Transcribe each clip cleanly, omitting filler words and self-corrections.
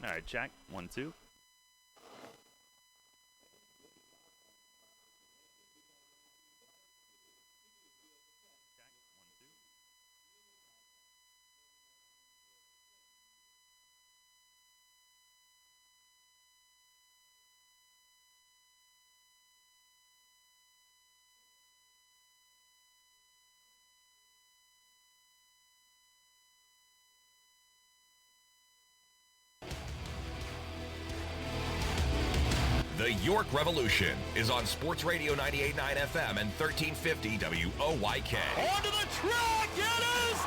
All right, check. 1, 2. The York Revolution is on Sports Radio 98.9 FM and 1350 WOYK. Onto the track, it is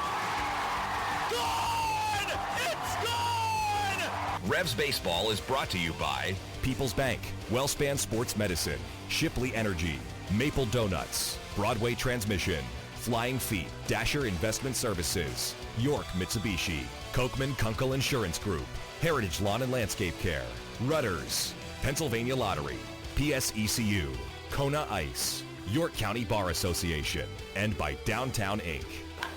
gone! It's gone! Revs Baseball is brought to you by People's Bank, WellSpan Sports Medicine, Shipley Energy, Maple Donuts, Broadway Transmission, Flying Feet, Dasher Investment Services, York Mitsubishi, Kochman Kunkel Insurance Group, Heritage Lawn and Landscape Care, Rudders, Pennsylvania Lottery, PSECU, Kona Ice, York County Bar Association, and by Downtown Inc.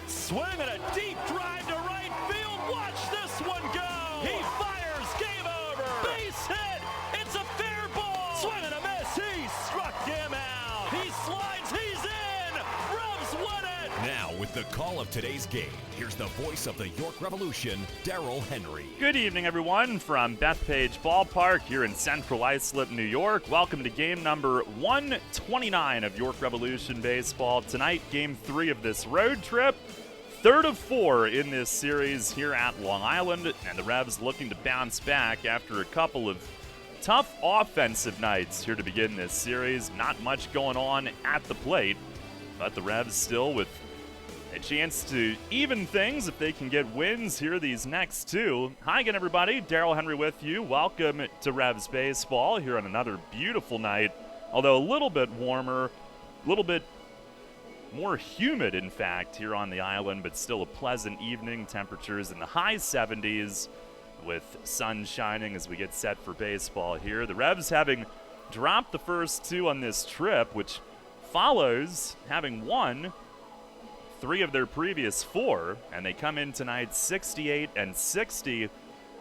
Swing and a deep drive to right field. Watch this one go. He fires. Game over. Base hit. It's a fair ball. Swing and a miss. He struck him out. He slides. He's in. Revs win it. Now, with the call of today's game, here's the voice of the York Revolution, Darrell Henry. Good evening, everyone, from Bethpage Ballpark here in Central Islip, New York. Welcome to game number 129 of York Revolution Baseball. Tonight, game 3 of this road trip. Third of 4 in this series here at Long Island, and the Revs looking to bounce back after a couple of tough offensive nights here to begin this series. Not much going on at the plate, but the Revs still with a chance to even things if they can get wins here these next two. Hi again, everybody. Darrell Henry with you. Welcome to Revs Baseball here on another beautiful night, although a little bit warmer, a little bit more humid, in fact, here on the island, but still a pleasant evening. Temperatures in the high 70s with sun shining as we get set for baseball here. The Revs having dropped the first 2 on this trip, which follows having won 3 of their previous 4, and they come in tonight 68 and 60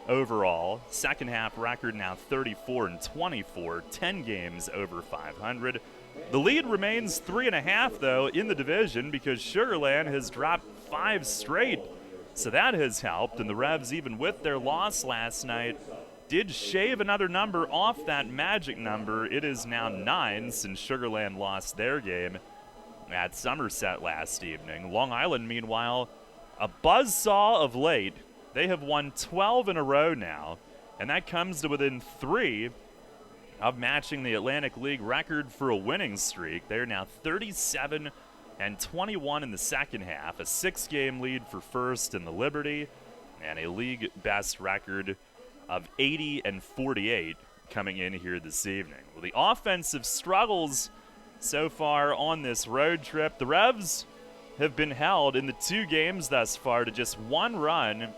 overall. Second half record now 34 and 24, 10 games over 500. The lead remains 3.5, though, in the division because Sugar Land has dropped 5 straight, so that has helped. And the Revs, even with their loss last night, did shave another number off that magic number. It is now 9 since Sugar Land lost their game at Somerset last evening. Long Island, meanwhile, a buzzsaw of late. They have won 12 in a row now, and that comes to within 3 of matching the Atlantic League record for a winning streak. They're now 37 and 21 in the second half, a 6-game lead for first in the Liberty, and a league best record of 80 and 48 coming in here this evening. Well, the offensive struggles so far on this road trip, the Revs have been held in the 2 games thus far to just 1 run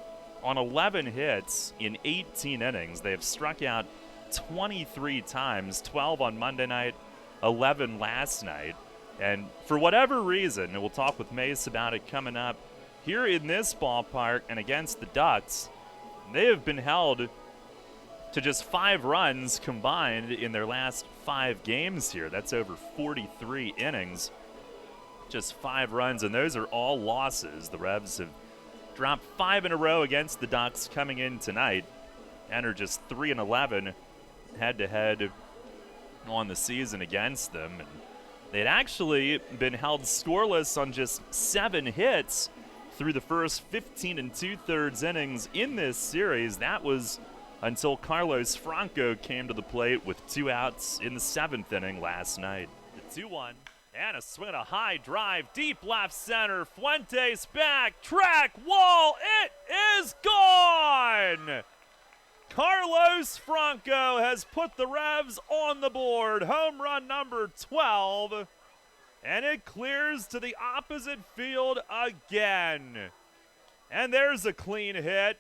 on 11 hits in 18 innings. They have struck out 23 times, 12 on Monday night, 11 last night. And for whatever reason, and we'll talk with Mace about it coming up, here in this ballpark and against the Ducks, they have been held to just 5 runs combined in their last 5 games here. That's over 43 innings. Just 5 runs, and those are all losses. The Revs have dropped 5 in a row against the Ducks coming in tonight and are just 3 and 11 head-to-head on the season against them. And they'd actually been held scoreless on just 7 hits through the first 15 2/3 innings in this series. That was until Carlos Franco came to the plate with 2 outs in the 7th inning last night. The 2-1, and a swing, a high drive, deep left center. Fuentes back, track, wall, it is gone! Carlos Franco has put the Revs on the board. Home run number 12, and it clears to the opposite field again. And there's a clean hit.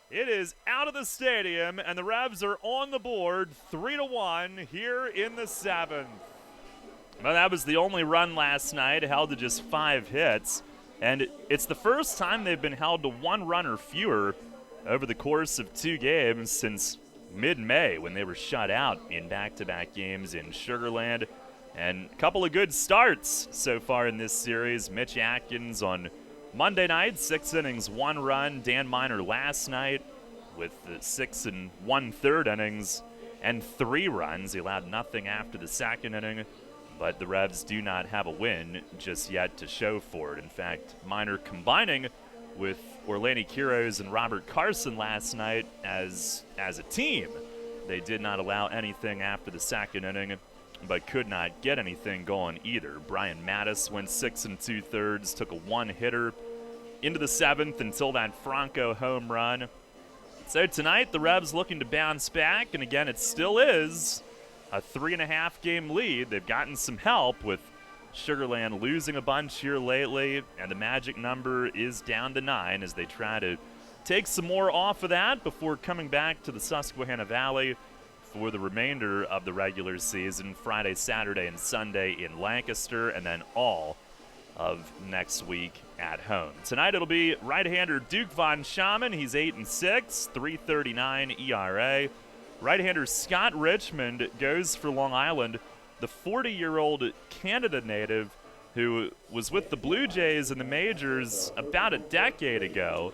It is out of the stadium, and the Revs are on the board 3-1 here in the 7th. Well, that was the only run last night, held to just 5 hits. And it's the first time they've been held to 1 run or fewer over the course of 2 games since mid-May when they were shut out in back-to-back games in Sugar Land. And a couple of good starts so far in this series. Mitch Atkins on Monday night, 6 innings, 1 run. Dan Miner last night with the 6 1/3 innings and 3 runs. He allowed nothing after the second inning, but the Revs do not have a win just yet to show for it. In fact, Miner combining with Orlando Quiroz and Robert Carson last night as a team. They did not allow anything after the second inning, but could not get anything going either. Brian Mattis went 6 2/3, took a 1-hitter into the 7th until that Franco home run. So tonight, the Revs looking to bounce back, and again, it still is a 3.5-game lead. They've gotten some help with Sugar Land losing a bunch here lately, and the magic number is down to 9 as they try to take some more off of that before coming back to the Susquehanna Valley for the remainder of the regular season, Friday, Saturday, and Sunday in Lancaster, and then all of next week at home. Tonight it'll be right-hander Duke Von Schaman. He's 8-6, 3.39 ERA. Right-hander Scott Richmond goes for Long Island, the 40-year-old Canada native who was with the Blue Jays in the majors about a decade ago,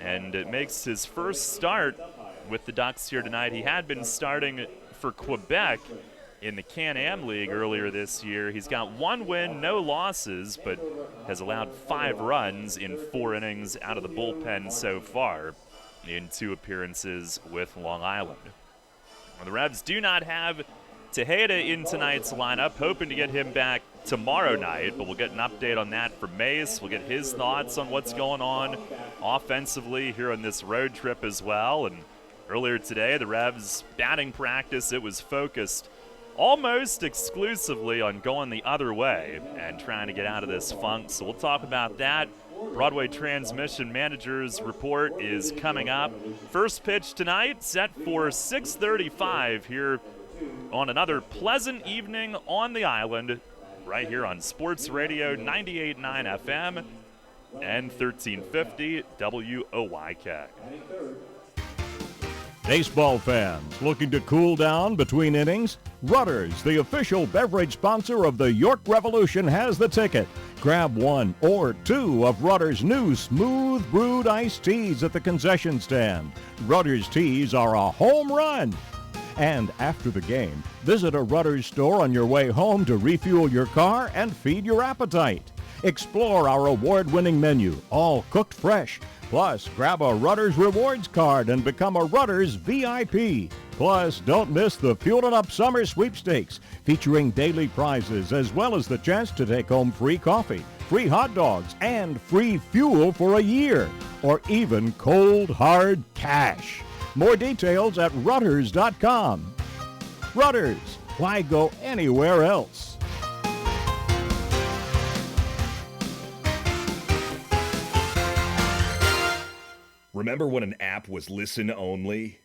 and it makes his first start with the Ducks here tonight. He had been starting for Quebec in the Can-Am League earlier this year. He's got 1 win, no losses, but has allowed 5 runs in 4 innings out of the bullpen so far in 2 appearances with Long Island. Well, the Revs do not have Tejeda in tonight's lineup, hoping to get him back tomorrow night, but we'll get an update on that from Mace. We'll get his thoughts on what's going on offensively here on this road trip as well. And earlier today, the Revs batting practice, it was focused almost exclusively on going the other way and trying to get out of this funk. So we'll talk about that. Broadway Transmission Manager's Report is coming up. First pitch tonight set for 6:35 here on another pleasant evening on the island, right here on Sports Radio 98.9 FM and 1350 WOYK. Baseball fans looking to cool down between innings? Rutter's, the official beverage sponsor of the York Revolution, has the ticket. Grab 1 or 2 of Rutter's new smooth brewed iced teas at the concession stand. Rutter's teas are a home run. And after the game, visit a Rutter's store on your way home to refuel your car and feed your appetite. Explore our award-winning menu, all cooked fresh. Plus, grab a Rutter's Rewards card and become a Rutter's VIP. Plus, don't miss the Fuelin' Up Summer Sweepstakes, featuring daily prizes as well as the chance to take home free coffee, free hot dogs, and free fuel for a year, or even cold, hard cash. More details at Rutters.com. Rutters, why go anywhere else? Remember when an app was listen only?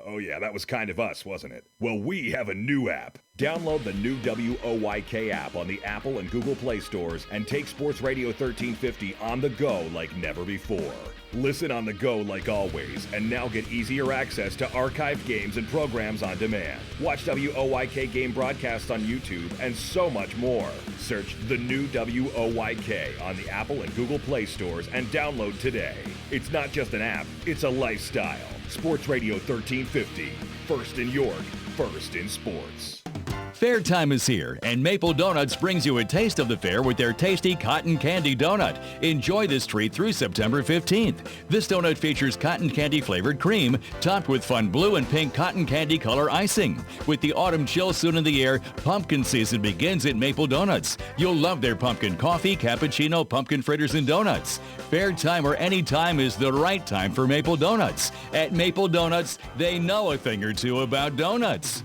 Oh yeah, that was kind of us, wasn't it? Well, we have a new app. Download the new WOYK app on the Apple and Google Play stores and take Sports Radio 1350 on the go like never before. Listen on the go like always, and now get easier access to archived games and programs on demand. Watch WOYK game broadcasts on YouTube and so much more. Search the new WOYK on the Apple and Google Play stores and download today. It's not just an app, it's a lifestyle. Sports Radio 1350. First in York, first in sports. Fair time is here, and Maple Donuts brings you a taste of the fair with their tasty cotton candy donut. Enjoy this treat through September 15th. This donut features cotton candy flavored cream, topped with fun blue and pink cotton candy color icing. With the autumn chill soon in the air, pumpkin season begins at Maple Donuts. You'll love their pumpkin coffee, cappuccino, pumpkin fritters, and donuts. Fair time or any time is the right time for Maple Donuts. At Maple Donuts, they know a thing or two about donuts.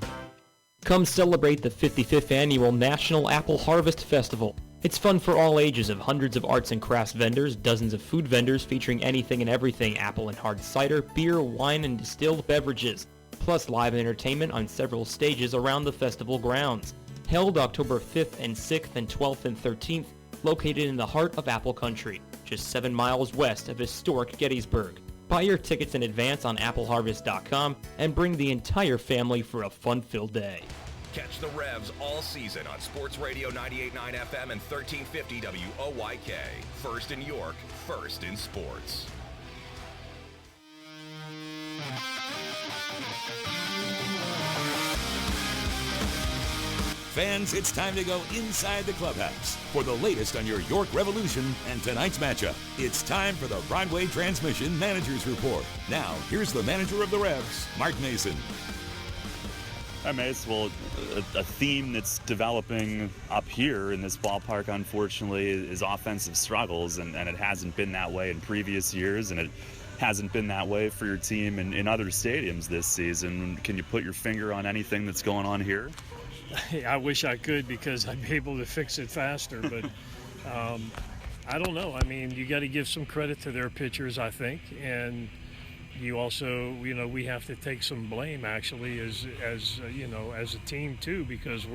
Come celebrate the 55th Annual National Apple Harvest Festival. It's fun for all ages of hundreds of arts and crafts vendors, dozens of food vendors featuring anything and everything apple and hard cider, beer, wine, and distilled beverages, plus live entertainment on several stages around the festival grounds. Held October 5th and 6th and 12th and 13th, located in the heart of Apple Country, just 7 miles west of historic Gettysburg. Buy your tickets in advance on appleharvest.com and bring the entire family for a fun-filled day. Catch the Revs all season on Sports Radio 98.9 FM and 1350 WOYK. First in York, first in sports. Fans, it's time to go inside the clubhouse for the latest on your York Revolution and tonight's matchup. It's time for the Broadway Transmission Managers Report. Now, here's the manager of the Revs, Mark Mason. All right, Mace. Well, a theme that's developing up here in this ballpark, unfortunately, is offensive struggles, and it hasn't been that way in previous years, and it hasn't been that way for your team in other stadiums this season. Can you put your finger on anything that's going on here? I wish I could, because I'd be able to fix it faster, but I don't know. I mean, you got to give some credit to their pitchers, I think, and you also, we have to take some blame actually as a team too, because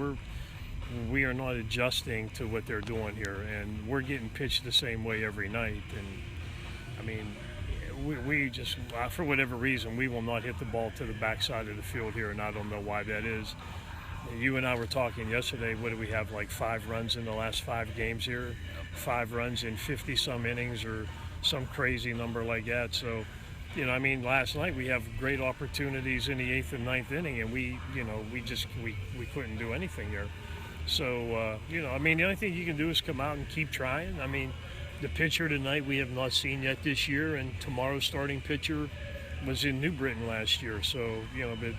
we are not adjusting to what they're doing here, and we're getting pitched the same way every night. And I mean, we just, for whatever reason, we will not hit the ball to the backside of the field here, and I don't know why that is. You and I were talking yesterday, what do we have, like 5 runs in the last 5 games here? 5 runs in 50-some innings or some crazy number like that. So, last night we have great opportunities in the 8th and 9th inning, and we couldn't do anything there. So, the only thing you can do is come out and keep trying. I mean, the pitcher tonight we have not seen yet this year, and tomorrow's starting pitcher was in New Britain last year. So, but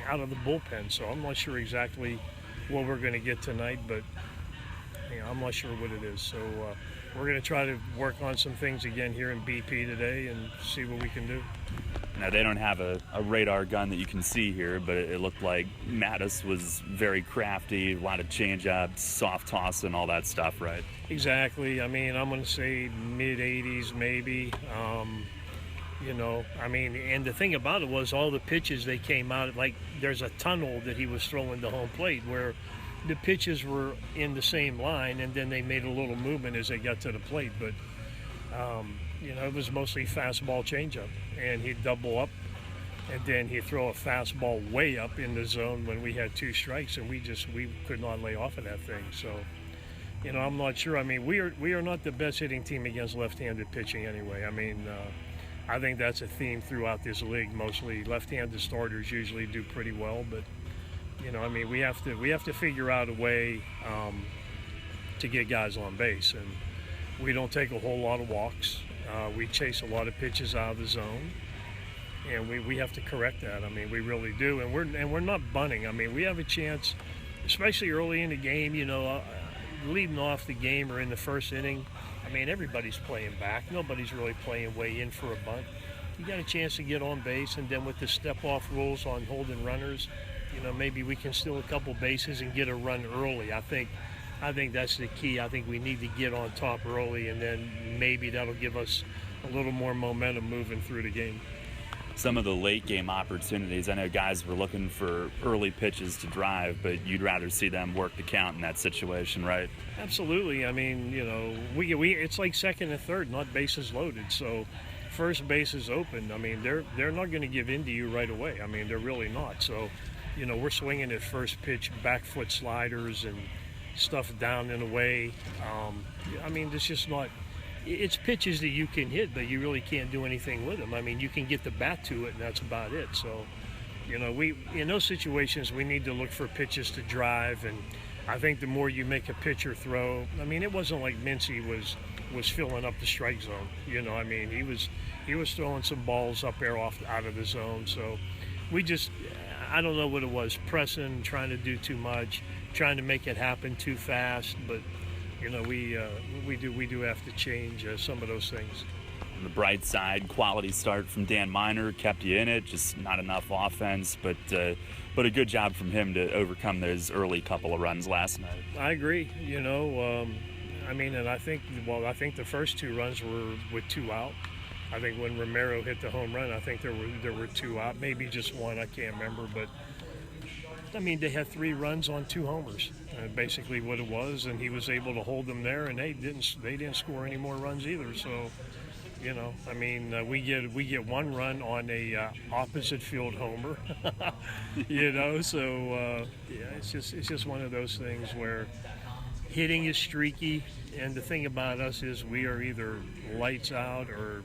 out of the bullpen, so I'm not sure exactly what we're going to get tonight, but I'm not sure what it is. So we're going to try to work on some things again here in BP today and see what we can do. Now, they don't have a radar gun that you can see here, but it looked like Mattis was very crafty, a lot of change-ups, soft toss, and all that stuff, right? Exactly. I'm going to say mid-80s maybe. And the thing about it was all the pitches, they came out, like there's a tunnel that he was throwing to home plate where the pitches were in the same line, and then they made a little movement as they got to the plate. But, it was mostly fastball changeup, and he'd double up, and then he'd throw a fastball way up in the zone when we had 2 strikes, and we could not lay off of that thing. So, I'm not sure. I mean, we are not the best hitting team against left-handed pitching anyway. I think that's a theme throughout this league. Mostly left-handed starters usually do pretty well, but we have to figure out a way to get guys on base, and we don't take a whole lot of walks. We chase a lot of pitches out of the zone, and we have to correct that. We really do, and we're not bunting. We have a chance, especially early in the game. Leading off the game or in the first inning. Everybody's playing back. Nobody's really playing way in for a bunt. You got a chance to get on base, and then with the step-off rules on holding runners, maybe we can steal a couple bases and get a run early. I think that's the key. I think we need to get on top early, and then maybe that'll give us a little more momentum moving through the game. Some of the late game opportunities, I know guys were looking for early pitches to drive, but you'd rather see them work the count in that situation, right? Absolutely. It's like second and third, not bases loaded. So first base is open. They're not going to give in to you right away. They're really not. So, we're swinging at first pitch, back foot sliders and stuff down and away. It's just not. It's pitches that you can hit, but you really can't do anything with them. You can get the bat to it, and that's about it. So, we in those situations, we need to look for pitches to drive, and I think the more you make a pitcher throw, it wasn't like Mincy was filling up the strike zone. He was throwing some balls up there out of the zone. So, I don't know what it was, pressing, trying to do too much, trying to make it happen too fast, but. We do have to change some of those things. On the bright side, quality start from Dan Miner kept you in it, just not enough offense, but a good job from him to overcome those early couple of runs last night. I agree. And I think the first 2 runs were with 2 out. I think when Romero hit the home run, I think there were 2 out, maybe just 1, I can't remember, but they had 3 runs on 2 homers, basically what it was, and he was able to hold them there, and they didn't score any more runs either. So, You know, I mean, we get one run on a opposite field homer. You know, so yeah, it's just one of those things where hitting is streaky, and the thing about us is we are either lights out or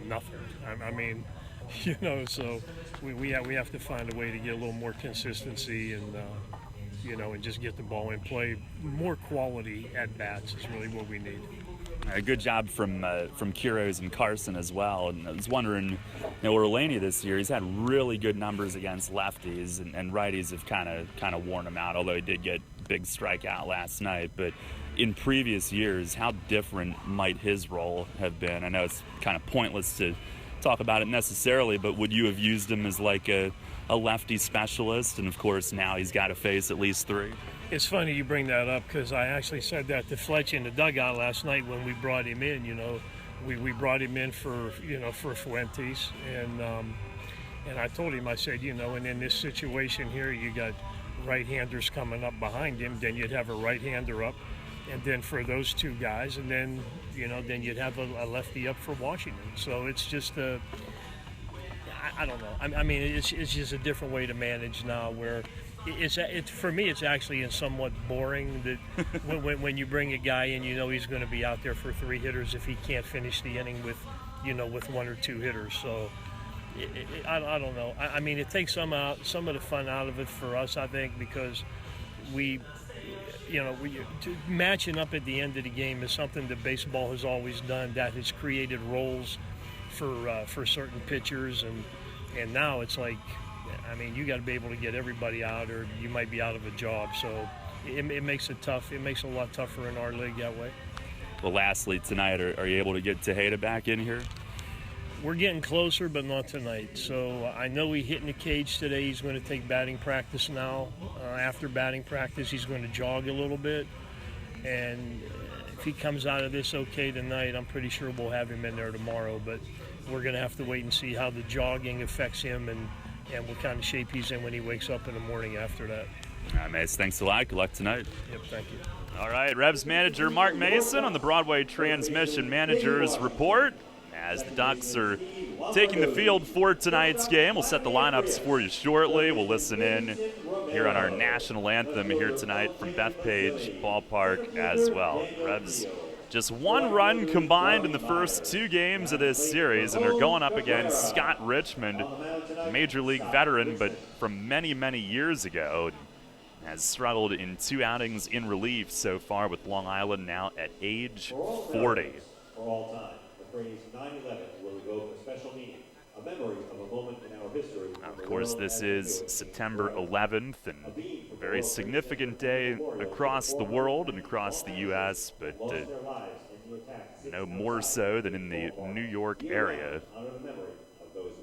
nothing. I mean, you know, so we have to find a way to get a little more consistency and you know, and just get the ball in play. More quality at bats is really what we need. A good job from Quiros and Carson as well. And I was wondering, you know, Orlani this year, he's had really good numbers against lefties, and righties have kind of worn him out. Although he did get big strikeout last night, but in previous years, how different might his role have been? I know it's kind of pointless to talk about it necessarily, but would you have used him as like a lefty specialist? And of course, now he's got to face at least three. It's funny you bring that up because I actually said that to Fletch in the dugout last night when we brought him in. You know, we brought him in for Fuentes, and I told him, I said, you know, and in this situation here, you got right-handers coming up behind him, then you'd have a right-hander up, and then for those two guys, and then then you'd have a lefty up for Washington. So it's just I don't know. I mean, it's just a different way to manage now where. It's for me. It's actually somewhat boring that when you bring a guy in, you know he's going to be out there for three hitters if he can't finish the inning with one or two hitters. So I don't know. I mean, it takes some of the fun out of it for us, I think, because matching up at the end of the game is something that baseball has always done. That has created roles for certain pitchers, and now it's like. I mean, you got to be able to get everybody out, or you might be out of a job. So it makes it tough. It makes it a lot tougher in our league that way. Well, lastly, tonight, are you able to get Tejeda back in here? We're getting closer, but not tonight. So I know he hit in the cage today. He's going to take batting practice now. After batting practice, he's going to jog a little bit. And if he comes out of this okay tonight, I'm pretty sure we'll have him in there tomorrow. But we're going to have to wait and see how the jogging affects him and what kind of shape he's in when he wakes up in the morning after that. All right, Mace, thanks a lot. Good luck tonight. Yep, thank you. All right, Revs manager Mark Mason on the Broadway Transmission Managers Report. As the Ducks are taking the field for tonight's game, we'll set the lineups for you shortly. We'll listen in here on our national anthem here tonight from Bethpage Ballpark as well. Revs just one run combined in the first two games of this series, and they're going up against Scott Richmond, Major League veteran, but from many, many years ago. Has struggled in two outings in relief so far with Long Island now at age 40. For all time, the phrase 9/11 will evoke a special meaning, a memory of a moment in our history. Of course, this is September 11th, and a very significant day across the world and across the U.S., but no more so than in the New York area.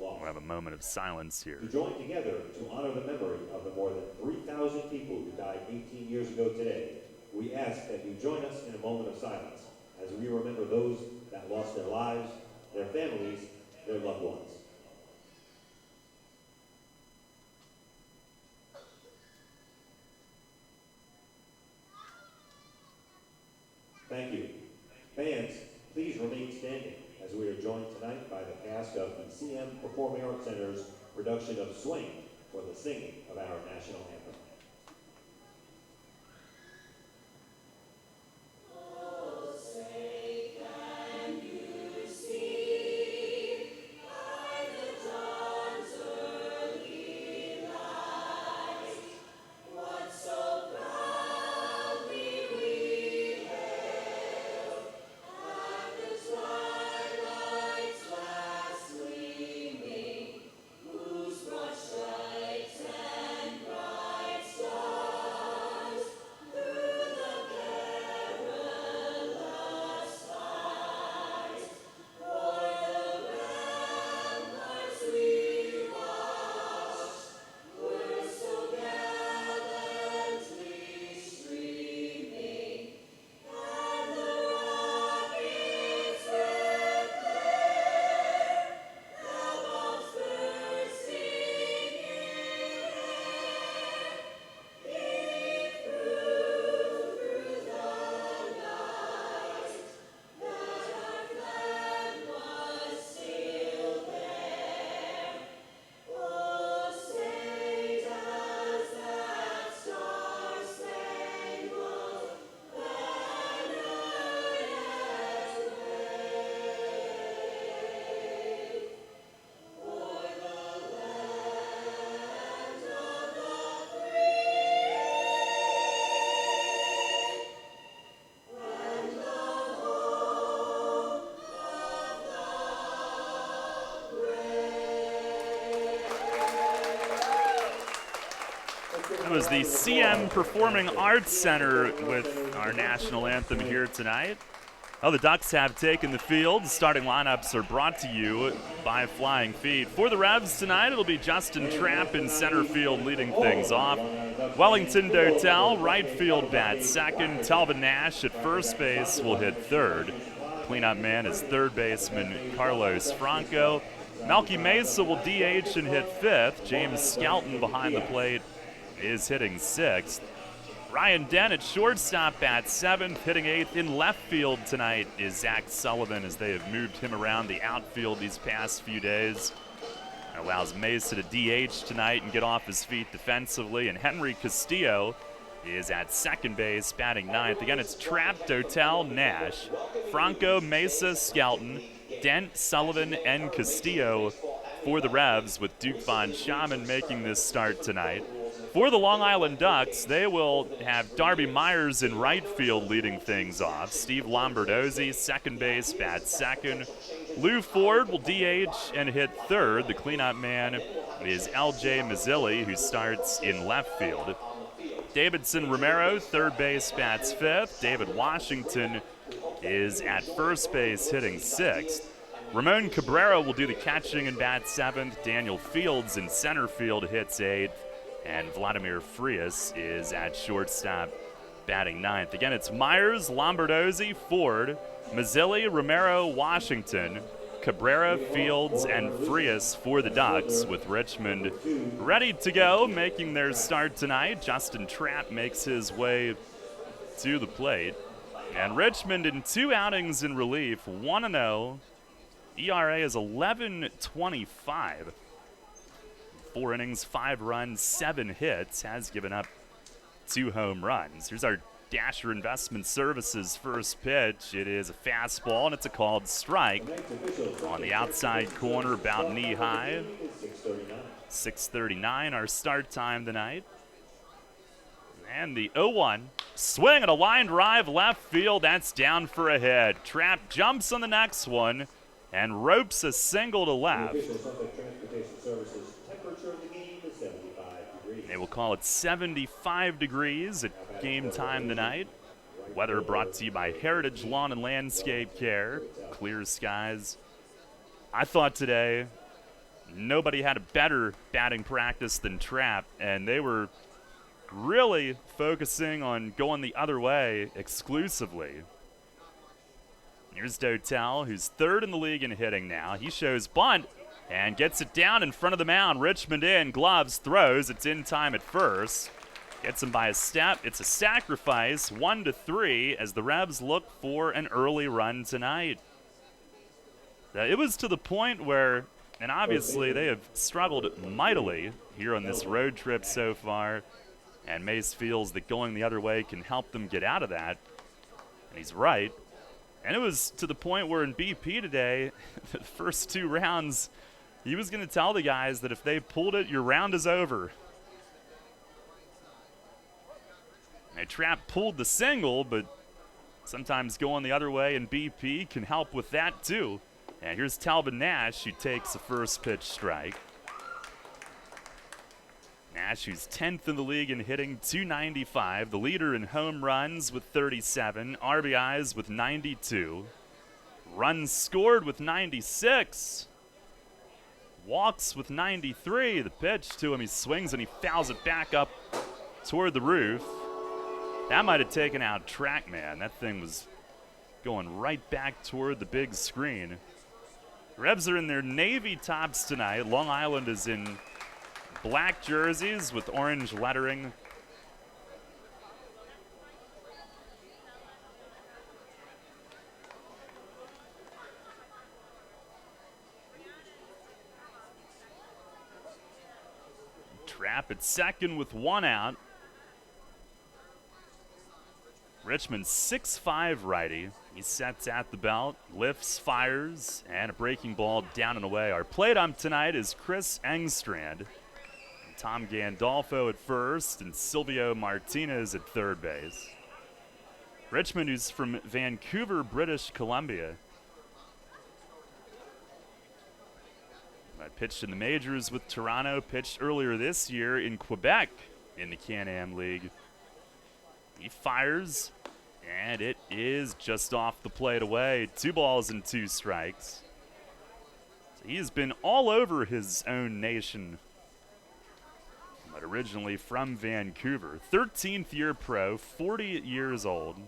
We'll have a moment of silence here. To join together to honor the memory of the more than 3,000 people who died 18 years ago today, we ask that you join us in a moment of silence as we remember those that lost their lives, their families, their loved ones. Thank you. Fans, please remain standing as we are joined tonight by the cast of the CM Performing Arts Center's production of Swing for the singing of our national anthem. It was the CM Performing Arts Center with our national anthem here tonight. Well, the Ducks have taken the field. The starting lineups are brought to you by Flying Feet. For the Revs tonight, it'll be Justin Trapp in center field leading things off. Wellington Dotel, right field, bats second. Talvin Nash at first base will hit third. Cleanup man is third baseman Carlos Franco. Melky Mesa will DH and hit fifth. James Skelton behind the plate is hitting sixth. Ryan Dent at shortstop bats seventh. Hitting eighth in left field tonight is Zach Sullivan, as they have moved him around the outfield these past few days. That allows Mesa to DH tonight and get off his feet defensively. And Henry Castillo is at second base, batting ninth. Again, it's Trapp, Dotel, Nash, Franco, Mesa, Skelton, Dent, Sullivan, and Castillo for the Revs, with Duke Von Schaman making this start tonight. For the Long Island Ducks, they will have Darby Myers in right field leading things off. Steve Lombardozzi, second base, bats second. Lou Ford will DH and hit third. The cleanup man is L.J. Mazzilli, who starts in left field. Davidson Romero, third base, bats fifth. David Washington is at first base, hitting sixth. Ramon Cabrera will do the catching and bat seventh. Daniel Fields in center field hits eighth. And Vladimir Frias is at shortstop, batting ninth. Again, it's Myers, Lombardozzi, Ford, Mazzilli, Romero, Washington, Cabrera, Fields, and Frias for the Ducks, with Richmond ready to go, making their start tonight. Justin Trapp makes his way to the plate. And Richmond in 2 outings in relief, 1-0. ERA is 11.25. 4 innings, 5 runs, 7 hits, has given up 2 home runs. Here's our Dasher Investment Services first pitch. It is a fastball, and it's a called strike. On the outside corner, about knee-high. 6:39, our start time tonight. And the 0-1. Swing and a line drive left field. That's down for a hit. Trapp jumps on the next one and ropes a single to left. They will call it 75 degrees at game time tonight. Weather brought to you by Heritage Lawn and Landscape Care. Clear skies. I thought today nobody had a better batting practice than Trapp, and they were really focusing on going the other way exclusively. Here's Dotel, who's third in the league in hitting now. He shows bunt and gets it down in front of the mound. Richmond in, gloves, throws. It's in time at first. Gets him by a step. It's a sacrifice, 1-3, as the Revs look for an early run tonight. It was to the point where, and obviously they have struggled mightily here on this road trip so far, and Mace feels that going the other way can help them get out of that, and he's right. And it was to the point where in BP today, the first 2 rounds, he was going to tell the guys that if they pulled it, your round is over. And Trapp pulled the single, but sometimes going the other way in BP can help with that too. And here's Talvin Nash, who takes the first pitch strike. Nash, who's 10th in the league in hitting, 295. The leader in home runs with 37. RBIs with 92. Runs scored with 96. Walks with 93. The pitch to him, he swings and he fouls it back up toward the roof. That might have taken out TrackMan. That thing was going right back toward the big screen. Revs are in their navy tops tonight. Long Island is in black jerseys with orange lettering. Trapp at second with 1 out. Richmond's 6'5" righty. He sets at the belt, lifts, fires, and a breaking ball down and away. Our plate ump tonight is Chris Engstrand. Tom Gandolfo at first, and Silvio Martinez at third base. Richmond, who's from Vancouver, British Columbia. Pitched in the majors with Toronto, pitched earlier this year in Quebec in the Can-Am League. He fires, and it is just off the plate away. 2 balls and 2 strikes. So he has been all over his own nation, but originally from Vancouver. 13th year pro, 40 years old.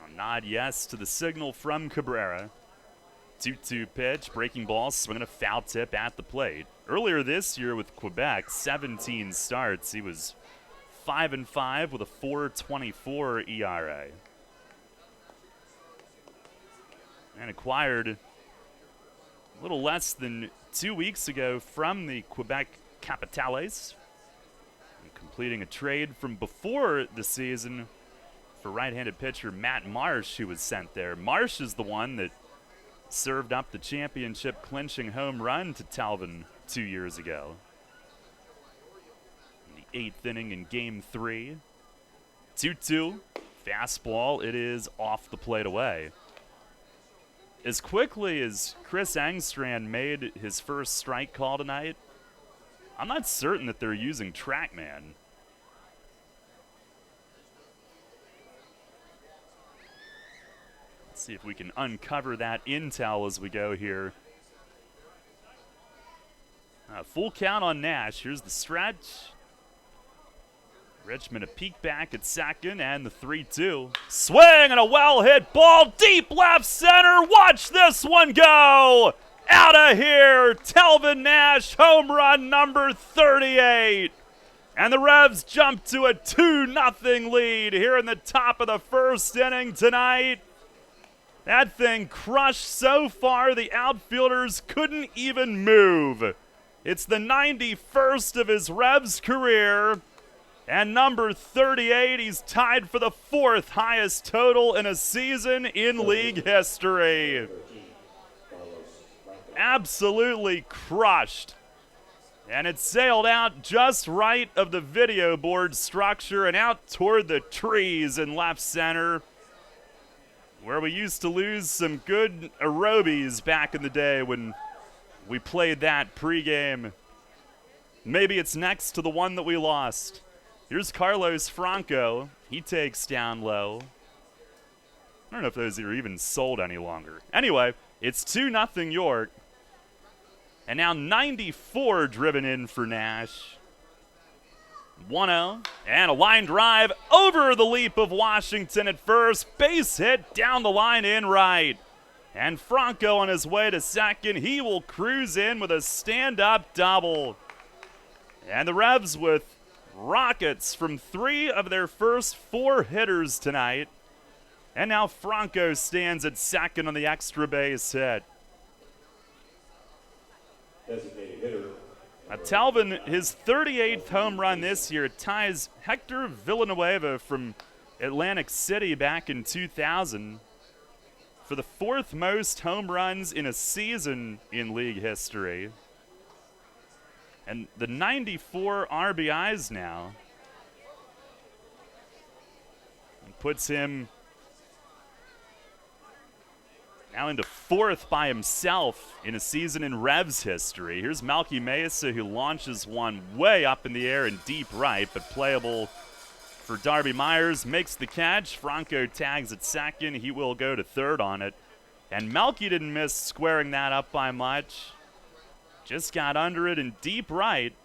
A nod yes to the signal from Cabrera. 2-2 pitch, breaking ball, swinging a foul tip at the plate. Earlier this year with Quebec, 17 starts. He was 5-5 with a 4.24 ERA. And acquired a little less than 2 weeks ago from the Quebec Capitales, completing a trade from before the season for right-handed pitcher Matt Marsh, who was sent there. Marsh is the one that served up the championship clinching home run to Talvin 2 years ago. In the 8th inning in Game 3. 2-2, fastball, it is off the plate away. As quickly as Chris Engstrand made his first strike call tonight, I'm not certain that they're using TrackMan. See if we can uncover that intel as we go here. Full count on Nash. Here's the stretch. Richmond a peek back at second, and the 3-2. Swing and a well-hit ball deep left center. Watch this one go. Out of here. Telvin Nash, home run number 38. And the Revs jump to a 2-0 lead here in the top of the first inning tonight. That thing crushed so far the outfielders couldn't even move. It's the 91st of his Revs career. And number 38, he's tied for the 4th highest total in a season in league history. Absolutely crushed. And it sailed out just right of the video board structure and out toward the trees in left center, where we used to lose some good aerobies back in the day when we played that pregame. Maybe it's next to the one that we lost. Here's Carlos Franco. He takes down low. I don't know if those are even sold any longer. Anyway, it's 2-0 York. And now 94 driven in for Nash. 1-0, and a line drive over the leap of Washington at first. Base hit down the line in right. And Franco on his way to second. He will cruise in with a stand-up double. And the Revs with rockets from 3 of their first 4 hitters tonight. And now Franco stands at second on the extra base hit. Designated hitter. Talvin, his 38th home run this year, ties Hector Villanueva from Atlantic City back in 2000 for the 4th most home runs in a season in league history. And the 94 RBIs now puts him now into 4th by himself in a season in Revs history. Here's Malky Mesa, who launches one way up in the air and deep right, but playable for Darby Myers. Makes the catch. Franco tags at second. He will go to third on it. And Malky didn't miss squaring that up by much. Just got under it in deep right.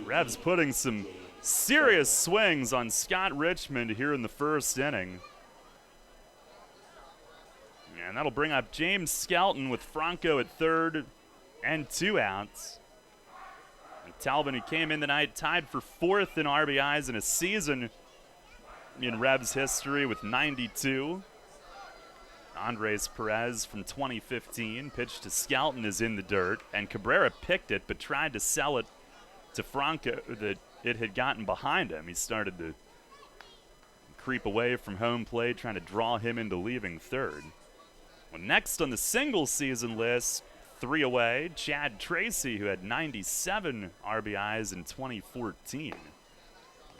Revs putting some serious swings on Scott Richmond here in the first inning. And that'll bring up James Skelton with Franco at third and 2 outs. And Talvin, who came in tonight, tied for 4th in RBIs in a season in Revs history with 92. Andres Perez from 2015 pitched to Skelton is in the dirt, and Cabrera picked it but tried to sell it to Franco that it had gotten behind him. He started to creep away from home plate, trying to draw him into leaving third. Well, next on the single season list, 3 away, Chad Tracy, who had 97 RBIs in 2014.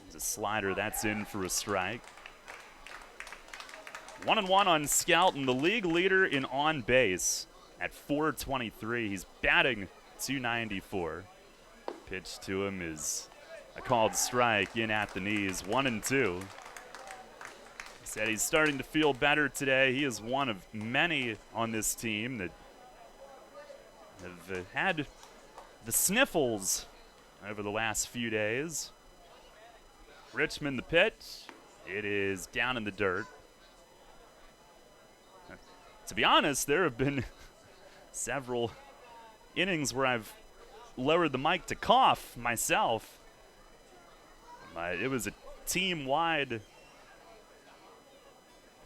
There's a slider that's in for a strike. 1-1 on Skelton, the league leader in on base. at 423. He's batting .294. Pitch to him is a called strike in at the knees, 1-2. He said he's starting to feel better today. He is one of many on this team that have had the sniffles over the last few days. Richmond the pitch. It is down in the dirt. To be honest, there have been several innings where I've lowered the mic to cough myself. It was a team-wide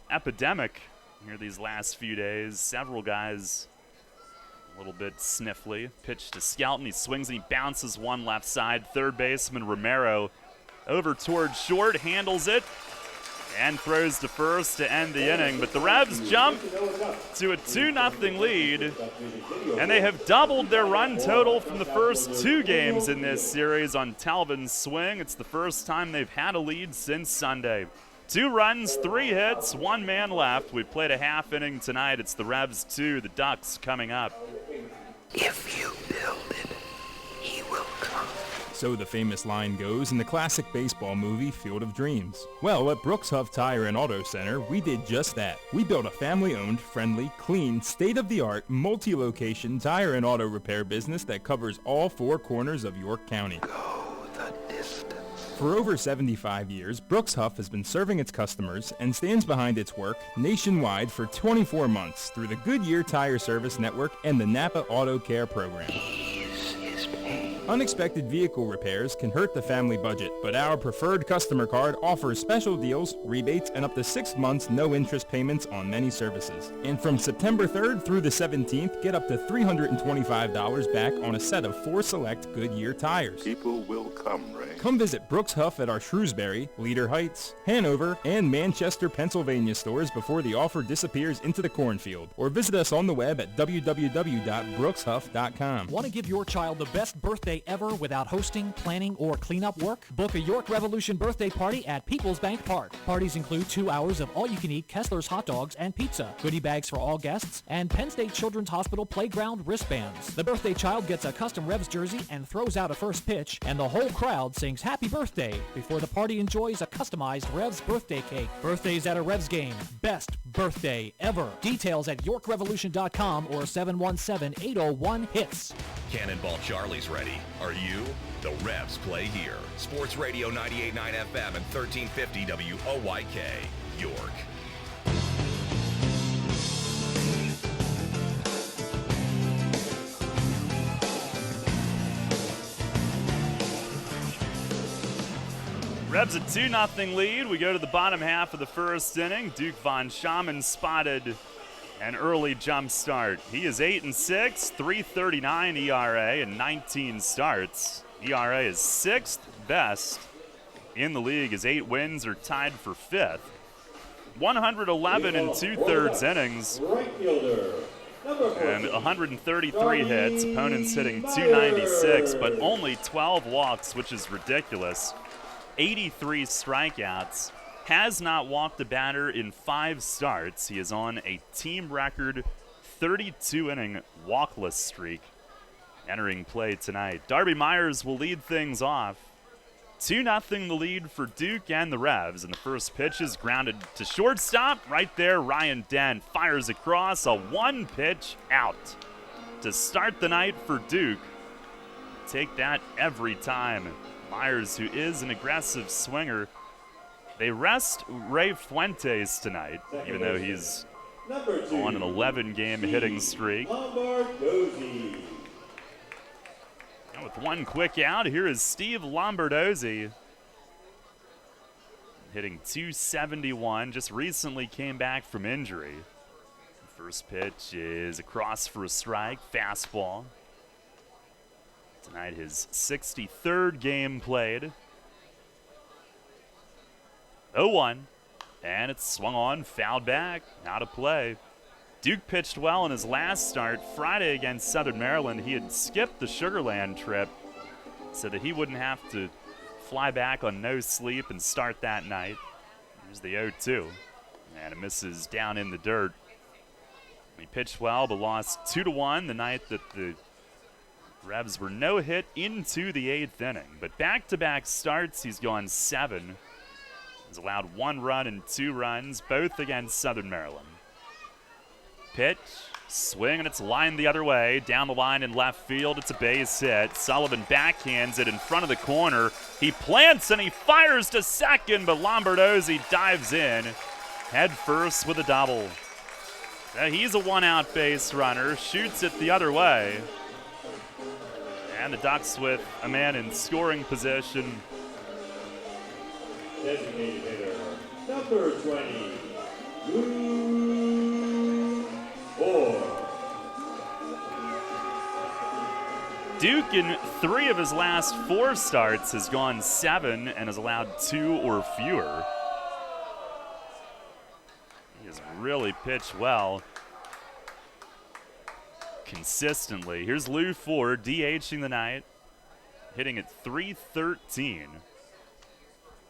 epidemic here these last few days. Several guys a little bit sniffly. Pitch to Skelton. He swings and he bounces one left side. Third baseman Romero over towards short, handles it, and throws to first to end the inning. But the Revs jump to a 2-0 lead, and they have doubled their run total from the first two games in this series on Talvin's swing. It's the first time they've had a lead since Sunday. 2 runs, 3 hits, 1 man left. We played a half inning tonight. It's the Revs 2, the Ducks coming up. If you build it, he will come. So the famous line goes in the classic baseball movie Field of Dreams. Well, at Brooks Huff Tire and Auto Center, we did just that. We built a family-owned, friendly, clean, state-of-the-art, multi-location tire and auto repair business that covers all 4 corners of York County. Go the distance. For over 75 years, Brooks Huff has been serving its customers and stands behind its work nationwide for 24 months through the Goodyear Tire Service Network and the Napa Auto Care Program. Unexpected vehicle repairs can hurt the family budget, but our preferred customer card offers special deals, rebates, and up to 6 months no-interest payments on many services. And from September 3rd through the 17th, get up to $325 back on a set of 4 select Goodyear tires. People will come, Ray. Come visit Brooks Huff at our Shrewsbury, Leader Heights, Hanover, and Manchester, Pennsylvania stores before the offer disappears into the cornfield. Or visit us on the web at www.brookshuff.com. Want to give your child the best birthday ever without hosting, planning, or cleanup work? Book a York Revolution birthday party at Peoples Bank Park. Parties include 2 hours of all-you-can-eat Kessler's hot dogs and pizza, goodie bags for all guests, and Penn State Children's Hospital playground wristbands. The birthday child gets a custom Revs jersey and throws out a first pitch, and the whole crowd sings happy birthday before the party enjoys a customized Revs birthday cake. Birthdays at a Revs game. Best birthday ever. Details at YorkRevolution.com or 717-801-HITS. Cannonball Charlie's ready. Are you? The Revs play here. Sports Radio 98.9 FM and 1350 WOYK, York. Revs a 2-0 lead. We go to the bottom half of the first inning. Duke Von Schaman spotted an early jump start. He is 8-6, 3.39 ERA and 19 starts. ERA is 6th best in the league. His 8 wins are tied for 5th. 111 and 2/3 innings and 133 hits. Opponents hitting 296, but only 12 walks, which is ridiculous. 83 strikeouts. Has not walked a batter in 5 starts. He is on a team record 32-inning walkless streak entering play tonight. Darby Myers will lead things off. 2-0 the lead for Duke and the Revs, and the first pitch is grounded to shortstop. Right there, Ryan Dent fires across, a 1-pitch out to start the night for Duke. Take that every time. Myers, who is an aggressive swinger. They rest Ray Fuentes tonight, even though he's on an 11-game hitting streak. And with 1 quick out, here is Steve Lombardozzi, hitting .271, just recently came back from injury. First pitch is across for a strike, fastball. Tonight, his 63rd game played. 0-1, and it's swung on, fouled back, out of play. Duke pitched well in his last start Friday against Southern Maryland. He had skipped the Sugar Land trip so that he wouldn't have to fly back on no sleep and start that night. Here's the 0-2, and it misses down in the dirt. He pitched well, but lost 2-1 the night that the Revs were no hit into the 8th inning. But back-to-back starts, he's gone 7. He's allowed 1 run and 2 runs, both against Southern Maryland. Pitch, swing, and it's lined the other way. Down the line in left field, it's a base hit. Sullivan backhands it in front of the corner. He plants and he fires to second, but Lombardozzi dives in head first with a double. He's a one-out base runner, shoots it the other way. And the Ducks with a man in scoring position. Designated hitter, number 20, Lou Orr. Duke, in 3 of his last 4 starts, has gone 7 and has allowed 2 or fewer. He has really pitched well consistently. Here's Lou Ford, DHing the night, hitting at .313.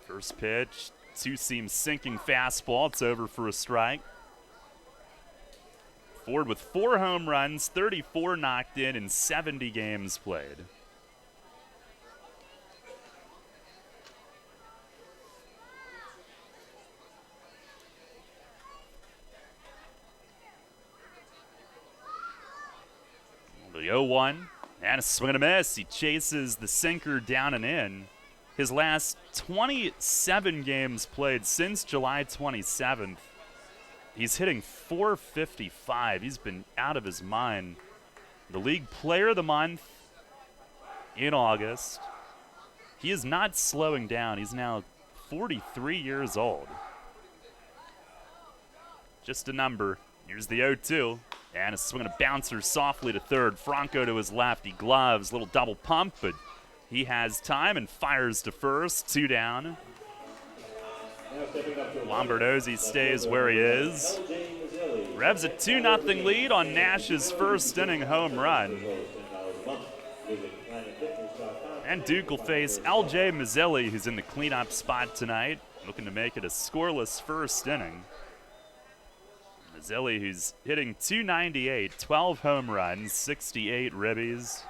First pitch, 2-seam sinking fastball. It's over for a strike. Ford with 4 home runs, 34 knocked in 70 games played. The 0-1, and a swing and a miss. He chases the sinker down and in. His last 27 games played since July 27th, he's hitting .455. He's been out of his mind. The league player of the month in August. He is not slowing down. He's now 43 years old. Just a number. Here's the 0-2. And a swing and a bouncer softly to third. Franco to his left. He gloves. Little double pump, but he has time and fires to first. 2 down. Lombardozzi stays where he is. Revs a 2-0 lead on Nash's first inning home run. And Duke will face L.J. Mazzilli, who's in the cleanup spot tonight, looking to make it a scoreless first inning. Mazzilli, who's hitting .298, 12 home runs, 68 ribbies.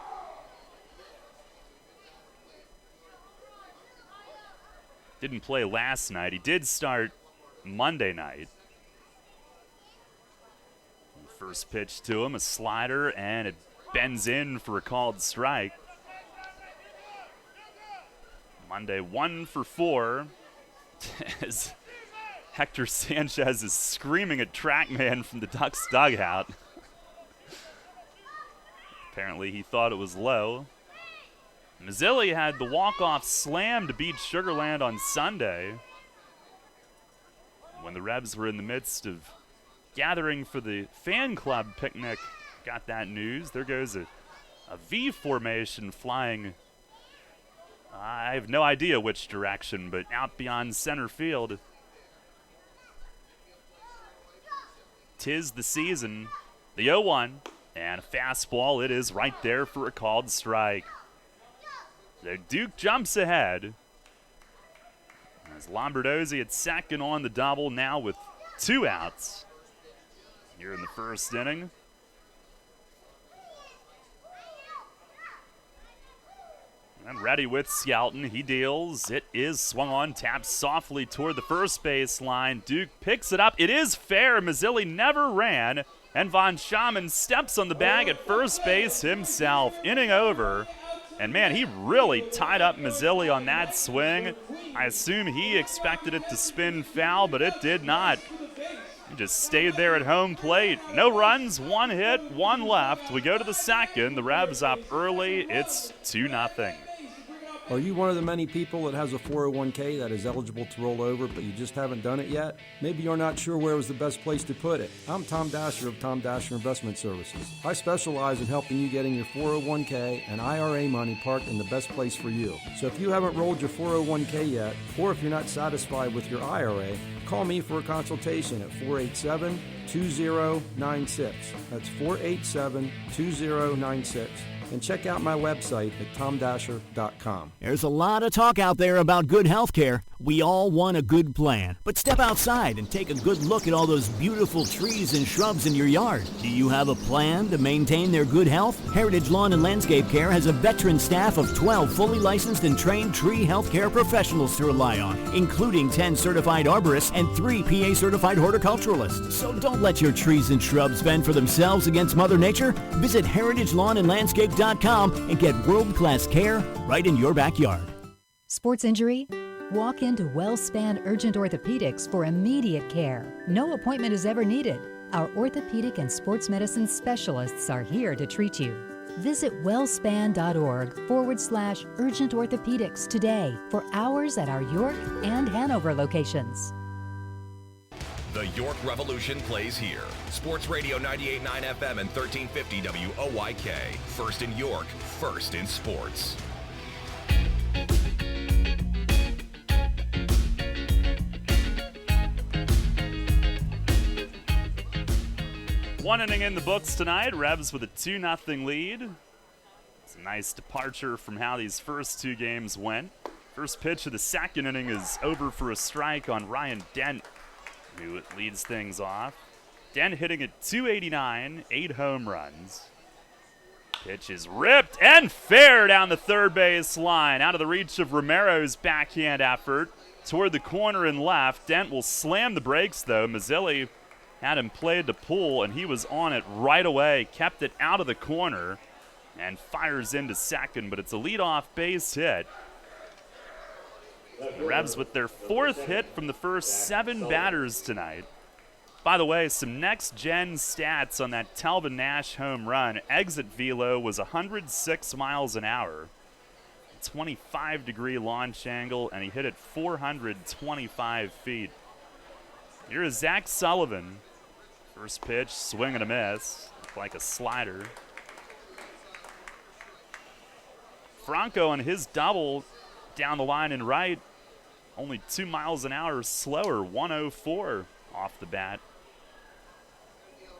Didn't play last night. He did start Monday night. First pitch to him, a slider, and it bends in for a called strike. Monday 1 for 4. As Hector Sanchez is screaming at Trackman from the Ducks dugout. Apparently he thought it was low. Mazzilli had the walk-off slam to beat Sugar Land on Sunday when the Revs were in the midst of gathering for the fan club picnic. Got that news. There goes a V formation flying. I have no idea which direction, but out beyond center field. 'Tis the season. The 0-1 and a fastball. It is right there for a called strike. So Duke jumps ahead. As Lombardozzi at second on the double, now with 2 outs here in the first inning. And ready with Skelton. He deals. It is swung on, tapped softly toward the first base line. Duke picks it up. It is fair. Mazzilli never ran. And Von Schaman steps on the bag at first base himself. Inning over. And, man, he really tied up Mazzilli on that swing. I assume he expected it to spin foul, but it did not. He just stayed there at home plate. No runs, 1 hit, 1 left. We go to the second. The Revs up early. It's 2-0. Are you one of the many people that has a 401k that is eligible to roll over, but you just haven't done it yet? Maybe you're not sure where was the best place to put it. I'm Tom Dasher of Tom Dasher Investment Services. I specialize in helping you getting your 401k and IRA money parked in the best place for you. So if you haven't rolled your 401k yet, or if you're not satisfied with your IRA, call me for a consultation at 487-2096. That's 487-2096. And check out my website at tomdasher.com. There's a lot of talk out there about good health care. We all want a good plan, but step outside and take a good look at all those beautiful trees and shrubs in your yard. Do you have a plan to maintain their good health? Heritage Lawn and Landscape Care has a veteran staff of 12 fully licensed and trained tree health care professionals to rely on, including 10 certified arborists and 3 PA certified horticulturalists. So don't let your trees and shrubs fend for themselves against Mother Nature. Visit heritagelawnandlandscape.com and get world-class care right in your backyard. Sports injury? Walk into WellSpan Urgent Orthopedics for immediate care. No appointment is ever needed. Our orthopedic and sports medicine specialists are here to treat you. Visit wellspan.org/urgent orthopedics today for hours at our York and Hanover locations. The York Revolution plays here. Sports Radio 98.9 FM and 1350 WOYK. First in York, first in sports. One inning in the books tonight. Revs with a 2-0 lead. It's a nice departure from how these first two games went. First pitch of the second inning is over for a strike on Ryan Dent, who leads things off. Dent hitting at .289, 8 home runs. Pitch is ripped and fair down the third base line. Out of the reach of Romero's backhand effort toward the corner and left. Dent will slam the brakes, though. Mazzilli had him played to pull, and he was on it right away. Kept it out of the corner and fires into second, but it's a leadoff base hit. The Revs with their 4th hit from the first 7 batters tonight. By the way, some next-gen stats on that Telvin Nash home run. Exit velo was 106 miles an hour, 25-degree launch angle, and he hit it 425 feet. Here is Zach Sullivan. First pitch, swing and a miss, like a slider. Franco on his double down the line and right, only 2 miles an hour slower, 104 off the bat.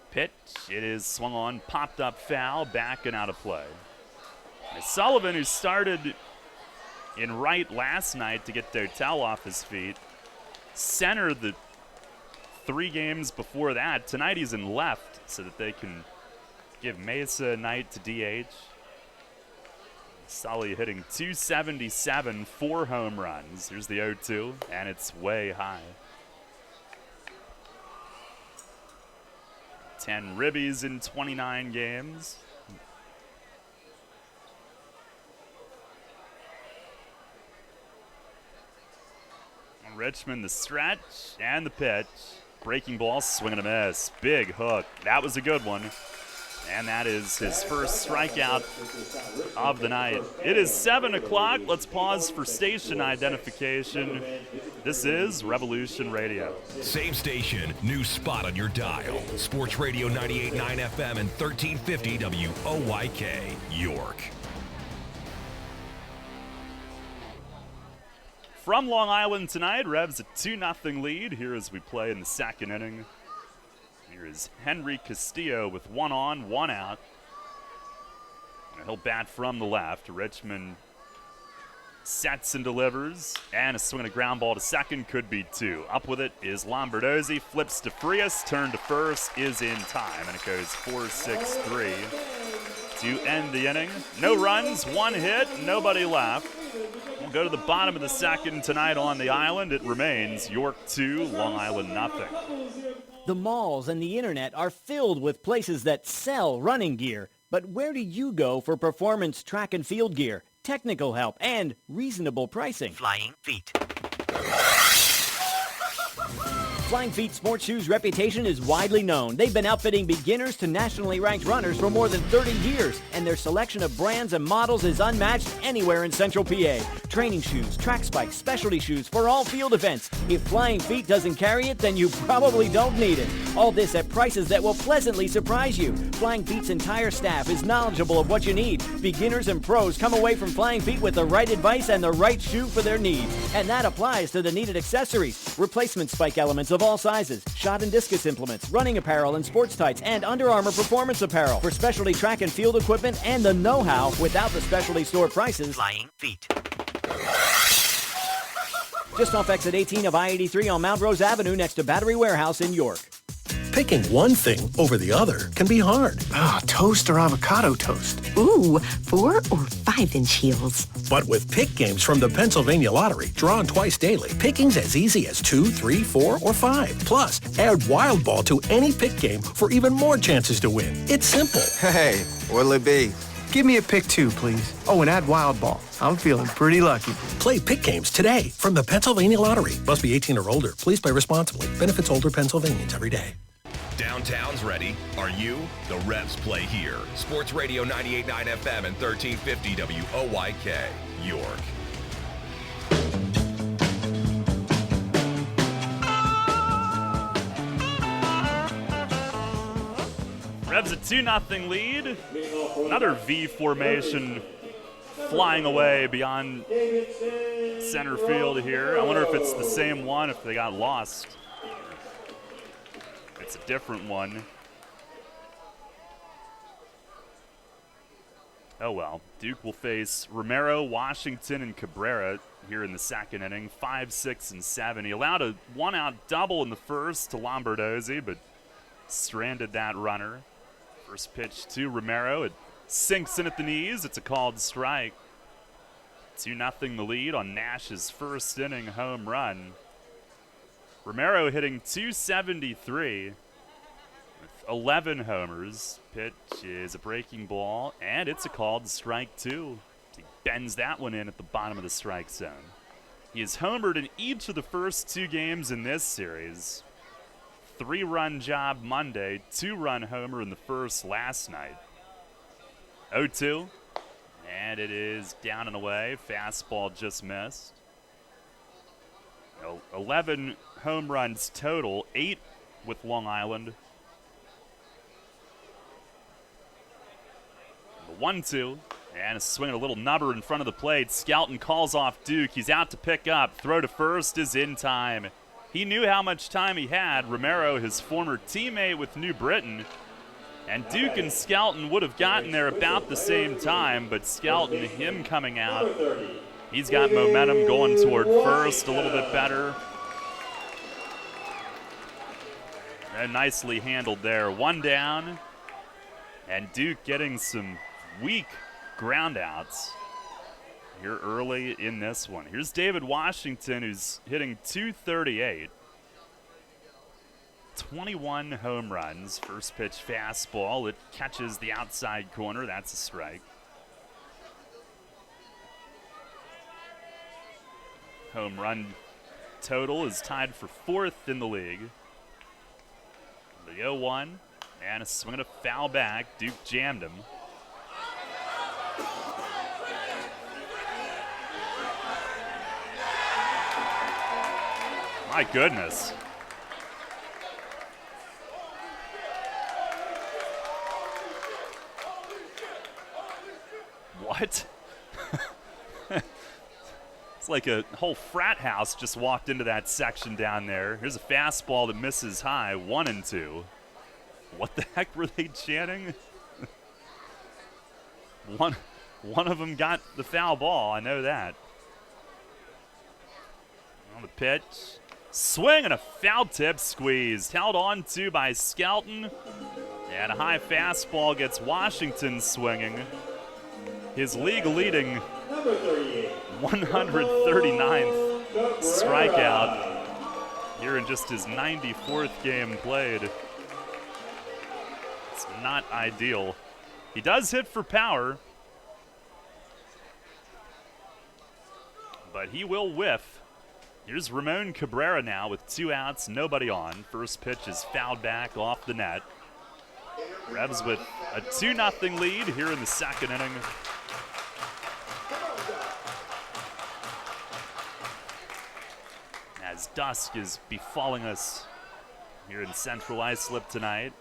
Pitch, it is swung on, popped up foul, back and out of play. And Sullivan, who started in right last night to get Dotel off his feet, center the 3 games before that. Tonight he's in left so that they can give Mesa a night to DH. Sully hitting .277, 4 home runs. Here's the 0-2, and it's way high. 10 ribbies in 29 games. Richmond the stretch and the pitch. Breaking ball, swing and a miss. Big hook. That was a good one. And that is his first strikeout of the night. It is 7 o'clock. Let's pause for station identification. This is Revolution Radio. Same station, new spot on your dial. Sports Radio 98.9 FM and 1350 WOYK, York. From Long Island tonight, Revs a 2-0 lead here as we play in the second inning. Here is Henry Castillo with 1 on, 1 out. And he'll bat from the left. Richmond sets and delivers, and a swing and a ground ball to second, could be 2. Up with it is Lombardozzi, flips to Frias, turn to first, is in time, and it goes 4-6-3 to end the inning. No runs, 1 hit, nobody left. We'll go to the bottom of the second tonight on the island. It remains York 2, Long Island nothing. The malls and the internet are filled with places that sell running gear. But where do you go for performance track and field gear, technical help, and reasonable pricing? Flying Feet. Flying Feet Sports Shoes' reputation is widely known. They've been outfitting beginners to nationally ranked runners for more than 30 years, and their selection of brands and models is unmatched anywhere in Central PA. Training shoes, track spikes, specialty shoes for all field events. If Flying Feet doesn't carry it, then you probably don't need it. All this at prices that will pleasantly surprise you. Flying Feet's entire staff is knowledgeable of what you need. Beginners and pros come away from Flying Feet with the right advice and the right shoe for their needs. And that applies to the needed accessories. Replacement spike elements of all sizes, shot and discus implements, running apparel and sports tights, and Under Armour performance apparel for specialty track and field equipment and the know-how without the specialty store prices. Flying Feet. just off exit 18 of I-83 on Mount Rose Avenue next to Battery Warehouse in York. Picking one thing over the other can be hard. Toast or avocado toast? Ooh, 4 or 5-inch heels. But with Pick Games from the Pennsylvania Lottery, drawn twice daily, picking's as easy as 2, 3, 4, or 5. Plus, add Wild Ball to any Pick Game for even more chances to win. It's simple. Hey, what'll it be? Give me a pick 2, please. Oh, and add Wild Ball. I'm feeling pretty lucky. Play Pick Games today from the Pennsylvania Lottery. Must be 18 or older. Please play responsibly. Benefits older Pennsylvanians every day. Downtown's ready. Are you? The Revs play here. Sports Radio 98.9 FM and 1350 WOYK, York. Revs a 2-0 lead. Another V formation flying away beyond center field here. I wonder if it's the same one, if they got lost. It's a different one. Oh well. Duke will face Romero, Washington, and Cabrera here in the second inning. 5, 6, and 7. He allowed a one-out double in the first to Lombardozzi, but stranded that runner. First pitch to Romero. It sinks in at the knees. It's a called strike. 2-0 the lead on Nash's first inning home run. Romero hitting .273 with 11 homers. Pitch is a breaking ball, and it's a called strike two. He bends that one in at the bottom of the strike zone. He has homered in each of the first 2 games in this series. 3-run job Monday, 2-run homer in the first last night. 0-2, and it is down and away. Fastball just missed. 11 home runs total, 8 with Long Island. The 1-2, and swinging a little nubber in front of the plate. Skelton calls off Duke. He's out to pick up. Throw to first is in time. He knew how much time he had. Romero, his former teammate with New Britain, and Duke and Skelton would have gotten there about the same time, but Skelton, him coming out, he's got momentum going toward first a little bit better. And nicely handled there. 1 down, and Duke getting some weak ground outs here early in this one. Here's David Washington, who's hitting .238. 21 home runs. First pitch fastball. It catches the outside corner. That's a strike. Home run total is tied for 4th in the league. The 0-1, and a swing and a foul back. Duke jammed him. My goodness. What? It's like a whole frat house just walked into that section down there. Here's a fastball that misses high, 1-2. What the heck were they chanting? One of them got the foul ball, I know that. On the pitch, swing and a foul tip squeezed. Held on to by Skelton. And a high fastball gets Washington swinging. His league-leading 139th strikeout here in just his 94th game played. It's not ideal. He does hit for power, but he will whiff. Here's Ramon Cabrera now with 2 outs, nobody on. First pitch is fouled back off the net. Revs with a 2-0 lead here in the second inning. As dusk is befalling us here in Central Islip tonight.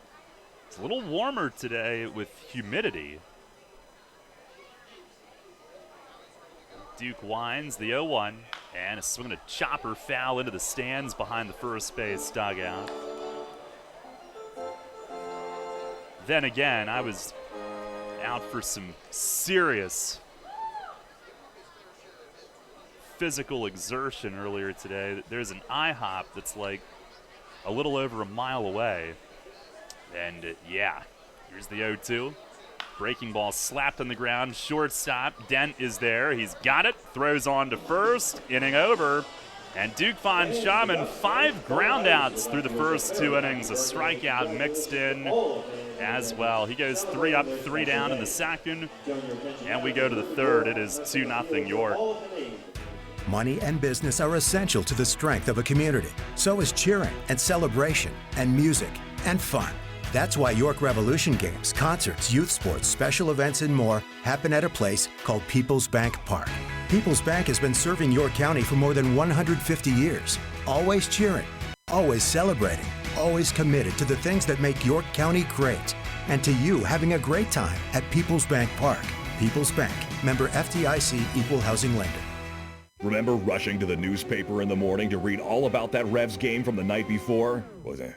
It's a little warmer today with humidity. Duke winds the 0-1, and a swing and a chopper foul into the stands behind the first base dugout. Then again, I was out for some serious physical exertion earlier today. There's an IHOP that's like a little over a mile away. And here's the 0-2. Breaking ball slapped on the ground. Shortstop. Dent is there. He's got it. Throws on to first. Inning over. And Duke Von Schaman, 5 groundouts through the first 2 innings. A strikeout mixed in as well. He goes 3 up, 3 down in the second. And we go to the third. It is 2-0 York. Money and business are essential to the strength of a community. So is cheering and celebration and music and fun. That's why York Revolution games, concerts, youth sports, special events, and more happen at a place called People's Bank Park. People's Bank has been serving York County for more than 150 years. Always cheering, always celebrating, always committed to the things that make York County great. And to you having a great time at People's Bank Park. People's Bank, member FDIC, equal housing lender. Remember rushing to the newspaper in the morning to read all about that Revs game from the night before? Was it?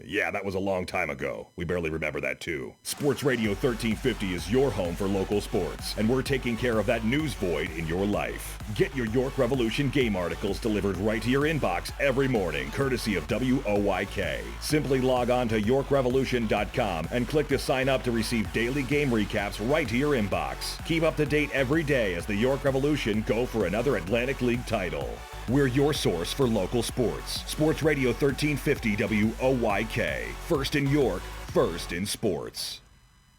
Yeah, that was a long time ago. We barely remember that too. Sports Radio 1350 is your home for local sports, and we're taking care of that news void in your life. Get your York Revolution game articles delivered right to your inbox every morning, courtesy of WOYK. Simply log on to YorkRevolution.com and click to sign up to receive daily game recaps right to your inbox. Keep up to date every day as the York Revolution go for another Atlantic League title. We're your source for local sports. Sports Radio 1350 WOYK. First in York, first in sports.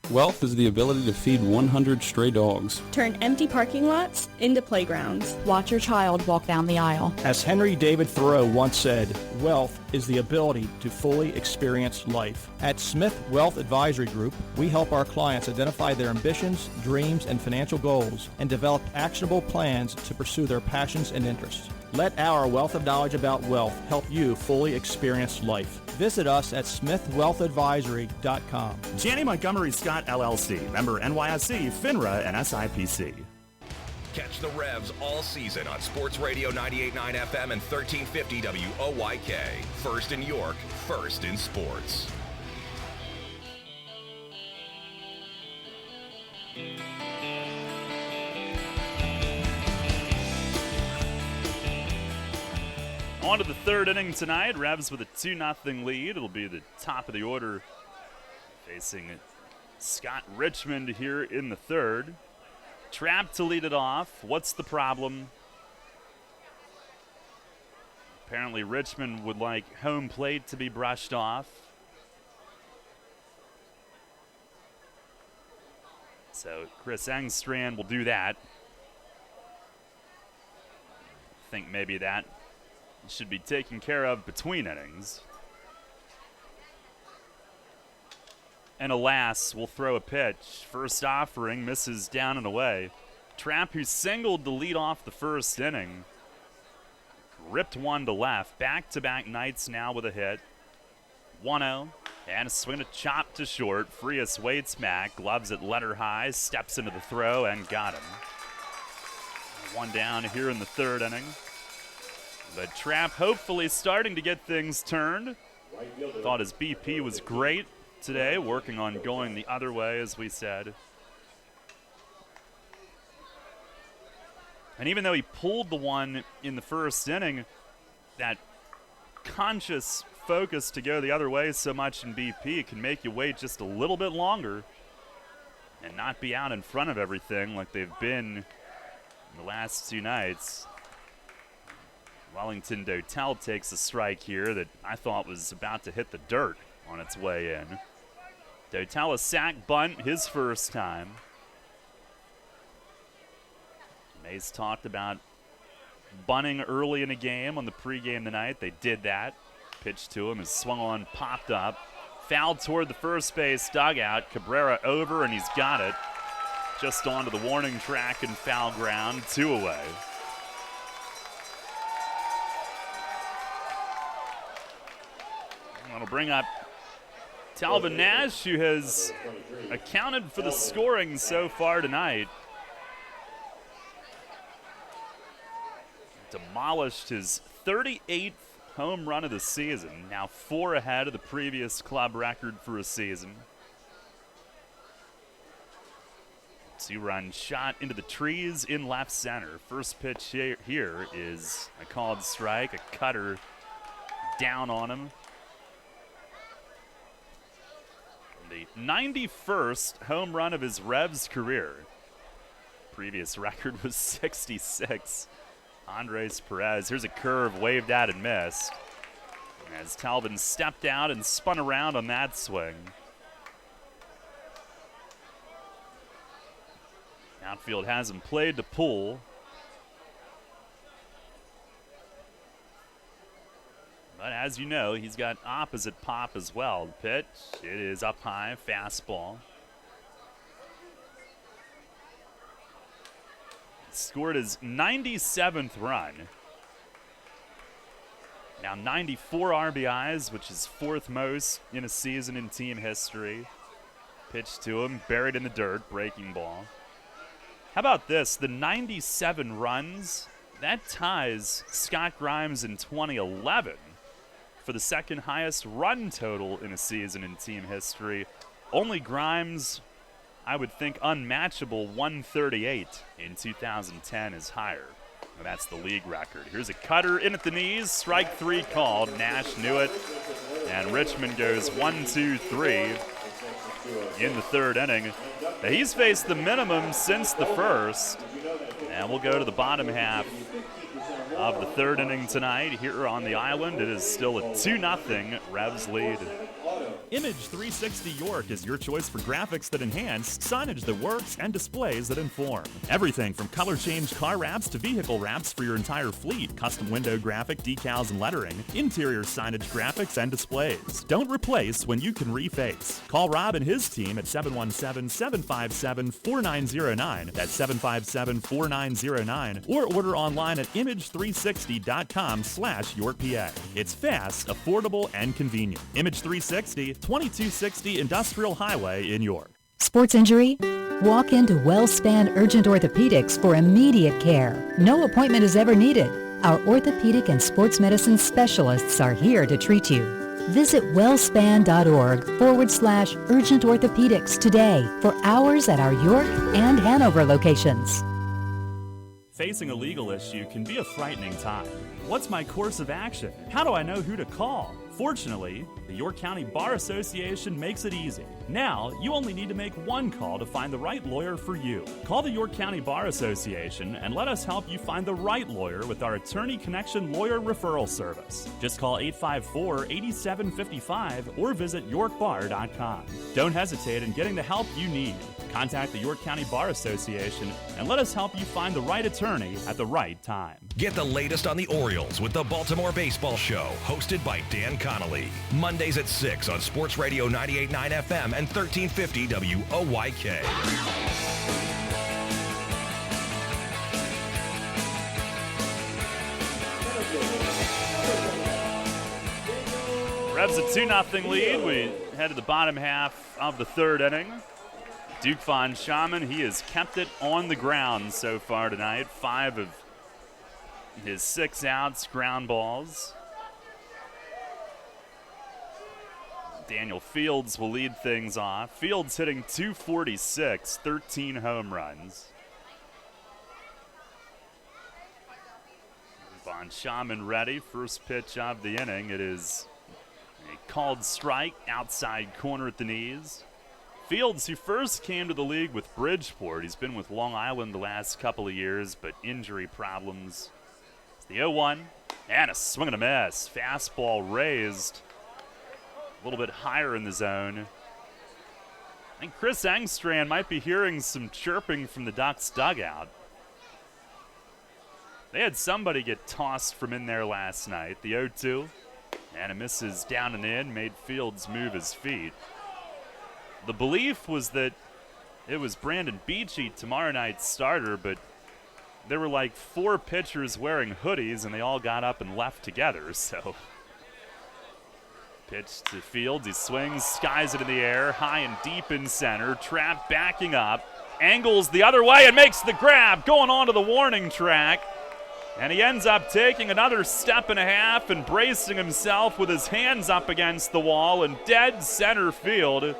Wealth is the ability to feed 100 stray dogs. Turn empty parking lots into playgrounds. Watch your child walk down the aisle. As Henry David Thoreau once said, wealth is the ability to fully experience life. At Smith Wealth Advisory Group, we help our clients identify their ambitions, dreams, and financial goals and develop actionable plans to pursue their passions and interests. Let our wealth of knowledge about wealth help you fully experience life. Visit us at smithwealthadvisory.com. Janney Montgomery Scott LLC, member NYSE, FINRA, and SIPC. Catch the Revs all season on Sports Radio 98.9 FM and 1350 WOYK. First in York, first in sports. On to the third inning tonight. Revs with a 2-0 lead. It'll be the top of the order facing Scott Richmond here in the third. Trapp to lead it off. What's the problem? Apparently Richmond would like home plate to be brushed off. So Chris Engstrand will do that. I think maybe that should be taken care of between innings. And alas, will throw a pitch. First offering, misses down and away. Trapp, who singled to lead off the first inning, ripped one to left. Back-to-back nights now with a hit. 1-0, and a swing, a chop to short. Frias waits back, gloves it letter high, steps into the throw, and got him. One down here in the third inning. But Trapp hopefully starting to get things turned. Thought his BP was great today, working on going the other way, as we said. And even though he pulled the one in the first inning, that conscious focus to go the other way so much in BP can make you wait just a little bit longer and not be out in front of everything like they've been in the last 2 nights. Wellington Dotel takes a strike here that I thought was about to hit the dirt on its way in. Dotel a sack bunt, his first time. Mays talked about bunting early in a game on the pregame tonight. They did that. Pitch to him is swung on, popped up. Fouled toward the first base dugout. Cabrera over, and he's got it. Just onto the warning track and foul ground, 2 away. That'll bring up Talvin Nash, who has accounted for the scoring so far tonight. Demolished his 38th home run of the season, now 4 ahead of the previous club record for a season. 2-run shot into the trees in left center. First pitch here is a called strike, a cutter down on him. The 91st home run of his Revs career. Previous record was 66. Andres Perez. Here's a curve waved at and missed. As Talvin stepped out and spun around on that swing. Outfield has him played to pull. But as you know, he's got opposite pop as well. The pitch, it is up high, fastball. Scored his 97th run. Now 94 RBIs, which is 4th most in a season in team history. Pitch to him, buried in the dirt, breaking ball. How about this? The 97 runs, that ties Scott Grimes in 2011 for the second highest run total in a season in team history. Only Grimes, I would think unmatchable, 138 in 2010 is higher. And that's the league record. Here's a cutter in at the knees, strike 3 called. Nash knew it, and Richmond goes 1-2-3 in the 3rd inning. Now he's faced the minimum since the 1st, and we'll go to the bottom half of the 3rd inning tonight here on the island. It is still a 2-0 Revs lead. Image 360 York is your choice for graphics that enhance, signage that works, and displays that inform. Everything from color change car wraps to vehicle wraps for your entire fleet, custom window graphic, decals and lettering, interior signage graphics and displays. Don't replace when you can reface. Call Rob and his team at 717-757-4909. That's 757-4909. Or order online at image360.com/YorkPA. It's fast, affordable, and convenient. Image 360, 2260 Industrial Highway in York. Sports injury? Walk into WellSpan Urgent Orthopedics for immediate care. No appointment is ever needed. Our orthopedic and sports medicine specialists are here to treat you. Visit wellspan.org/urgent orthopedics today for hours at our York and Hanover locations. Facing a legal issue can be a frightening time. What's my course of action? How do I know who to call? Fortunately, the York County Bar Association makes it easy. Now, you only need to make one call to find the right lawyer for you. Call the York County Bar Association and let us help you find the right lawyer with our Attorney Connection Lawyer Referral Service. Just call 854-8755 or visit yorkbar.com. Don't hesitate in getting the help you need. Contact the York County Bar Association and let us help you find the right attorney at the right time. Get the latest on the Orioles with the Baltimore Baseball Show, hosted by Dan Connolly. Mondays at 6 on Sports Radio 98.9 FM and 1350 WOYK. Revs a 2-0 lead. We head to the bottom half of the 3rd inning. Duke Von Schaman, he has kept it on the ground so far tonight. 5 of his 6 outs, ground balls. Daniel Fields will lead things off. Fields hitting .246, 13 home runs. Von Schaman ready. First pitch of the inning. It is a called strike, outside corner at the knees. Fields, who first came to the league with Bridgeport. He's been with Long Island the last couple of years, but injury problems. It's the 0-1, and a swing and a miss. Fastball raised a little bit higher in the zone. I think Chris Engstrand might be hearing some chirping from the Ducks dugout. They had somebody get tossed from in there last night. The 0-2, and it misses down and in, made Fields move his feet. The belief was that it was Brandon Beachy, tomorrow night's starter, but there were like 4 pitchers wearing hoodies, and they all got up and left together, so. Pitch to Fields, he swings, skies it in the air, high and deep in center, Trapp backing up, angles the other way and makes the grab, going onto the warning track. And he ends up taking another step and a half and bracing himself with his hands up against the wall in dead center field.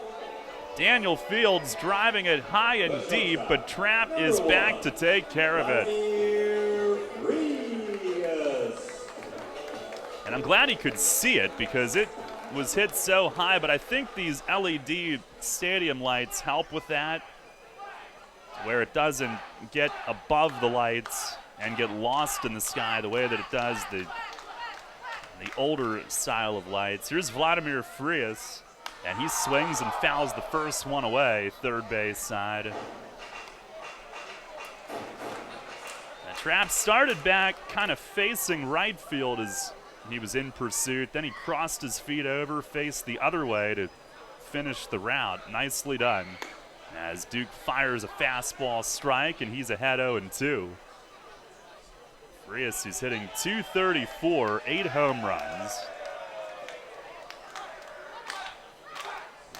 Daniel Fields driving it high and deep, but Trapp is back to take care of it. And I'm glad he could see it because it was hit so high, but I think these LED stadium lights help with that, where it doesn't get above the lights and get lost in the sky the way that it does the older style of lights. Here's Vladimir Frias, and he swings and fouls the first one away, third base side. The Trapp started back kind of facing right field as he was in pursuit. Then he crossed his feet over, faced the other way to finish the route. Nicely done. As Duke fires a fastball strike, and he's ahead 0-2. Frias, who's hitting .234, 8 home runs.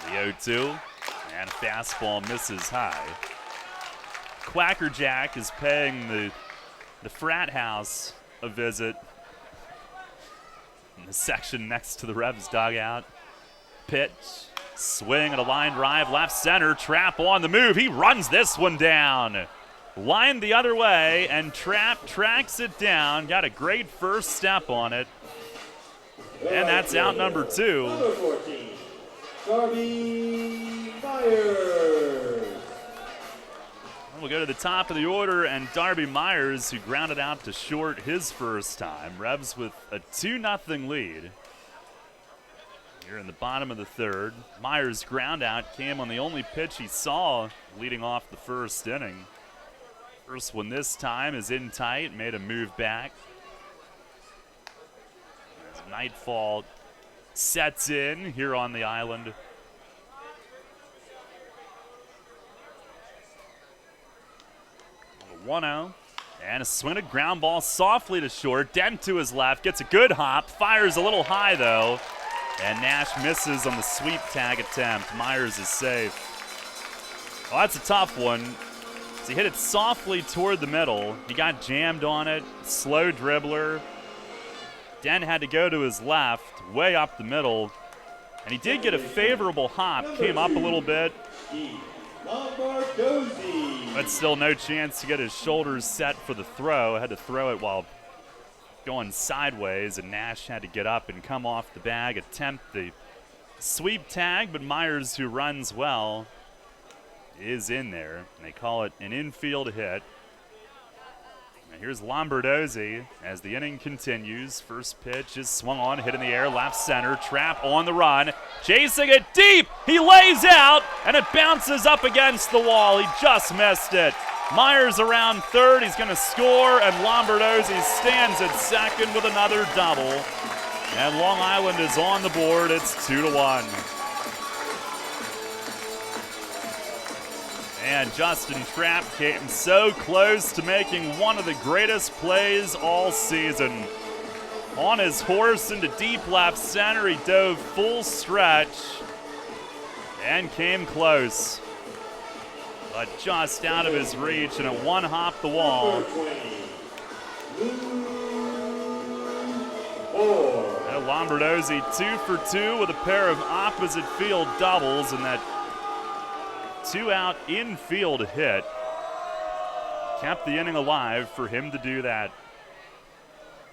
The 0-2, and a fastball misses high. Quackerjack is paying the frat house a visit in the section next to the Revs dugout. Pitch, swing and a line drive, left center. Trapp on the move. He runs this one down. Line the other way, and Trapp tracks it down. Got a great first step on it. And that's out number 2. Number 14, Darby Myers. We'll go to the top of the order, and Darby Myers, who grounded out to short his first time. Revs with a 2-0 lead. Here in the bottom of the third. Myers' ground out came on the only pitch he saw leading off the first inning. First one this time is in tight, made a move back. As nightfall sets in here on the island. 1-0. And a swing, a ground ball softly to short. Dent to his left, gets a good hop, fires a little high though. And Nash misses on the sweep tag attempt. Myers is safe. Oh, that's a tough one. So he hit it softly toward the middle. He got jammed on it. Slow dribbler. Dent had to go to his left, way up the middle. And he did get a favorable hop. Came up a little bit. But still no chance to get his shoulders set for the throw. Had to throw it while going sideways, and Nash had to get up and come off the bag, attempt the sweep tag, but Myers, who runs well, is in there. And they call it an infield hit. Now here's Lombardozzi as the inning continues. First pitch is swung on, hit in the air, left center. Trapp on the run, chasing it deep. He lays out, and it bounces up against the wall. He just missed it. Myers around third, he's going to score, and Lombardozzi stands at second with another double. And Long Island is on the board. It's 2-1. And Justin Trapp came so close to making one of the greatest plays all season. On his horse into deep left center, he dove full stretch and came close. But just out of his reach, and it one hopped the wall. And Lombardozzi 2 for 2 with a pair of opposite field doubles, and that 2-out infield hit kept the inning alive for him to do that.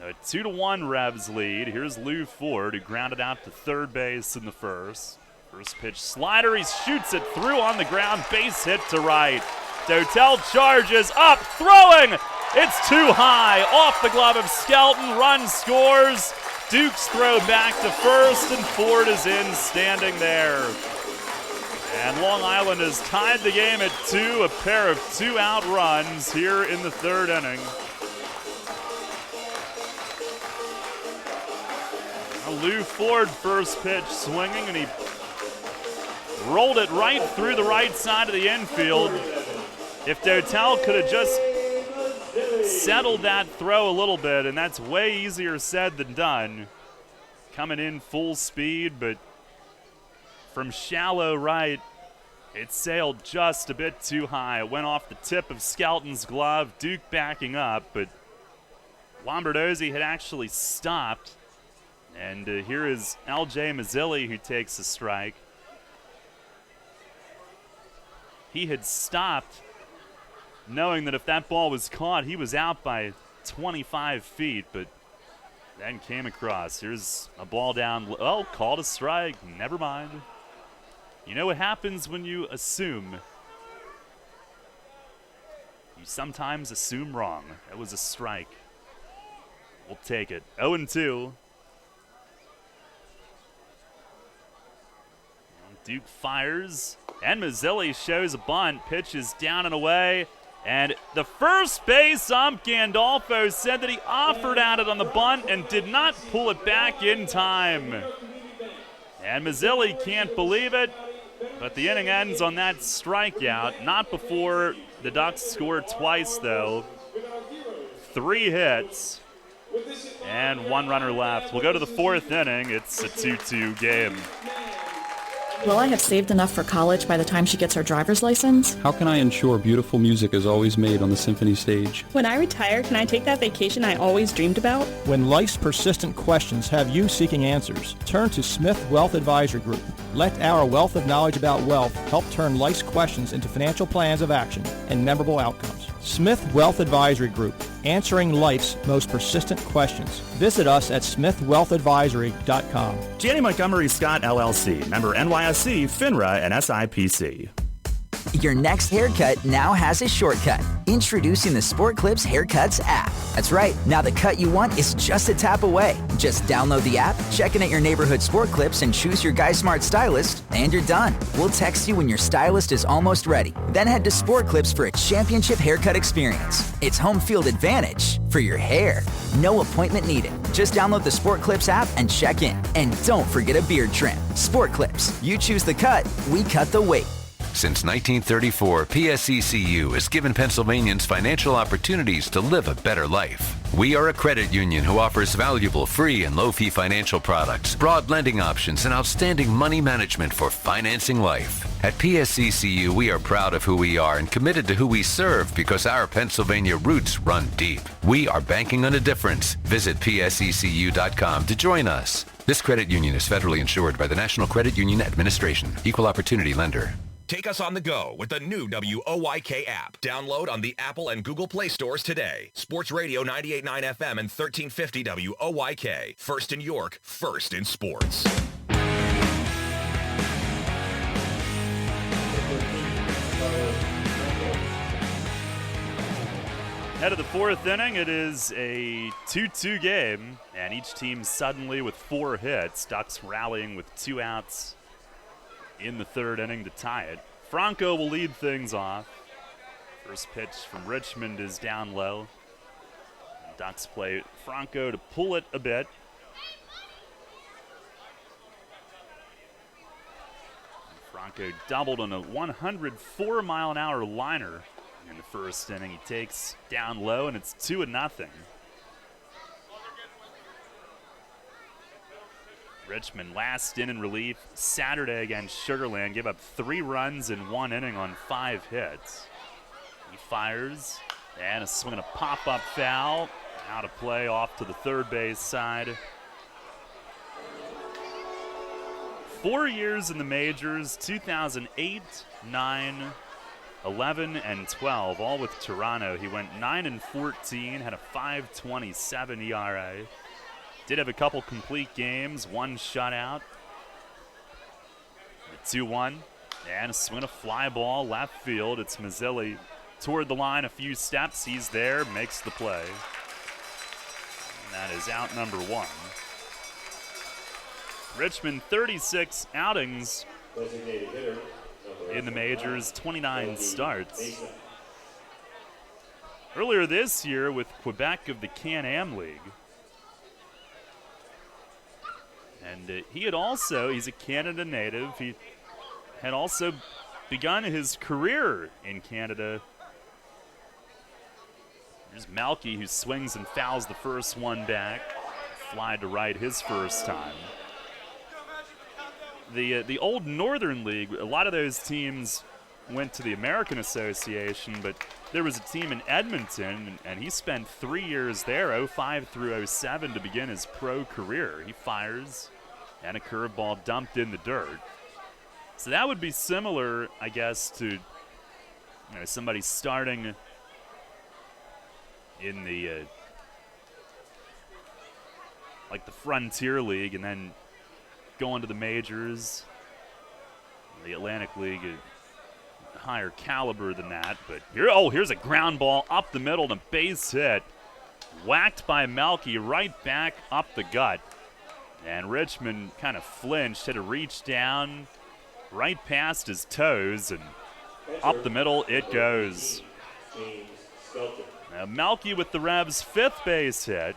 A 2-1 Revs lead. Here's Lou Ford, who grounded out to third base in the first. First pitch slider, he shoots it through on the ground, base hit to right. Dotel charges up, throwing! It's too high, off the glove of Skelton, run scores. Duke's throw back to first, and Ford is in, standing there. And Long Island has tied the game at 2, a pair of 2-out runs here in the third inning. Lou Ford first pitch swinging, and he rolled it right through the right side of the infield. If Dotel could have just settled that throw a little bit, and that's way easier said than done. Coming in full speed, but from shallow right, it sailed just a bit too high. It went off the tip of Skelton's glove, Duke backing up, but Lombardozzi had actually stopped. And here is L.J. Mazzilli, who takes a strike. he had stopped, knowing that if that ball was caught, he was out by 25 feet, but then came across. Here's a ball down. Oh, called a strike. Never mind. You know what happens when you assume? You sometimes assume wrong. That was a strike. We'll take it. 0-2. Duke fires, and Mazzilli shows a bunt. Pitch is down and away. And the first base ump, Gandolfo, said that he offered at it on the bunt and did not pull it back in time. And Mazzilli can't believe it, but the inning ends on that strikeout. Not before the Ducks scored twice, though. 3 hits and 1 runner left. We'll go to the 4th inning. It's a 2-2 game. Will I have saved enough for college by the time she gets her driver's license? How can I ensure beautiful music is always made on the symphony stage? When I retire, can I take that vacation I always dreamed about? When life's persistent questions have you seeking answers, turn to Smith Wealth Advisory Group. Let our wealth of knowledge about wealth help turn life's questions into financial plans of action and memorable outcomes. Smith Wealth Advisory Group, answering life's most persistent questions. Visit us at smithwealthadvisory.com. Janney Montgomery Scott LLC, member NYSE, FINRA, and SIPC. Your next haircut now has a shortcut. Introducing the Sport Clips Haircuts app. That's right, now the cut you want is just a tap away. Just download the app, check in at your neighborhood Sport Clips, and choose your Guy Smart stylist, and you're done. We'll text you when your stylist is almost ready. Then head to Sport Clips for a championship haircut experience. It's home field advantage for your hair. No appointment needed. Just download the Sport Clips app and check in. And don't forget a beard trim. Sport Clips. You choose the cut, we cut the weight. Since 1934, PSECU has given Pennsylvanians financial opportunities to live a better life. We are a credit union who offers valuable free and low-fee financial products, broad lending options, and outstanding money management for financing life. At PSECU, we are proud of who we are and committed to who we serve because our Pennsylvania roots run deep. We are banking on a difference. Visit PSECU.com to join us. This credit union is federally insured by the National Credit Union Administration. Equal Opportunity Lender. Take us on the go with the new WOYK app. Download on the Apple and Google Play stores today. Sports Radio 98.9 FM and 1350 WOYK. First in York, first in sports. Head of the 4th inning, it is a 2-2 game, and each team suddenly with 4 hits. Ducks rallying with 2 outs in the 3rd inning to tie it. Franco will lead things off. First pitch from Richmond is down low. Ducks play Franco to pull it a bit. Franco doubled on a 104-mile-an-hour liner in the 1st inning. He takes down low, and it's 2-0. Richmond last in relief Saturday against Sugar Land. Gave up 3 runs in 1 inning on 5 hits. He fires, and a swing and a pop-up foul. Out of play off to the 3rd base side. 4 years in the majors, 2008, 9, 11, and 12, all with Toronto. He went 9-14, had a 5.27 ERA. Did have a couple complete games, 1 shutout. The 2-1, and a swing of fly ball left field. It's Mazzilli toward the line a few steps. He's there, makes the play. And that is out number 1. Richmond, 36 outings in the majors, 29 starts. Earlier this year with Quebec of the Can-Am League. And he's a Canada native. He had also begun his career in Canada. There's Malky, who swings and fouls the first one back. Fly to right his first time. The old Northern League, a lot of those teams went to the American Association, but there was a team in Edmonton, and he spent 3 years there, 05 through 07, to begin his pro career. He fires, and a curveball dumped in the dirt. So that would be similar, I guess, to There's somebody starting in the like the Frontier League and then going to the majors. The Atlantic League, a higher caliber than that. But here's a ground ball up the middle and a base hit. Whacked by Melky right back up the gut. And Richmond kind of flinched, had to reach down right past his toes, and up the middle it goes. Now Melky with the Revs' 5th base hit.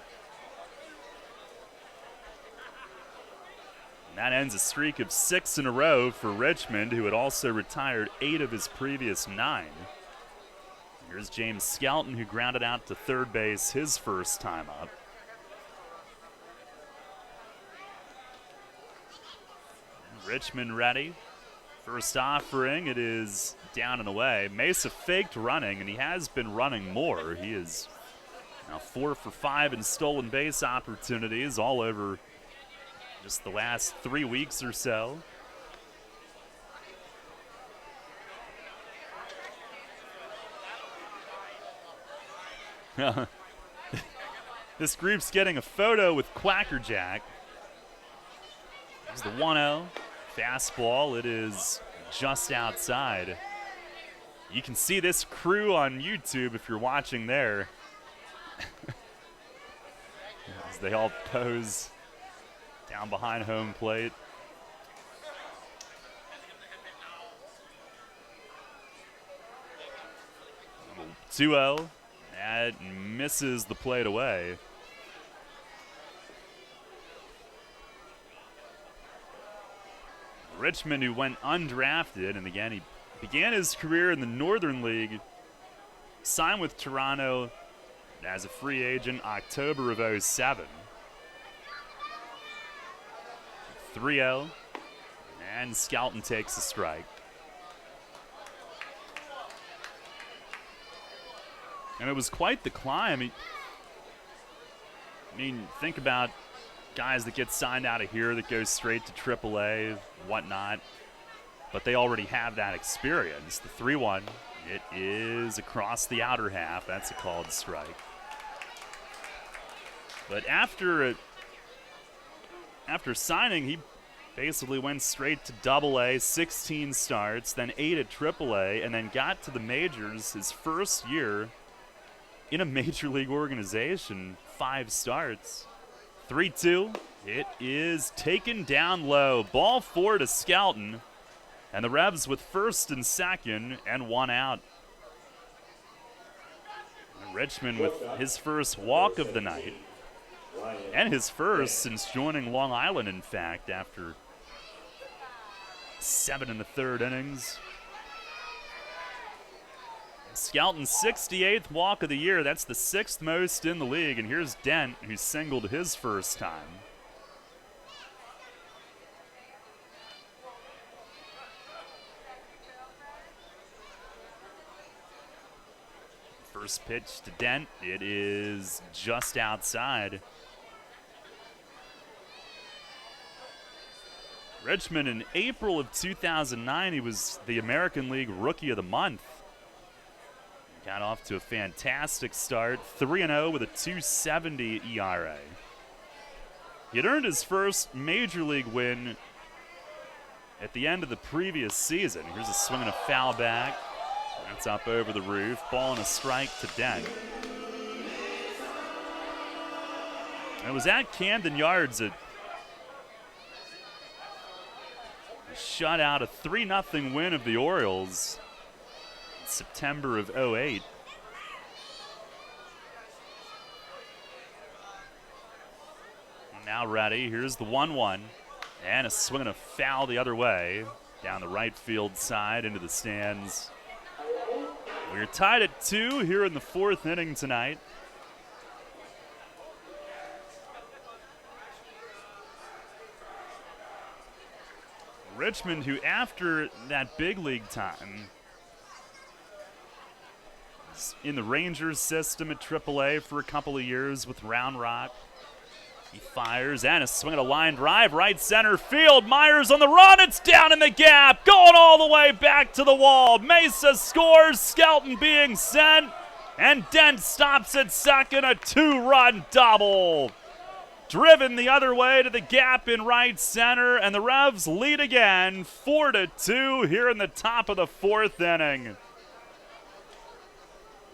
And that ends a streak of 6 in a row for Richmond, who had also retired 8 of his previous 9. Here's James Skelton, who grounded out to third base his first time up. Richmond ready. First offering, it is down and away. Mesa faked running, and he has been running more. He is now 4 for 5 in stolen base opportunities all over just the last 3 weeks or so. This group's getting a photo with Quackerjack. There's the 1-0. Fastball, it is just outside. You can see this crew on YouTube if you're watching there. As they all pose down behind home plate. 2-0. That misses the plate away. Richmond, who went undrafted, and again, he began his career in the Northern League, signed with Toronto as a free agent October of 07. 3-0, and Skelton takes a strike. And it was quite the climb. I mean, think about guys that get signed out of here that go straight to AAA, whatnot. But they already have that experience. The 3-1, it is across the outer half. That's a called strike. But after signing, he basically went straight to AA, 16 starts, then 8 at AAA, and then got to the majors his first year in a major league organization, 5 starts. 3-2, it is taken down low. Ball 4 to Skelton, and the Revs with first and second and 1 out. And Richmond with his first walk of the night, and his first since joining Long Island, in fact, after 7 1/3 innings. Skelton's 68th walk of the year. That's the 6th most in the league. And here's Dent, who singled his first time. First pitch to Dent. It is just outside. Richmond, in April of 2009, he was the American League Rookie of the Month. Got off to a fantastic start, 3-0 with a 2.70 ERA. He had earned his first major league win at the end of the previous season. Here's a swing and a foul back. That's up over the roof. Ball and a strike to Dent. It was at Camden Yards. It shut out a 3-0 win of the Orioles. September of 08. Now ready. Here's the 1-1. And a swing and a foul the other way. Down the right field side into the stands. We're tied at 2 here in the 4th inning tonight. Richmond, who after that big league time, in the Rangers system at AAA for a couple of years with Round Rock. He fires and a swing at a line drive, right center field. Myers on the run. It's down in the gap, going all the way back to the wall. Mesa scores, Skelton being sent, and Dent stops at second, a 2-run double. Driven the other way to the gap in right center, and the Revs lead again, 4-2 here in the top of the 4th inning.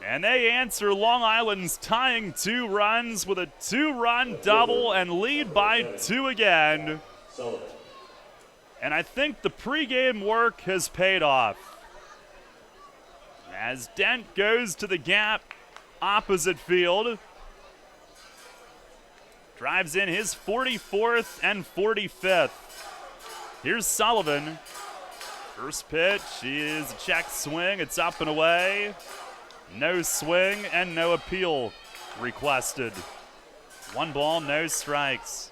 And they answer Long Island's tying 2 runs with a 2-run double and lead by 2 again. And I think the pregame work has paid off. As Dent goes to the gap opposite field, drives in his 44th and 45th. Here's Sullivan. First pitch is a check swing. It's up and away. No swing and no appeal requested. 1 ball, no strikes.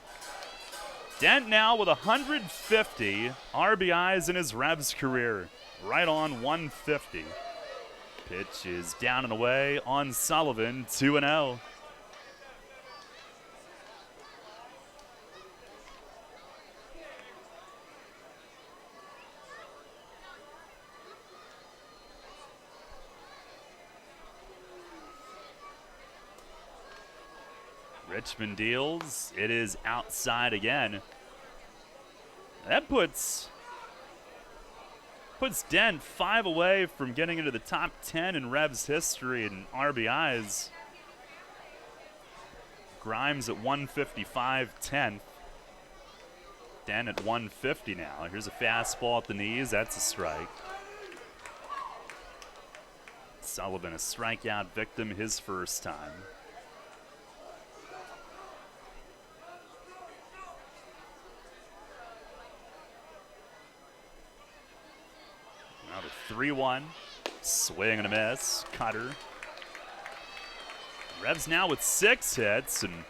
Dent now with 150 RBIs in his Revs career. Right on 150. Pitch is down and away on Sullivan, 2-0. Richmond deals. It is outside again. That puts Dent 5 away from getting into the top 10 in Revs history in RBIs. Grimes at 155, 10th. Dent at 150 now. Here's a fastball at the knees. That's a strike. Sullivan, a strikeout victim his first time. Now the 3-1. Swing and a miss. Cutter. Revs now with 6 hits, and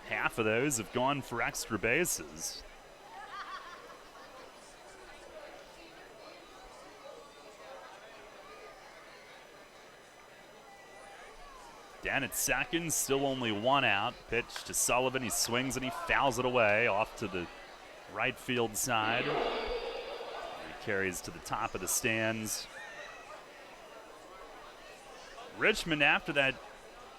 half of those have gone for extra bases. Dan at second, still only 1 out. Pitch to Sullivan. He swings and he fouls it away off to the right field side. He carries to the top of the stands. Richmond, after that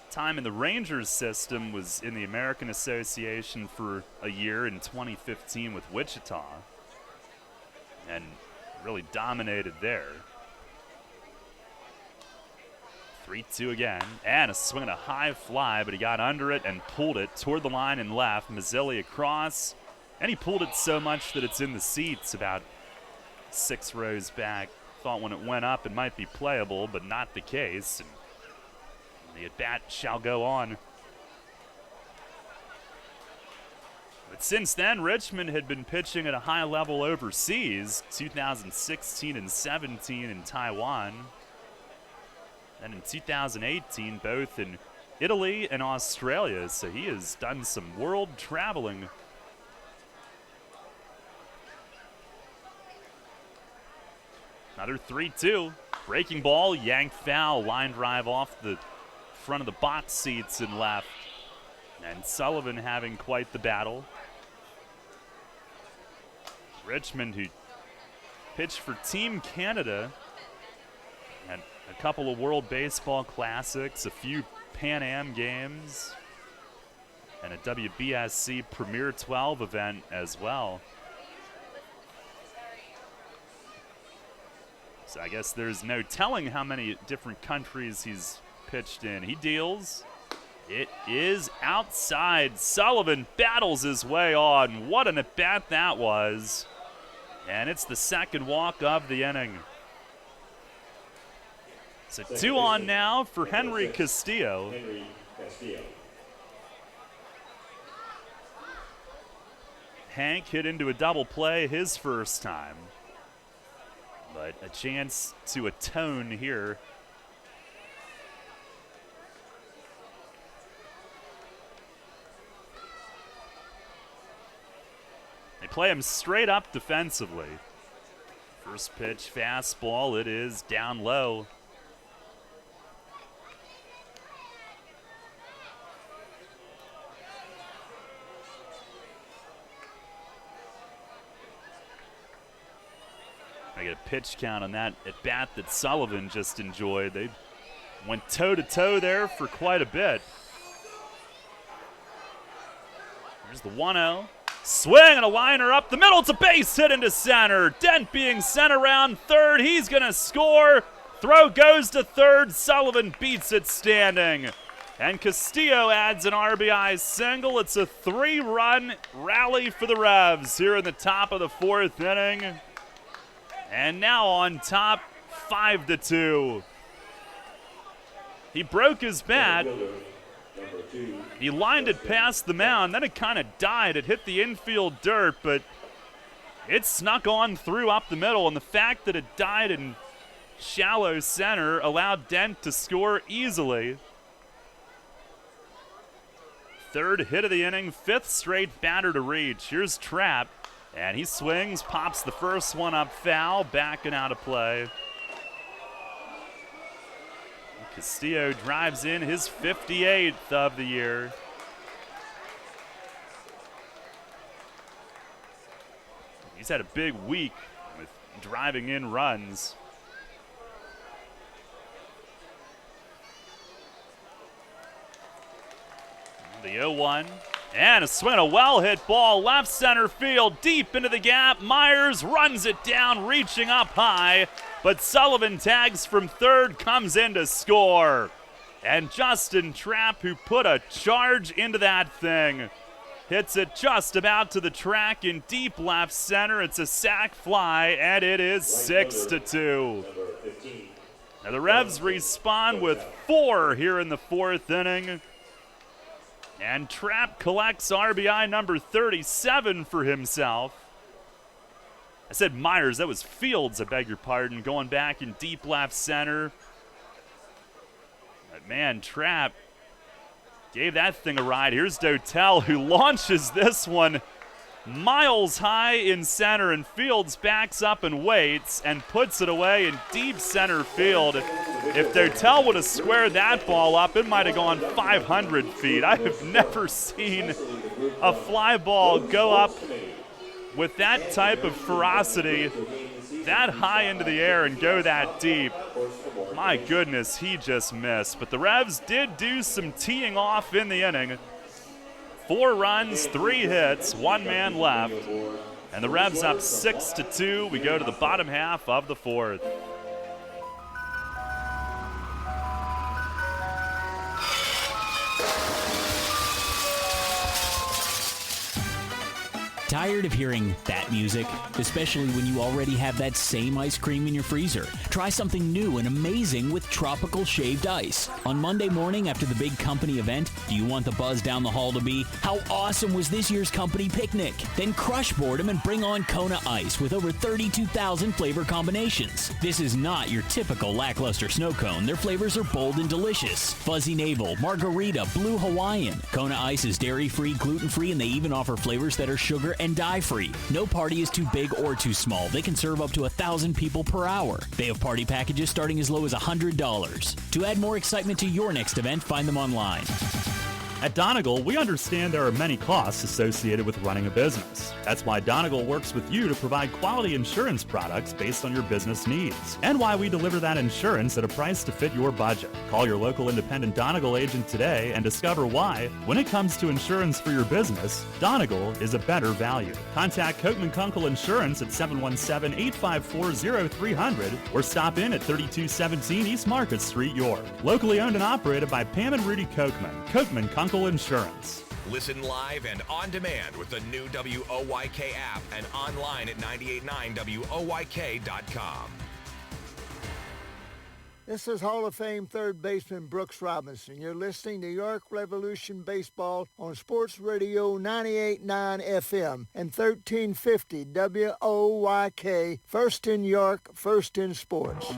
time in the Rangers system, was in the American Association for a year in 2015 with Wichita and really dominated there. 3-2 again, and a swing and a high fly, but he got under it and pulled it toward the line and left. Mazzilli across, and he pulled it so much that it's in the seats about 6 rows back. Thought when it went up it might be playable, but not the case. And the at-bat shall go on. But since then, Richmond had been pitching at a high level overseas, 2016 and 17 in Taiwan. And in 2018, both in Italy and Australia, so he has done some world traveling. Another 3-2. Breaking ball, yanked foul, line drive off the front of the box seats and left. And Sullivan having quite the battle. Richmond, who pitched for Team Canada, and a couple of World Baseball Classics, a few Pan Am games, and a WBSC Premier 12 event as well. So I guess there's no telling how many different countries he's pitched in. He deals. It is outside. Sullivan battles his way on. What an at-bat that was. And it's the second walk of the inning. So 2 on now for Henry Castillo. Hank hit into a double play his first time. But a chance to atone here. They play him straight up defensively. First pitch, fastball. It is down low. I get a pitch count on that at bat that Sullivan just enjoyed. They went toe-to-toe there for quite a bit. Here's the 1-0. Swing and a liner up the middle. It's a base hit into center. Dent being sent around third. He's going to score. Throw goes to third. Sullivan beats it standing. And Castillo adds an RBI single. It's a 3-run rally for the Revs here in the top of the 4th inning. And now on top, 5-2. He broke his bat. He lined it past the mound, then it kind of died. It hit the infield dirt, but it snuck on through up the middle, and the fact that it died in shallow center allowed Dent to score easily. 3rd hit of the inning, 5th straight batter to reach. Here's Trapp, and he swings, pops the first one up foul, back and out of play. Castillo drives in his 58th of the year. He's had a big week with driving in runs. The 0-1. And a swing, a well-hit ball, left center field, deep into the gap. Myers runs it down, reaching up high, but Sullivan tags from third, comes in to score. And Justin Trapp, who put a charge into that thing, hits it just about to the track in deep left center. It's a sac fly, and it is 6-2. Now the Revs respond with 4 here in the 4th inning. And Trapp collects RBI number 37 for himself. I said Myers, that was Fields, I beg your pardon, going back in deep left center. But man, Trapp gave that thing a ride. Here's Dotel, who launches this one miles high in center, and Fields backs up and waits and puts it away in deep center field. If Dotel would have squared that ball up, it might have gone 500 feet. I have never seen a fly ball go up with that type of ferocity, that high into the air and go that deep. My goodness, he just missed. But the Revs did do some teeing off in the inning. 4 runs, 3 hits, 1 man left. And the Revs up 6-2. We go to the bottom half of the 4th. Tired of hearing that music? Especially when you already have that same ice cream in your freezer. Try something new and amazing with Tropical Shaved Ice. On Monday morning after the big company event, do you want the buzz down the hall to be, how awesome was this year's company picnic? Then crush boredom and bring on Kona Ice with over 32,000 flavor combinations. This is not your typical lackluster snow cone. Their flavors are bold and delicious. Fuzzy Navel, Margarita, Blue Hawaiian. Kona Ice is dairy-free, gluten-free, and they even offer flavors that are sugar and dye-free. No party is too big or too small. They can serve up to 1,000 people per hour. They have party packages starting as low as $100. To add more excitement to your next event, find them online. At Donegal, we understand there are many costs associated with running a business. That's why Donegal works with you to provide quality insurance products based on your business needs, and why we deliver that insurance at a price to fit your budget. Call your local independent Donegal agent today and discover why, when it comes to insurance for your business, Donegal is a better value. Contact Kochman Kunkel Insurance at 717-854-0300 or stop in at 3217 East Market Street, York. Locally owned and operated by Pam and Rudy Kochman. Kochman Kunkel Insurance. Listen live and on demand with the new WOYK app and online at 989WOYK.com. This is Hall of Fame third baseman Brooks Robinson. You're listening to York Revolution Baseball on Sports Radio 98.9 FM and 1350 WOYK. First in York, first in sports.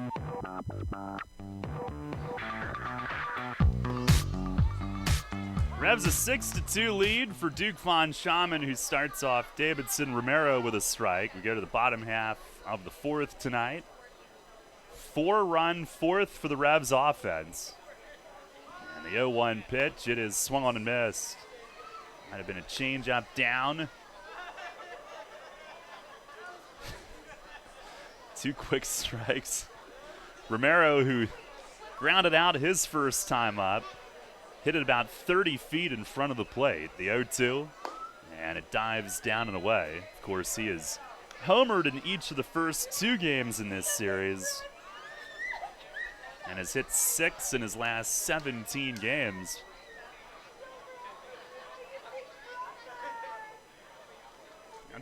Revs a 6-2 lead for Duke Von Schaman, who starts off Davidson Romero with a strike. We go to the bottom half of the 4th tonight. 4-run 4th for the Revs offense. And the 0-1 pitch, it is swung on and missed. Might have been a changeup down. 2 quick strikes. Romero, who grounded out his first time up, hit it about 30 feet in front of the plate. The 0-2, and it dives down and away. Of course, he has homered in each of the first 2 games in this series and has hit 6 in his last 17 games.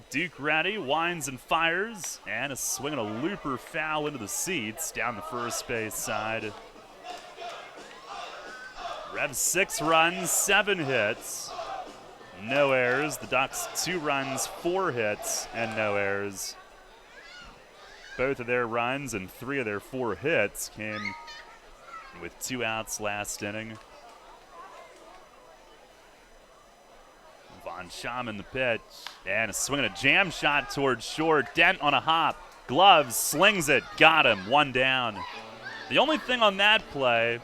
Duke ready, winds and fires, and a swing and a looper foul into the seats down the first base side. Revs 6 runs, 7 hits, no errors. The Ducks 2 runs, 4 hits, and no errors. Both of their runs and 3 of their 4 hits came with 2 outs last inning. Von Schaman the pitch, and a swing and a jam shot towards short. Dent on a hop, gloves, slings it, got him, 1 down. The only thing on that play,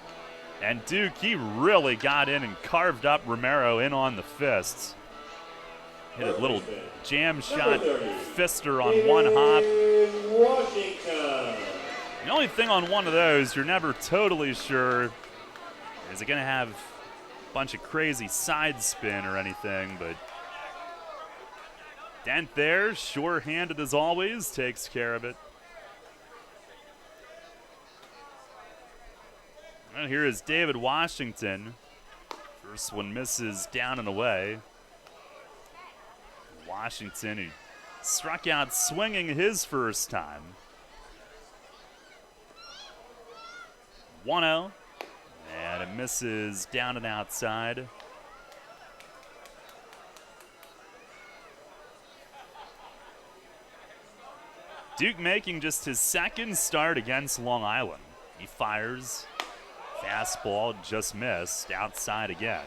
and Duke, he really got in and carved up Romero in on the fists. Hit a little jam shot fister on 1 hop. The only thing on one of those, you're never totally sure, is it going to have bunch of crazy side spin or anything, but Dent there, sure-handed as always, takes care of it. Well, here is David Washington. First one misses down and away. Washington, who struck out swinging his first time. 1-0. And it misses down and outside. Duke making just his 2nd start against Long Island. He fires. Fastball just missed. Outside again.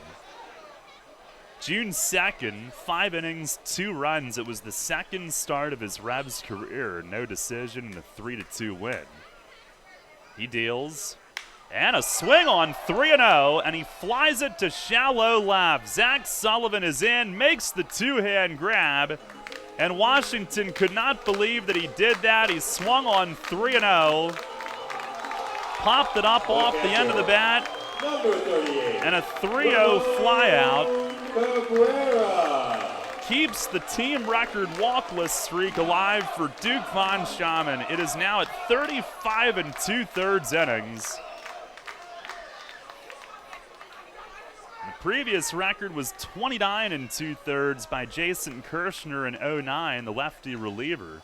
June 2nd, 5 innings, 2 runs. It was the 2nd start of his Revs career. No decision and a 3-2 win. He deals. And a swing on 3-0, and he flies it to shallow left. Zach Sullivan is in, makes the 2-hand grab, and Washington could not believe that he did that. He swung on 3-0, popped it up off the end of the bat, and a 3-0 flyout keeps the team record walkless streak alive for Duke Von Schaman. It is now at 35 2/3 innings. Previous record was 29 2/3 by Jason Kirshner in 09, the lefty reliever.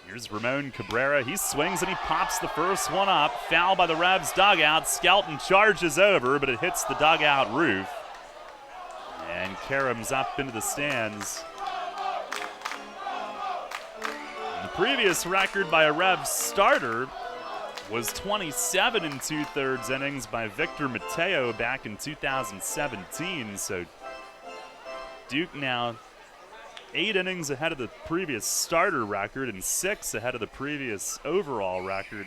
Here's Ramon Cabrera. He swings and he pops the first one up. Foul by the Revs dugout. Skelton charges over, but it hits the dugout roof. And Karam's up into the stands. And the previous record by a Revs starter was 27 2/3 innings by Victor Mateo back in 2017. So Duke now 8 innings ahead of the previous starter record and 6 ahead of the previous overall record.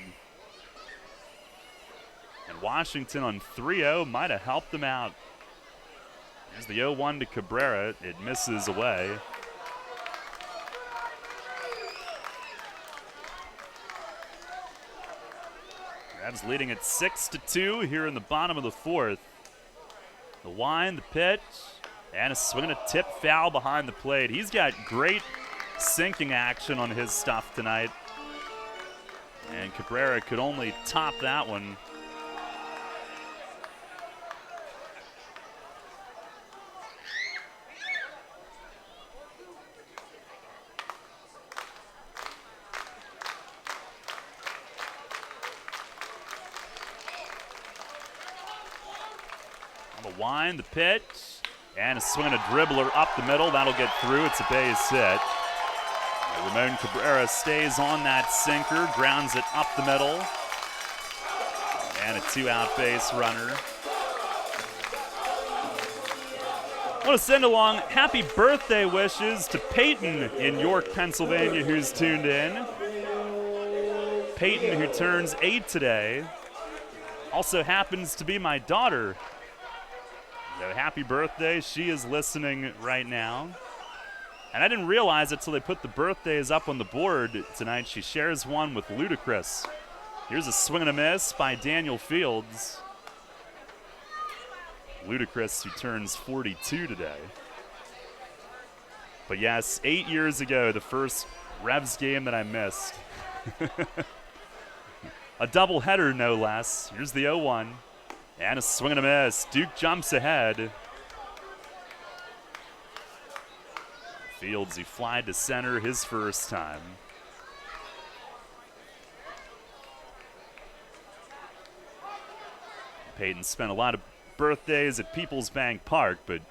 And Washington on 3-0 might have helped them out. Here's the 0-1 to Cabrera. It misses away. Revs leading at 6-2 here in the bottom of the 4th. The wind, the pitch, and a swing and a tip foul behind the plate. He's got great sinking action on his stuff tonight. And Cabrera could only top that one. Wind, the pitch, and a swing and a dribbler up the middle. That'll get through. It's a base hit. Ramon Cabrera stays on that sinker, grounds it up the middle, and a 2-out base runner. I want to send along happy birthday wishes to Peyton in York, Pennsylvania, who's tuned in. Peyton, who turns 8 today, also happens to be my daughter. So happy birthday. She is listening right now. And I didn't realize it till they put the birthdays up on the board tonight. She shares one with Ludacris. Here's a swing and a miss by Daniel Fields. Ludacris, who turns 42 today. But yes, 8 years ago, the first Revs game that I missed. A doubleheader, no less. Here's the 0-1. And a swing and a miss. Duke jumps ahead. Fields, he flied to center his first time. Peyton spent a lot of birthdays at Peoples Bank Park, but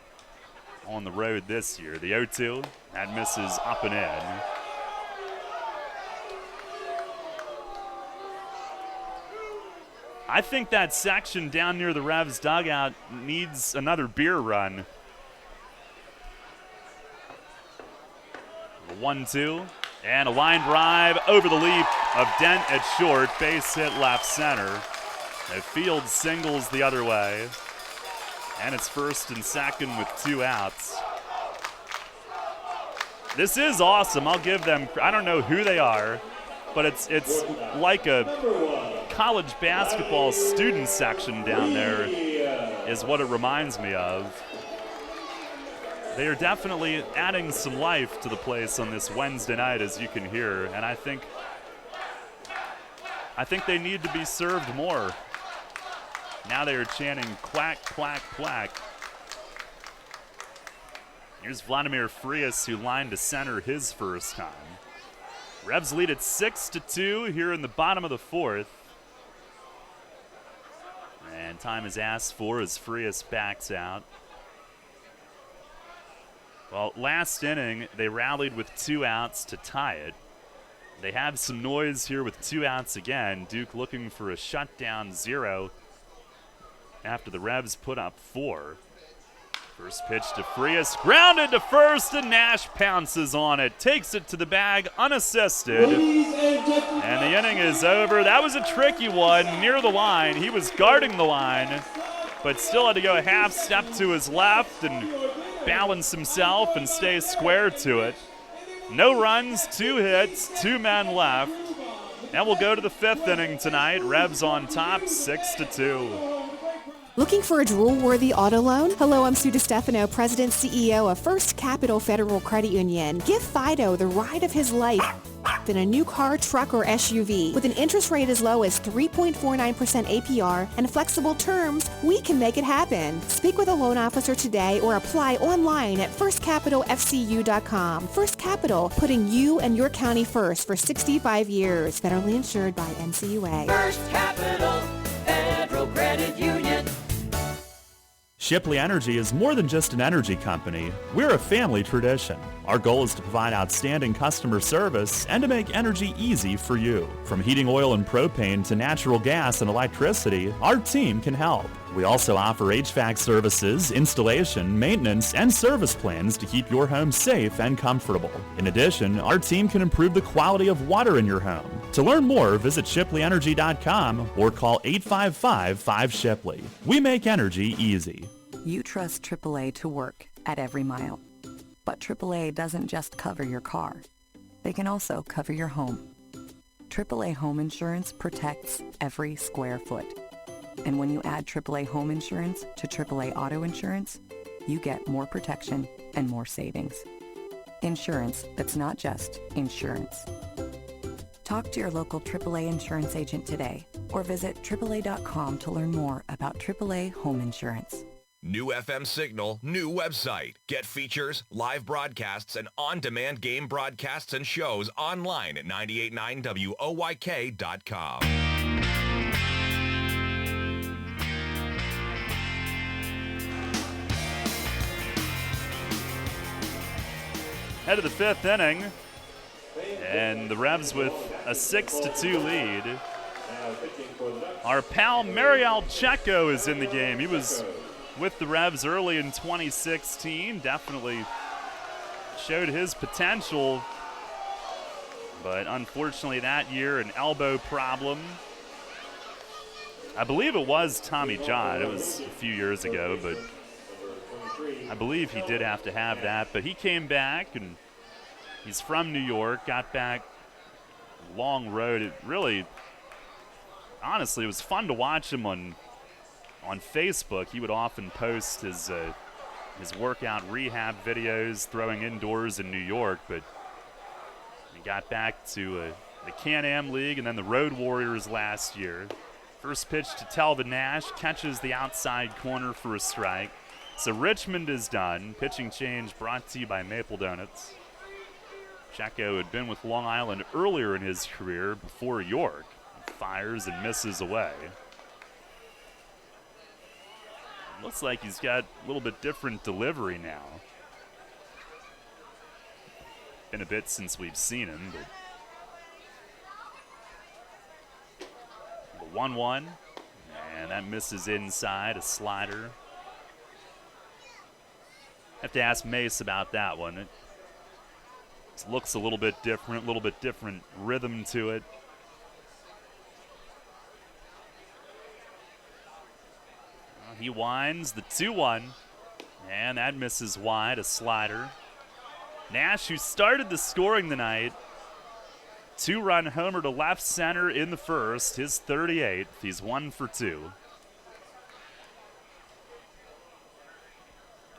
on the road this year. The 0-2, that misses up and in. I think that section down near the Revs dugout needs another beer run. 1-2, and a line drive over the leap of Dent at short, base hit left center. The Field singles the other way, and it's first and second with 2 outs. This is awesome. I'll give them, I don't know who they are, but it's like a college basketball student section down there is what it reminds me of. They are definitely adding some life to the place on this Wednesday night, as you can hear, and I think they need to be served more. Now they are chanting quack, quack, quack. Here's Vladimir Frias, who lined to center his first time. Revs lead at 6-2 here in the bottom of the 4th. And time is asked for as Frias backs out. Well, last inning, they rallied with 2 outs to tie it. They have some noise here with 2 outs again. Duke looking for a shutdown 0 after the Revs put up 4. First pitch to Frias, grounded to first, and Nash pounces on it, takes it to the bag unassisted, and the inning is over. That was a tricky one near the line. He was guarding the line, but still had to go a half step to his left and balance himself and stay square to it. No runs, 2 hits, 2 men left. And we'll go to the 5th inning tonight. Revs on top, 6-2. Looking for a drool-worthy auto loan? Hello, I'm Sue DiStefano, President CEO of First Capital Federal Credit Union. Give Fido the ride of his life in a new car, truck, or SUV. With an interest rate as low as 3.49% APR and flexible terms, we can make it happen. Speak with a loan officer today or apply online at firstcapitalfcu.com. First Capital, putting you and your county first for 65 years. Federally insured by NCUA. First Capital Federal Credit Union. Shipley Energy is more than just an energy company. We're a family tradition. Our goal is to provide outstanding customer service and to make energy easy for you. From heating oil and propane to natural gas and electricity, our team can help. We also offer HVAC services, installation, maintenance, and service plans to keep your home safe and comfortable. In addition, our team can improve the quality of water in your home. To learn more, visit shipleyenergy.com or call 855-5-SHIPLEY. We make energy easy. You trust AAA to work at every mile. But AAA doesn't just cover your car. They can also cover your home. AAA Home Insurance protects every square foot. And when you add AAA Home Insurance to AAA Auto Insurance, you get more protection and more savings. Insurance that's not just insurance. Talk to your local AAA insurance agent today or visit AAA.com to learn more about AAA Home Insurance. New FM signal, new website. Get features, live broadcasts, and on-demand game broadcasts and shows online at 989WOYK.com. Head of the 5th inning, and the Revs with a 6-2 lead. Our pal Mariel Checo is in the game. He was with the Revs early in 2016, definitely showed his potential, but unfortunately that year an elbow problem. I believe it was Tommy John. It was a few years ago, but I believe he did have to have that. But he came back and He's from New York, got back long road. It really, honestly, it was fun to watch him on Facebook. He would often post his workout rehab videos throwing indoors in New York, but he got back to the Can-Am League and then the Road Warriors last year. First pitch to Telvin Nash, catches the outside corner for a strike. So Richmond is done. Pitching change brought to you by Maple Donuts. Checo had been with Long Island earlier in his career before York. He fires and misses away. Looks like he's got a little bit different delivery now. Been a bit since we've seen him, but the 1-1, and that misses inside, a slider. Have to ask Mace about that one. It looks a little bit different rhythm to it. He winds the 2-1, and that misses wide, a slider. Nash, who started the scoring tonight, 2-run homer to left center in the first, his 38th. He's 1 for 2.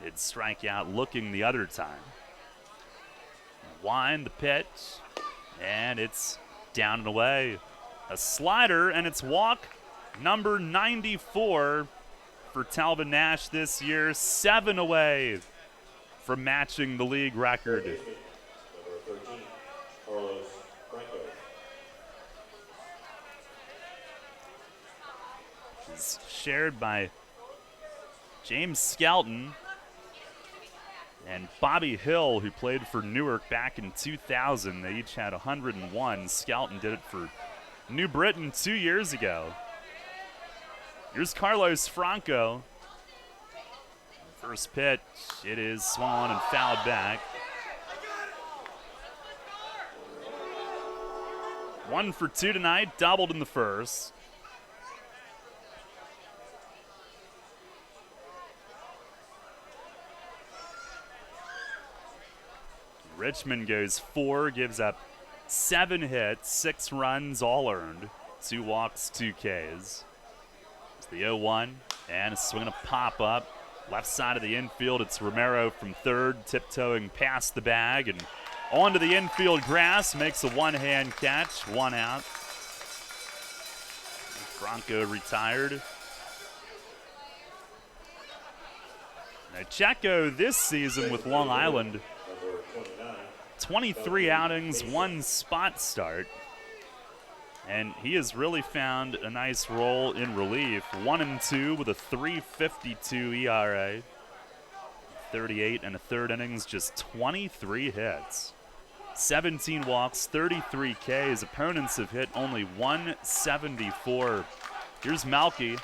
Did strike out looking the other time. Wind the pitch, and it's down and away. A slider, and it's walk number 94 for Telvin Nash this year, 7 away from matching the league record. Number 13, Carlos Franco. Is shared by James Skelton and Bobby Hill, who played for Newark back in 2000. They each had 101. Skelton did it for New Britain 2 years ago. Here's Carlos Franco. First pitch, it is swung and fouled back. 1 for 2 tonight, doubled in the first. Richmond goes 4, gives up 7 hits, 6 runs, all earned. 2 walks, 2 Ks. It's the 0-1, and a swing and a pop-up. Left side of the infield, it's Romero from third, tiptoeing past the bag and onto the infield grass, makes a one-hand catch, 1 out. Franco retired. Now Checo this season with Long Island, 23 outings, 1 spot start. And he has really found a nice role in relief. 1-2 with a 3.52 ERA. 38 and a third innings, just 23 hits. 17 walks, 33 Ks. Opponents have hit only 174. Here's Malky.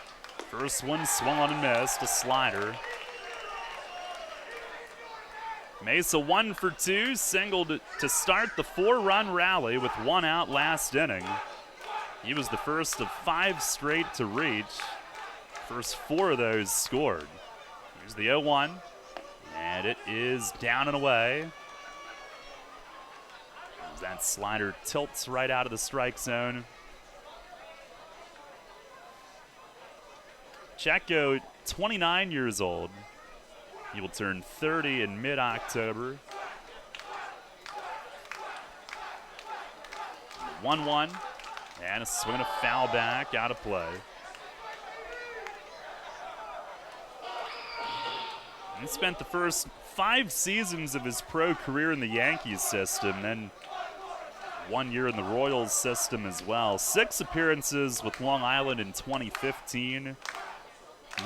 First one swung on and missed, a slider. Mesa 1 for 2, singled to start the 4-run rally with 1 out last inning. He was the first of 5 straight to reach. First 4 of those scored. Here's the 0-1, and it is down and away. As that slider tilts right out of the strike zone. Checo, 29 years old. He will turn 30 in mid-October. 1-1. And a swing and a foul back, out of play. He spent the first 5 seasons of his pro career in the Yankees system, then 1 year in the Royals system as well. 6 appearances with Long Island in 2015.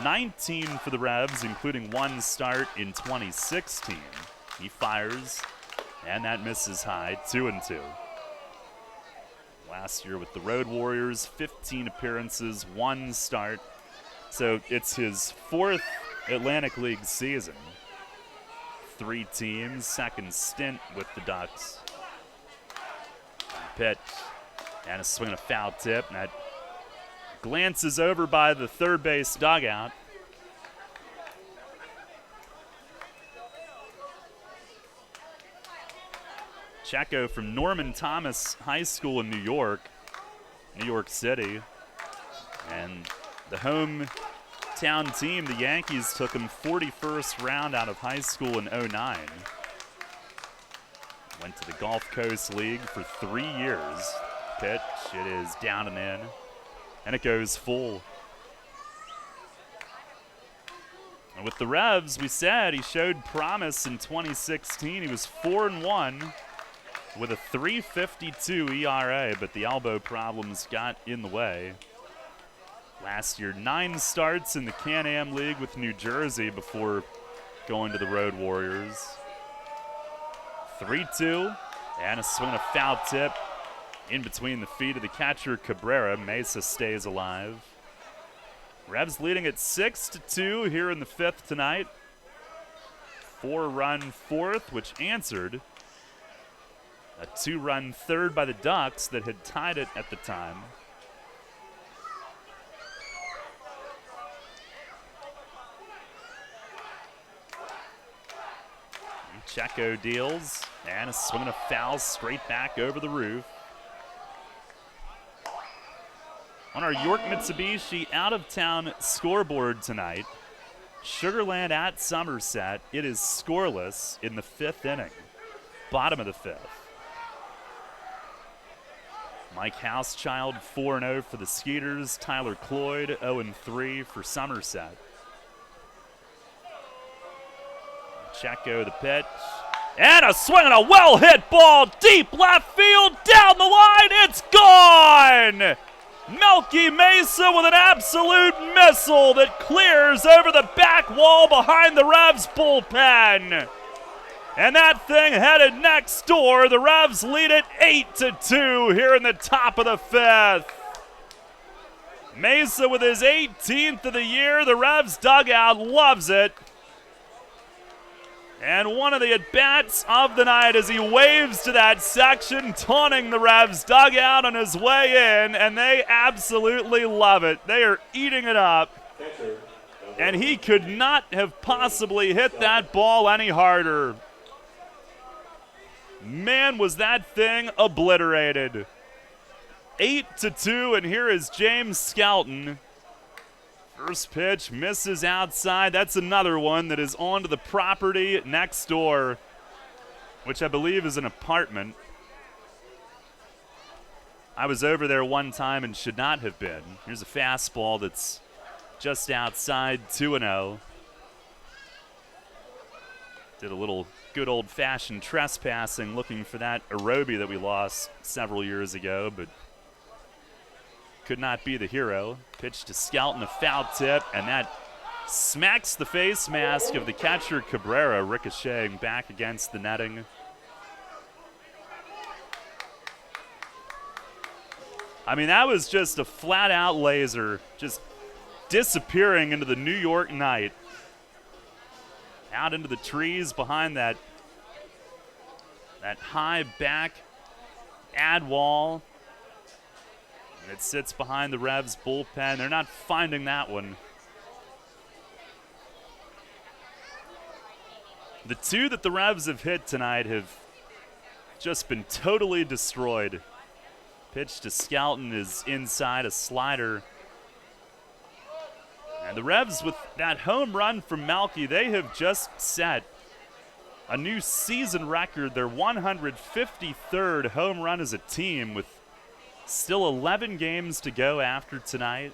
19 for the Revs, including 1 start in 2016. He fires, and that misses high, 2-2. Last year with the Road Warriors, 15 appearances, 1 start. So it's his 4th Atlantic League season. 3 teams, 2nd stint with the Ducks. Pitch, and a swing and a foul tip, and that glances over by the third base dugout. Checo from Norman Thomas High School in New York City. And the hometown team, the Yankees, took him 41st round out of high school in 2009. Went to the Gulf Coast League for 3 years. Pitch, it is down and in. And it goes full. And with the Revs, we said he showed promise in 2016. He was 4-1 with a 3.52 ERA, but the elbow problems got in the way. Last year, 9 starts in the Can-Am League with New Jersey before going to the Road Warriors. 3-2, and a swing and a foul tip in between the feet of the catcher Cabrera. Mesa stays alive. Revs leading at 6-2 here in the 5th tonight. 4-run 4th, which answered a 2-run 3rd by the Ducks that had tied it at the time. Checo deals, and a swing and a foul straight back over the roof. On our York Mitsubishi out-of-town scoreboard tonight, Sugar Land at Somerset, it is scoreless in the 5th inning, bottom of the 5th. Mike Housechild 4-0 for the Skeeters, Tyler Cloyd 0-3 for Somerset. Checo the pitch, and a swing and a well-hit ball, deep left field, down the line, it's gone! Melky Mesa with an absolute missile that clears over the back wall behind the Revs bullpen. And that thing headed next door. The Revs lead it 8-2 here in the top of the 5th. Mesa with his 18th of the year. The Revs dugout loves it. And one of the at-bats of the night as he waves to that section, taunting the Revs dugout on his way in, and they absolutely love it. They are eating it up. And he could not have possibly hit that ball any harder. Man, was that thing obliterated. 8-2, and here is James Skelton. First pitch misses outside. That's another one that is onto the property next door, which I believe is an apartment. I was over there one time and should not have been. Here's a fastball that's just outside, 2-0. Did a little good old-fashioned trespassing looking for that Arobi that we lost several years ago, but could not be the hero. Pitch to Skelton, a foul tip, and that smacks the face mask of the catcher Cabrera, ricocheting back against the netting. I mean, that was just a flat-out laser, just disappearing into the New York night. Out into the trees behind that high back ad wall. It sits behind the Revs bullpen. They're not finding that one. The two that the Revs have hit tonight have just been totally destroyed. Pitch to Skelton is inside, a slider. And the Revs, with that home run from Melky, they have just set a new season record, their 153rd home run as a team, with still 11 games to go after tonight.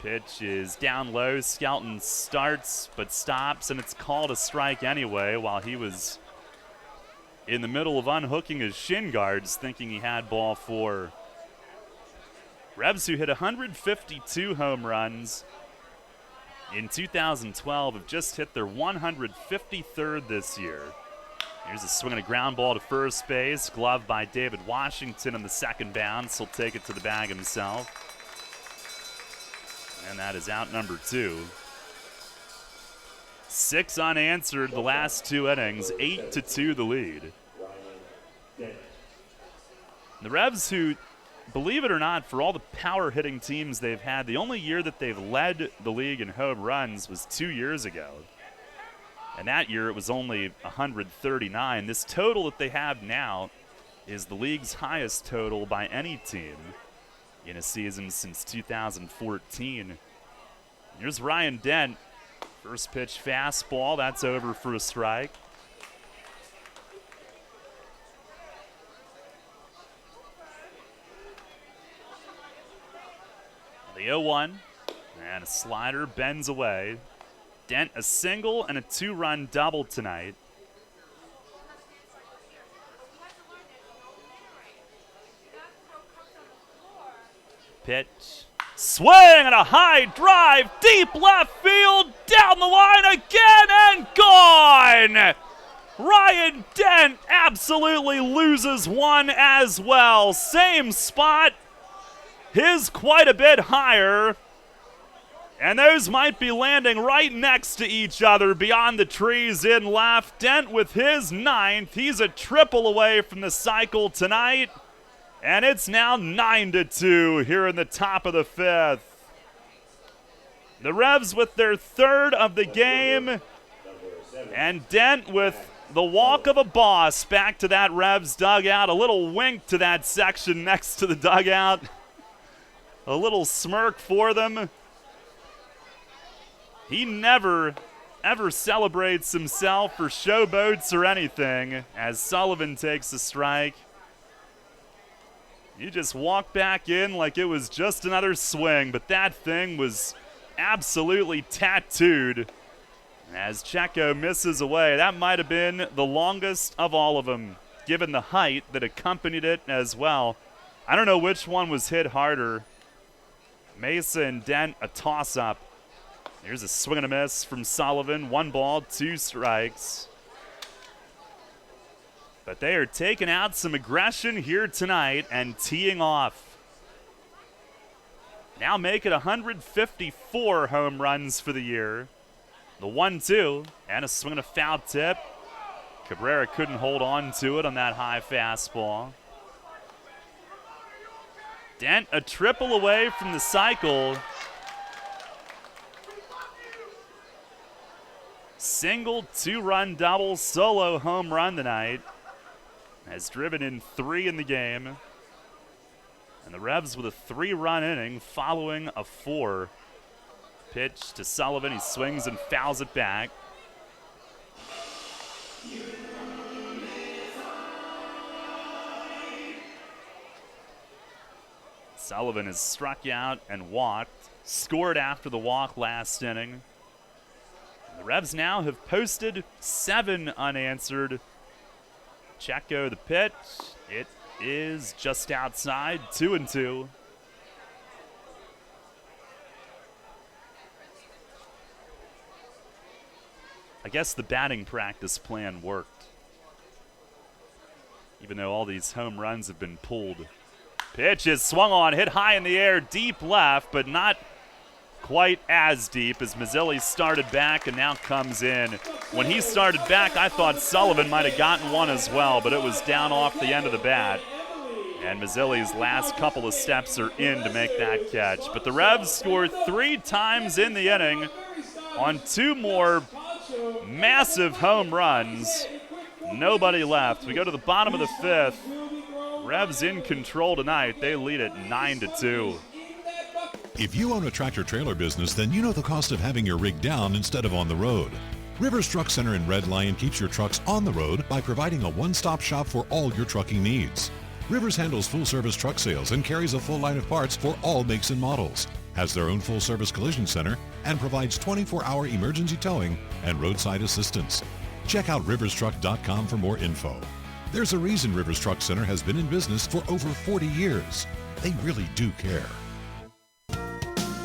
Pitch is down low. Skelton starts but stops, and it's called a strike anyway while he was in the middle of unhooking his shin guards, thinking he had ball 4. Revs, who hit 152 home runs in 2012, have just hit their 153rd this year. Here's a swing and a ground ball to first base. Gloved by David Washington on the second bounce. He'll take it to the bag himself. And that is out number 2. 6 unanswered the last 2 innings. 8-2 the lead. The Revs, who, believe it or not, for all the power hitting teams they've had, the only year that they've led the league in home runs was 2 years ago. And that year it was only 139. This total that they have now is the league's highest total by any team in a season since 2014. Here's Ryan Dent. First pitch fastball. That's over for a strike. The 0-1. And a slider bends away. Dent a single and a 2-run double tonight. Pitch. Swing and a high drive. Deep left field. Down the line again and gone. Ryan Dent absolutely loses one as well. Same spot. His quite a bit higher. And those might be landing right next to each other beyond the trees in left. Dent with his 9th. He's a triple away from the cycle tonight. And it's now 9-2 here in the top of the 5th. The Revs with their 3rd of the game. And Dent with the walk of a boss back to that Revs dugout. A little wink to that section next to the dugout. A little smirk for them. He never, ever celebrates himself or showboats or anything as Sullivan takes a strike. You just walk back in like it was just another swing, but that thing was absolutely tattooed. As Checo misses away, that might have been the longest of all of them, given the height that accompanied it as well. I don't know which one was hit harder. Mesa and Dent, a toss-up. Here's a swing and a miss from Sullivan. 1 ball, 2 strikes. But they are taking out some aggression here tonight and teeing off. Now make it 154 home runs for the year. The 1-2 and a swing and a foul tip. Cabrera couldn't hold on to it on that high fastball. Dent a triple away from the cycle. Single, 2-run double, solo home run tonight. Has driven in 3 in the game. And the Revs with a 3-run inning following a 4. Pitch to Sullivan. He swings and fouls it back. Sullivan has struck out and walked. Scored after the walk last inning. The Revs now have posted 7 unanswered. Checo the pitch. It is just outside, 2-2. I guess the batting practice plan worked. Even though all these home runs have been pulled. Pitch is swung on, hit high in the air, deep left, but not quite as deep as Mazzilli started back and now comes in. When he started back, I thought Sullivan might have gotten one as well, but it was down off the end of the bat. And Mazzilli's last couple of steps are in to make that catch. But the Revs scored 3 times in the inning on 2 more massive home runs. Nobody left. We go to the bottom of the 5th. Revs in control tonight. They lead it 9-2. If you own a tractor-trailer business, then you know the cost of having your rig down instead of on the road. Rivers Truck Center in Red Lion keeps your trucks on the road by providing a one-stop shop for all your trucking needs. Rivers handles full-service truck sales and carries a full line of parts for all makes and models, has their own full-service collision center, and provides 24-hour emergency towing and roadside assistance. Check out riverstruck.com for more info. There's a reason Rivers Truck Center has been in business for over 40 years. They really do care.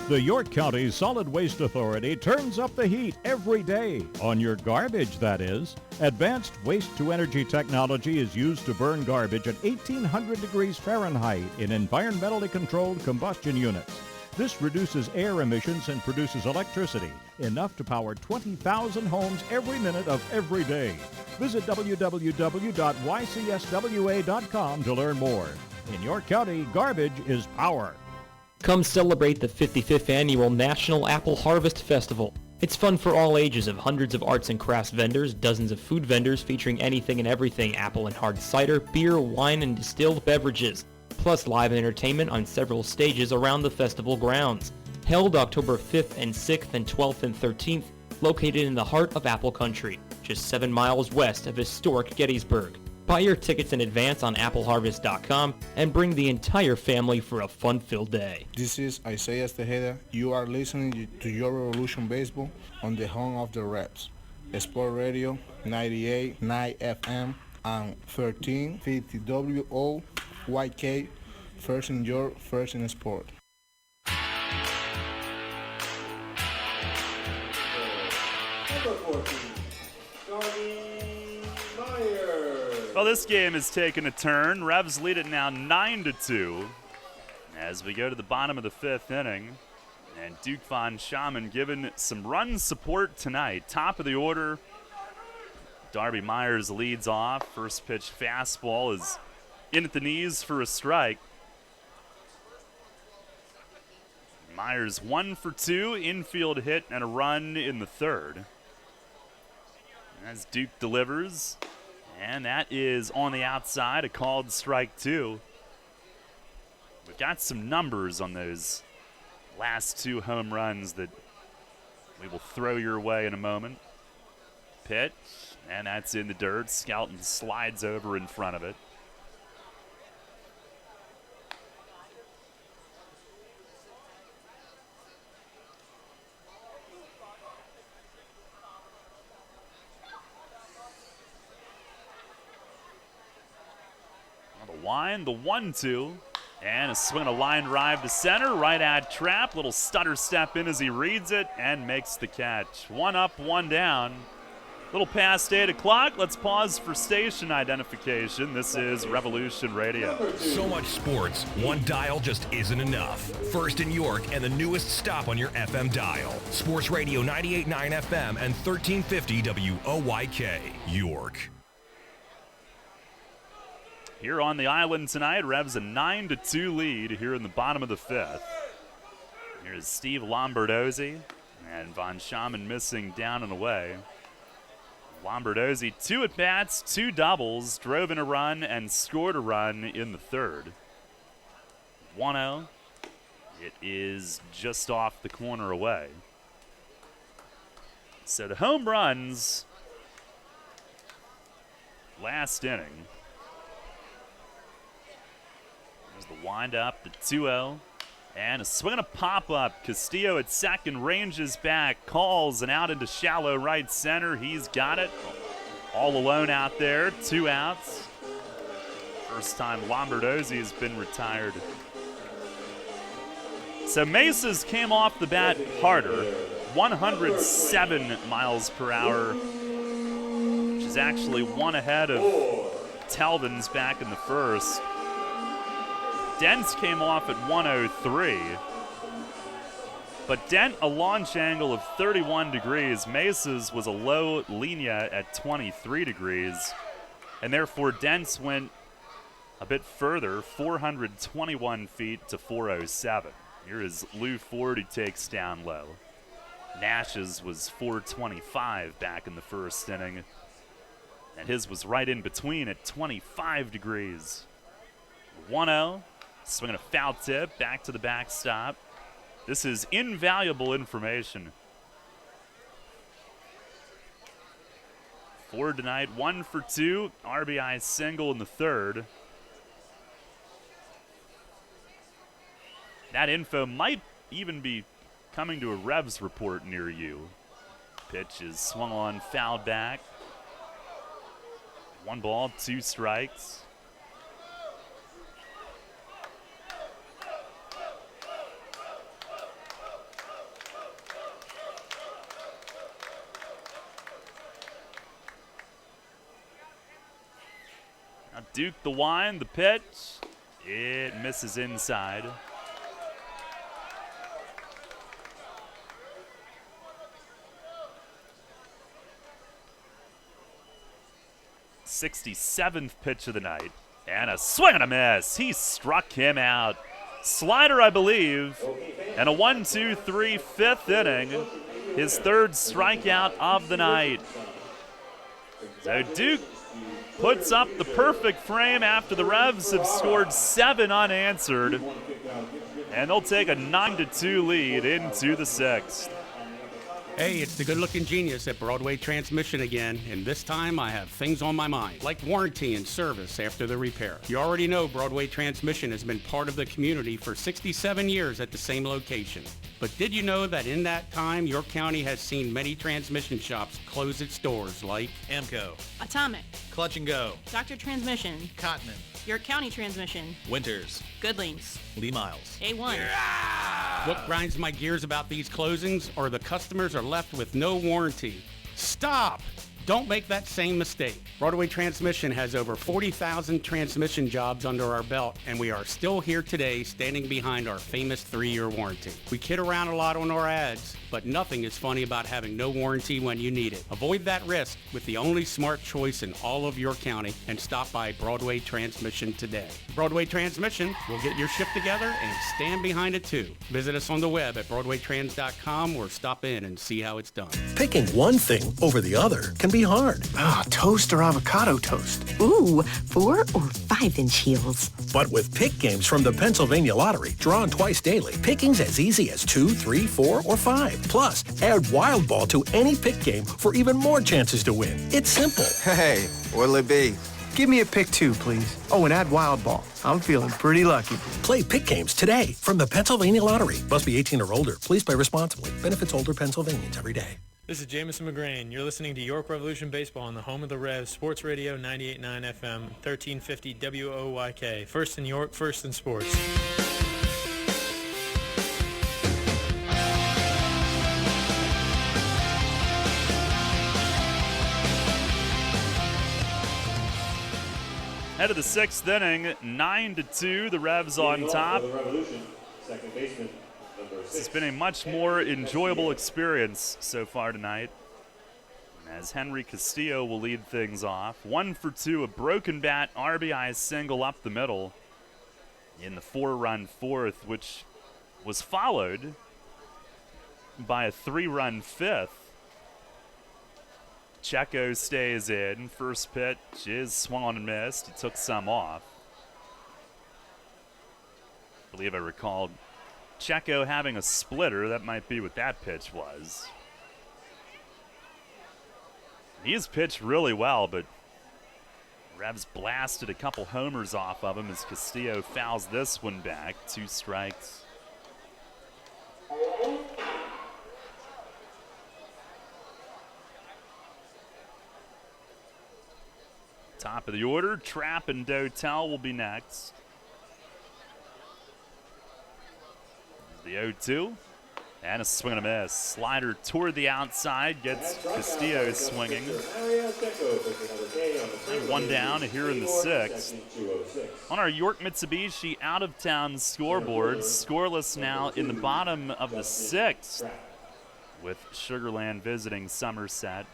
The York County Solid Waste Authority turns up the heat every day, on your garbage, that is. Advanced waste-to-energy technology is used to burn garbage at 1,800 degrees Fahrenheit in environmentally controlled combustion units. This reduces air emissions and produces electricity, enough to power 20,000 homes every minute of every day. Visit www.ycswa.com to learn more. In York County, garbage is power. Come celebrate the 55th Annual National Apple Harvest Festival. It's fun for all ages of hundreds of arts and crafts vendors, dozens of food vendors featuring anything and everything apple and hard cider, beer, wine, and distilled beverages, plus live entertainment on several stages around the festival grounds. Held October 5th and 6th and 12th and 13th, located in the heart of Apple Country, just 7 miles west of historic Gettysburg. Buy your tickets in advance on appleharvest.com and bring the entire family for a fun-filled day. This is Isaiah Tejeda. You are listening to Your Revolution Baseball on the home of the Reps. Sport Radio 98.9 FM and 1350 WOYK. First in your, first in sport. Number 14, Darby Myers. Well, this game has taken a turn. Revs lead it now 9-2 as we go to the bottom of the 5th inning. And Duke Von Schaman given some run support tonight. Top of the order, Darby Myers leads off. First pitch fastball is in at the knees for a strike. Myers 1 for 2, infield hit and a run in the third. As Duke delivers, and that is on the outside, a called strike 2. We've got some numbers on those last 2 home runs that we will throw your way in a moment. Pitch, and that's in the dirt. Skelton slides over in front of it. Line, the 1-2, and a swing and a line drive to center, right at trap. Little stutter step in as he reads it and makes the catch. 1 up, 1 down. Little past 8 o'clock. Let's pause for station identification. This is Revolution Radio. So much sports, one dial just isn't enough. First in York and the newest stop on your FM dial. Sports Radio 98.9 FM and 1350 WOYK, York. Here on the island tonight, Revs a 9-2 lead here in the bottom of the 5th. Here's Steve Lombardozzi, and Von Schaman missing down and away. Lombardozzi, 2 at-bats, 2 doubles, drove in a run and scored a run in the third. 1-0. It is just off the corner away. So the home runs last inning. The wind-up, the 2-0, and a swing and a pop-up. Castillo at second, ranges back, calls, and out into shallow right center. He's got it. All alone out there, 2 outs. First time Lombardozzi has been retired. So Mesas came off the bat harder, 107 miles per hour, which is actually 1 ahead of Telvin's back in the first. Dent's came off at 103, but Dent a launch angle of 31 degrees. Mesa's was a low linea at 23 degrees, and therefore Dent's went a bit further, 421 feet to 407. Here is Lou Ford, who takes down low. Nash's was 425 back in the first inning, and his was right in between at 25 degrees. 1-0. Swinging a foul tip, back to the backstop. This is invaluable information. Ford tonight, 1 for 2, RBI single in the third. That info might even be coming to a Revs report near you. Pitch is swung on, fouled back. 1 ball, 2 strikes. Duke the wind, the pitch. It misses inside. '67th pitch of the night. And a swing and a miss. He struck him out. Slider, I believe. And a 1-2-3 5th inning. his third strikeout of the night. So Duke puts up the perfect frame after the Revs have scored 7 unanswered, and they'll take a 9-2 lead into the 6th. Hey, it's the good-looking genius at Broadway Transmission again, and this time I have things on my mind, like warranty and service after the repair. You already know Broadway Transmission has been part of the community for 67 years at the same location. But did you know that in that time, York County has seen many transmission shops close its doors, like Amco, Atomic, Clutch and Go, Dr. Transmission, Cotman, York County Transmission, Winters, Goodlings, Lee Miles, A1. What grinds my gears about these closings are the customers are left with no warranty. Stop! Don't make that same mistake. Broadway Transmission has over 40,000 transmission jobs under our belt, and we are still here today standing behind our famous 3-year warranty. We kid around a lot on our ads, but nothing is funny about having no warranty when you need it. Avoid that risk with the only smart choice in all of York County and stop by Broadway Transmission today. Broadway Transmission will get your ship together and stand behind it too. Visit us on the web at BroadwayTrans.com or stop in and see how it's done. Picking one thing over the other can be hard. Toast or avocado toast. Ooh, 4 or 5-inch heels. But with pick games from the Pennsylvania Lottery, drawn twice daily, picking's as easy as 2, 3, 4, or 5. Plus, add Wild Ball to any pick game for even more chances to win. It's simple. Hey, what'll it be? Give me a pick 2, please. Oh, and add Wild Ball. I'm feeling pretty lucky. Play pick games today from the Pennsylvania Lottery. Must be 18 or older. Please play responsibly. Benefits older Pennsylvanians every day. This is Jamison McGrain. You're listening to York Revolution Baseball on the home of the Revs, Sports Radio 98.9 FM, 1350 WOYK. First in York, first in sports. Head of the 6th inning, 9-2, the Revs on top. Second baseman. This has been a much more enjoyable experience so far tonight, as Henry Castillo will lead things off. 1 for 2, a broken bat RBI single up the middle in the 4-run 4th, which was followed by a 3-run 5th. Checo stays in. First pitch is swung on and missed. He took some off. I believe I recalled Checo having a splitter. That might be what that pitch was. He's pitched really well, but Revs blasted a couple homers off of him as Castillo fouls this one back. 2 strikes. Top of the order, Trapp and Dotel will be next. The 0-2, and a swing and a miss. Slider toward the outside, gets Castillo swinging. And 1 down here in the 6th. On our York Mitsubishi out-of-town scoreboard, scoreless now in the bottom of the 6th, with Sugar Land visiting Somerset.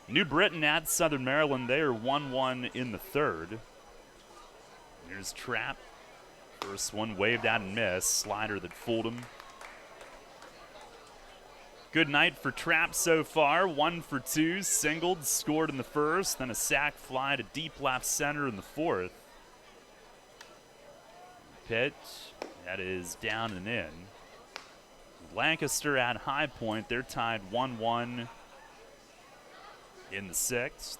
New Britain at Southern Maryland, they are 1-1 in the 3rd. Here's Trapp. First one waved out and missed. Slider that fooled him. Good night for Trapp so far. 1 for 2, singled, scored in the 1st, then a sac fly to deep left center in the 4th. Pitch, that is down and in. Lancaster at High Point, they're tied 1-1 in the 6th.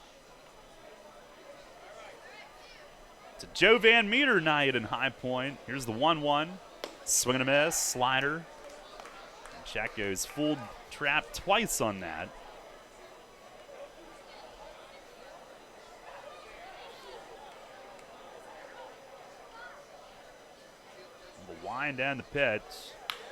It's a Joe Van Meter night in High Point. Here's the 1-1. Swing and a miss, slider. Checo's fooled Trapp twice on that. The wind and the pitch.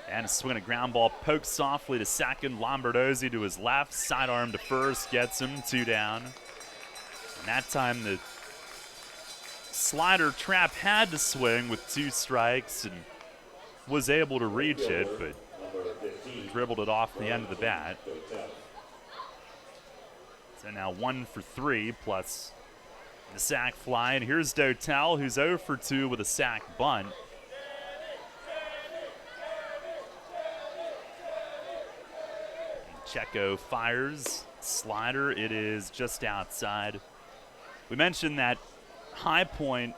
And a swing and a ground ball poked softly to second. Lombardozzi to his left. Sidearm to first. Gets him. 2 down. And that time the slider Trapp had to swing with 2 strikes and was able to reach it, but dribbled it off the end of the bat. So now 1 for 3 plus the sac fly. And here's Dotel, who's 0 for 2 with a sac bunt. Checo fires. Slider, it is just outside. We mentioned that High Point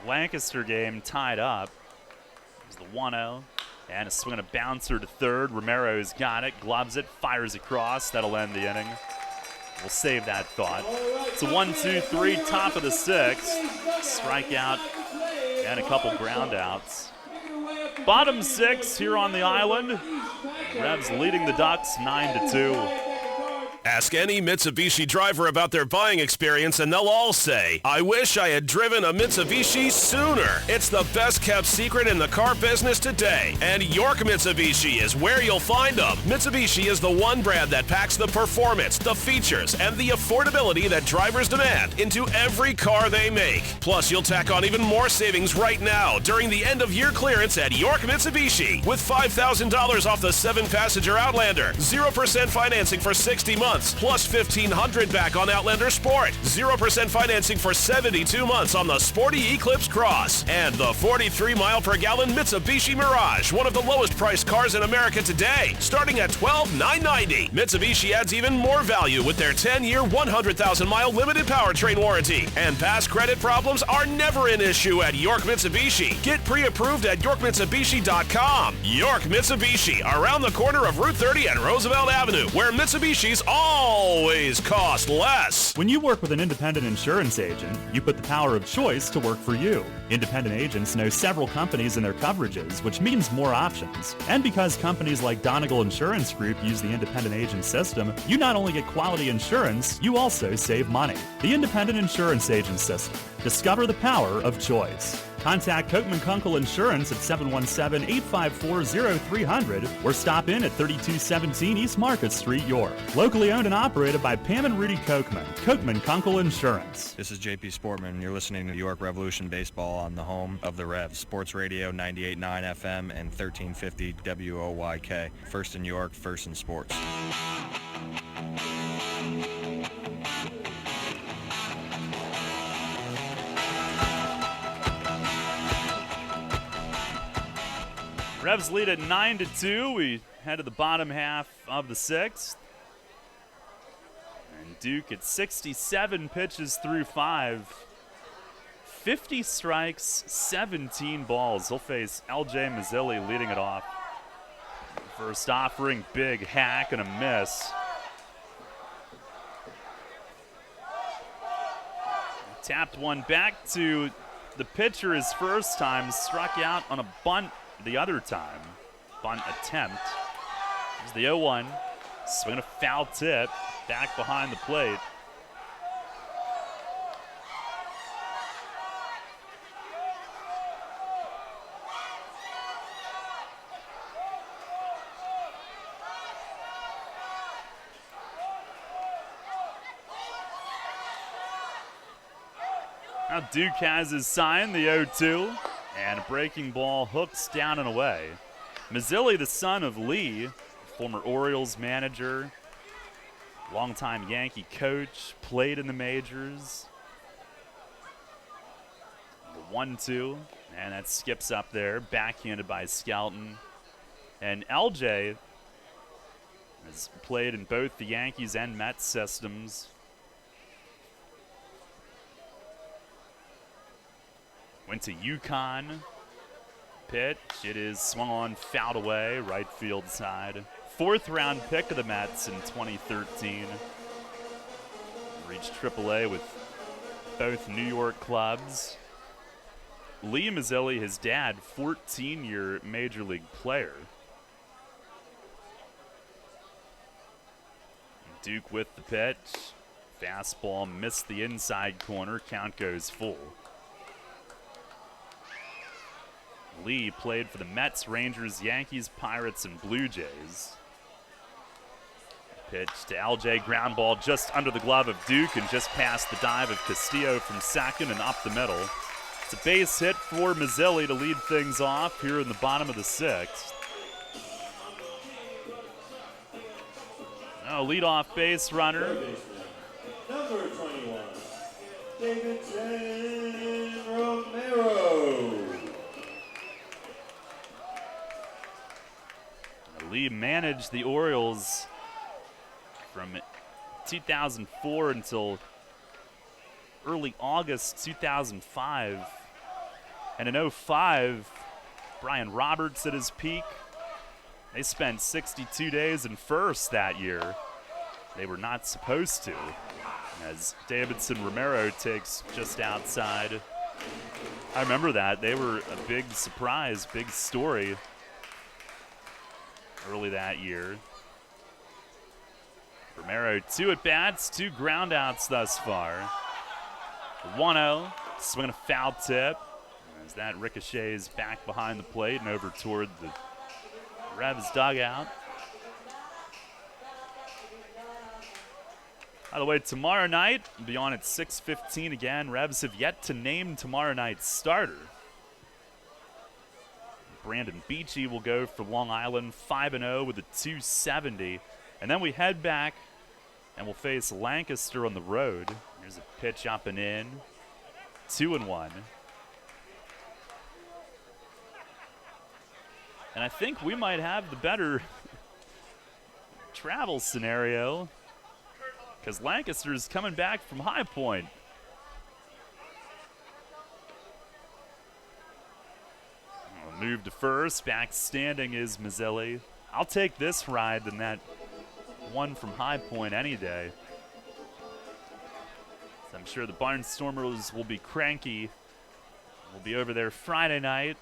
Lancaster game tied up. It was the 1-0. And a swing and a bouncer to third. Romero's got it, gloves it, fires across. That'll end the inning. We'll save that thought. It's a 1-2-3, top of the sixth. Strikeout and a couple ground outs. Bottom six here on the island. Revs leading the Ducks 9-2. Ask any Mitsubishi driver about their buying experience and they'll all say, I wish I had driven a Mitsubishi sooner. It's the best kept secret in the car business today. And York Mitsubishi is where you'll find them. Mitsubishi is the one brand that packs the performance, the features, and the affordability that drivers demand into every car they make. Plus, you'll tack on even more savings right now during the end of year clearance at York Mitsubishi with $5,000 off the 7-passenger Outlander, 0% financing for 60 months. Plus $1,500 back on Outlander Sport. 0% financing for 72 months on the sporty Eclipse Cross. And the 43-mile-per-gallon Mitsubishi Mirage, one of the lowest-priced cars in America today, starting at $12,990. Mitsubishi adds even more value with their 10-year, 100,000-mile limited powertrain warranty. And past credit problems are never an issue at York Mitsubishi. Get pre-approved at YorkMitsubishi.com. York Mitsubishi, around the corner of Route 30 and Roosevelt Avenue, where Mitsubishi's always cost less. When you work with an independent insurance agent, you put the power of choice to work for you. Independent agents know several companies and their coverages, which means more options. And because companies like Donegal Insurance Group use the independent agent system, you not only get quality insurance, you also save money. The independent insurance agent system. Discover the power of choice. Contact Kochman Kunkel Insurance at 717-854-0300 or stop in at 3217 East Market Street, York. Locally owned and operated by Pam and Rudy Kochman. Kochman Kunkel Insurance. This is JP Sportman. You're listening to York Revolution Baseball on the home of the Revs. Sports Radio 98.9 FM and 1350 WOYK. First in York, first in sports. Revs lead at 9-2. We head to the bottom half of the sixth. And Duke at 67 pitches through 5. 50 strikes, 17 balls. He'll face LJ Mazzilli leading it off. First offering, big hack and a miss. Tapped one back to the pitcher his first time. Struck out on a bunt the other time. Bunt attempt. Here's the 0-1. Swing a foul tip. Back behind the plate. Now Duke has his sign, the 0-2. And a breaking ball hooks down and away. Mazzilli, the son of Lee, former Orioles manager, longtime Yankee coach, played in the majors. The 1-2, and that skips up there, backhanded by Skelton. And LJ has played in both the Yankees and Mets systems. Went to UConn. Pitch. It is swung on, fouled away, right field side. 4th round pick of the Mets in 2013. Reached AAA with both New York clubs. Lee Mazzilli, his dad, 14-year major league player. Duke with the pitch. Fastball missed the inside corner. Count goes full. Lee played for the Mets, Rangers, Yankees, Pirates, and Blue Jays. Pitch to LJ, ground ball just under the glove of Duke and just past the dive of Castillo from second and up the middle. It's a base hit for Mazzilli to lead things off here in the bottom of the sixth. Oh, leadoff base runner. Number 21, Davidson Romero. Lee managed the Orioles from 2004 until early August 2005. And in 05, Brian Roberts at his peak. They spent 62 days in first that year. They were not supposed to, as Davidson Romero takes just outside. I remember that. They were a big surprise, big story early that year. Romero, 2 at-bats, 2 groundouts thus far. 1-0, swing a foul tip. As that ricochets back behind the plate and over toward the Revs dugout. By the way, tomorrow night, we'll be on at 6:15 again. Revs have yet to name tomorrow night's starter. Brandon Beachy will go for Long Island, 5-0 with a 270. And then we head back and we'll face Lancaster on the road. Here's a pitch up and in, 2-1. And I think we might have the better travel scenario because Lancaster's coming back from High Point. Move to first. Back standing is Mazzilli. I'll take this ride than that one from High Point any day. So I'm sure the Barnstormers will be cranky. We'll be over there Friday night,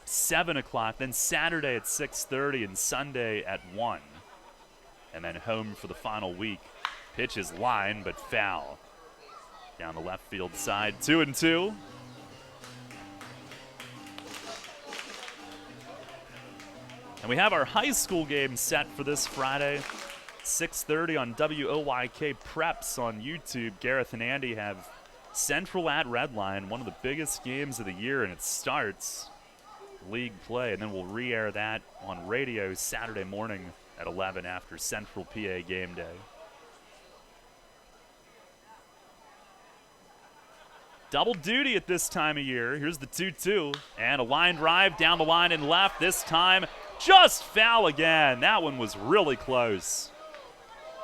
7 o'clock, then Saturday at 6:30 and Sunday at 1. And then home for the final week. Pitch is line, but foul. Down the left field side, 2-2. And we have our high school game set for this Friday, 6:30 on WOYK Preps on YouTube. Gareth and Andy have Central at Redline, one of the biggest games of the year, and it starts league play. And then we'll re-air that on radio Saturday morning at 11 after Central PA game day. Double duty at this time of year. Here's the 2-2, and a line drive down the line and left. This time, just foul again. That one was really close.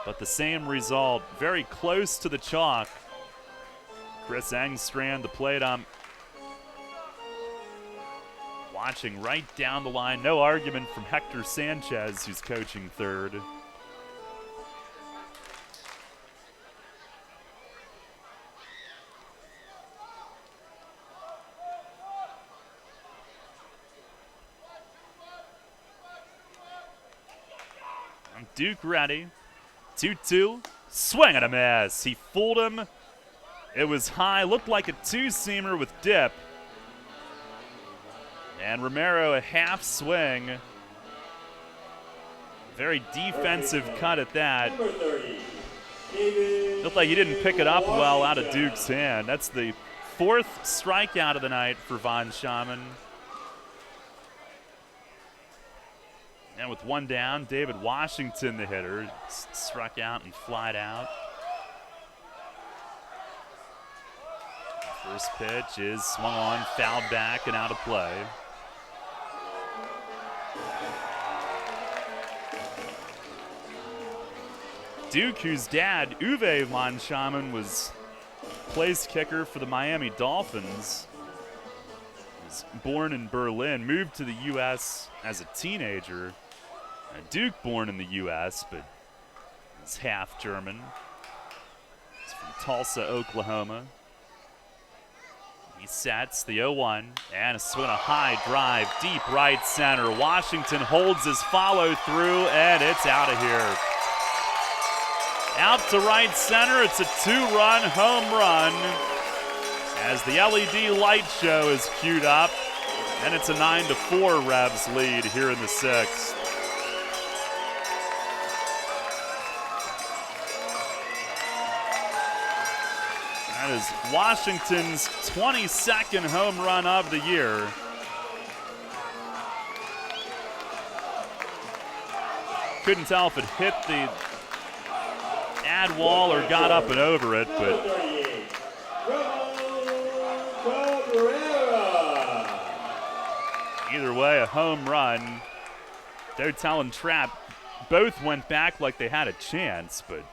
But the same result, very close to the chalk. Chris Engstrand, the plate ump, watching right down the line. No argument from Hector Sanchez, who's coaching third. Duke ready. 2-2. Swing and a miss. He fooled him. It was high. Looked like a two-seamer with dip. And Romero a half swing. Very defensive cut at that. Looked like he didn't pick it up well out of Duke's hand. That's the 4th strikeout of the night for Von Schaman. And with one down, David Washington, the hitter, struck out and flied out. First pitch is swung on, fouled back, and out of play. Duke, whose dad, Uwe Von Schaman, was place kicker for the Miami Dolphins, was born in Berlin, moved to the U.S. as a teenager. Duke born in the U.S., but is half German. He's from Tulsa, Oklahoma. He sets the 0-1, and a swing, a high drive, deep right center. Washington holds his follow-through, and it's out of here. Out to right center, it's a 2-run home run as the LED light show is queued up, and it's a 9-4 Revs lead here in the 6th. That is Washington's 22nd home run of the year. Couldn't tell if it hit the ad wall or got up and over it, but either way, a home run. Dotel and Trapp both went back like they had a chance, but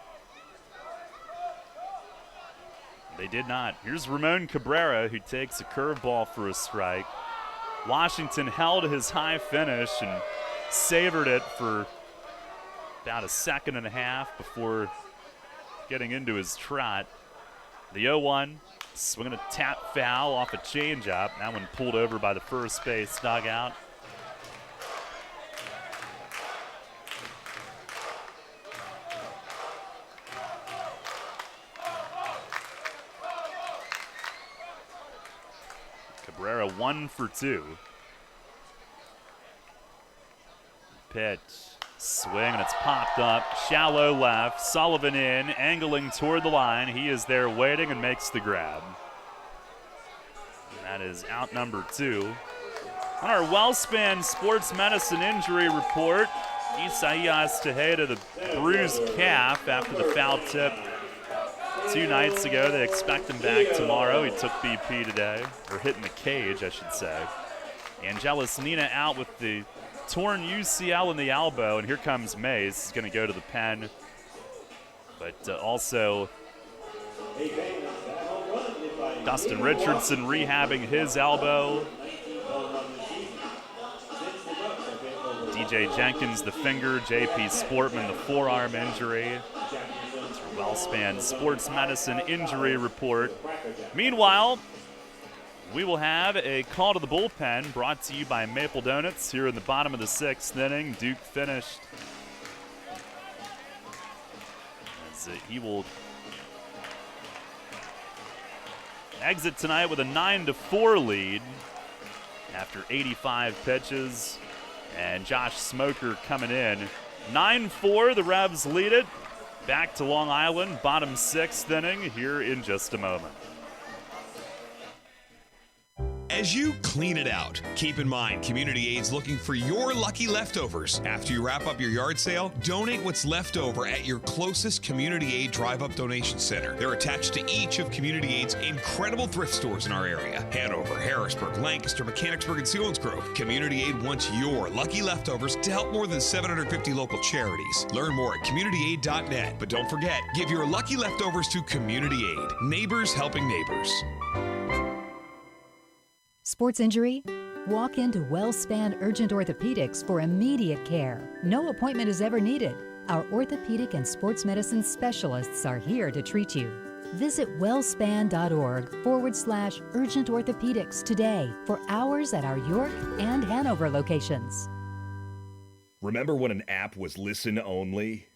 they did not. Here's Ramon Cabrera, who takes a curveball for a strike. Washington held his high finish and savored it for about a second and a half before getting into his trot. The 0-1, swinging a tap foul off a changeup. That one pulled over by the first base dugout. Cabrera 1 for 2. Pitch, swing, and it's popped up. Shallow left, Sullivan in, angling toward the line. He is there waiting and makes the grab. And that is out number 2. On our WellSpan Sports Medicine injury report, Isaias Tejeda, the bruised calf after the foul tip 2 nights ago. They expect him back tomorrow. He took BP today, or hit in the cage, I should say. Angelis Nina out with the torn UCL in the elbow, and here comes Mays. He's going to go to the pen, but also Dustin Richardson rehabbing his elbow. DJ Jenkins the finger, JP Sportman the forearm injury. WellSpan Sports Medicine injury report. Meanwhile, we will have a call to the bullpen brought to you by Maple Donuts here in the bottom of the 6th inning. Duke finished. As he will exit tonight with a 9-4 lead after 85 pitches. And Josh Smoker coming in. 9-4, the Revs lead it. Back to Long Island, bottom 6th inning here in just a moment. As you clean it out, keep in mind Community Aid's looking for your lucky leftovers. After you wrap up your yard sale, donate what's left over at your closest Community Aid Drive-Up Donation Center. They're attached to each of Community Aid's incredible thrift stores in our area. Hanover, Harrisburg, Lancaster, Mechanicsburg, and Selinsgrove. Community Aid wants your lucky leftovers to help more than 750 local charities. Learn more at communityaid.net. But don't forget, give your lucky leftovers to Community Aid. Neighbors helping neighbors. Sports injury? Walk into WellSpan Urgent Orthopedics for immediate care. No appointment is ever needed. Our orthopedic and sports medicine specialists are here to treat you. Visit wellspan.org/urgent orthopedics today for hours at our York and Hanover locations. Remember when an app was listen only?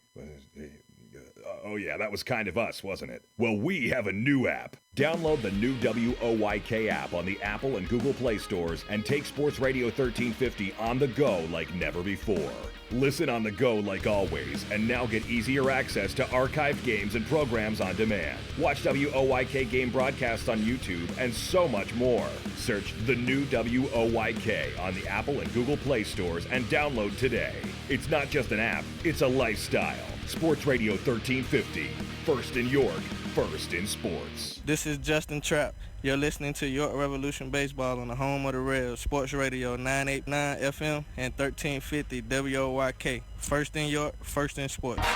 Oh yeah, that was kind of us, wasn't it? Well, we have a new app. Download the new WOYK app on the Apple and Google Play stores and take Sports Radio 1350 on the go like never before. Listen on the go like always, and now get easier access to archived games and programs on demand. Watch WOYK game broadcasts on YouTube and so much more. Search the new WOYK on the Apple and Google Play stores and download today. It's not just an app, it's a lifestyle. Sports Radio 1350. First in York, first in sports. This is Justin Trapp. You're listening to York Revolution Baseball on the home of the Reds, Sports Radio 989 FM and 1350 WOYK. First in York, first in sports.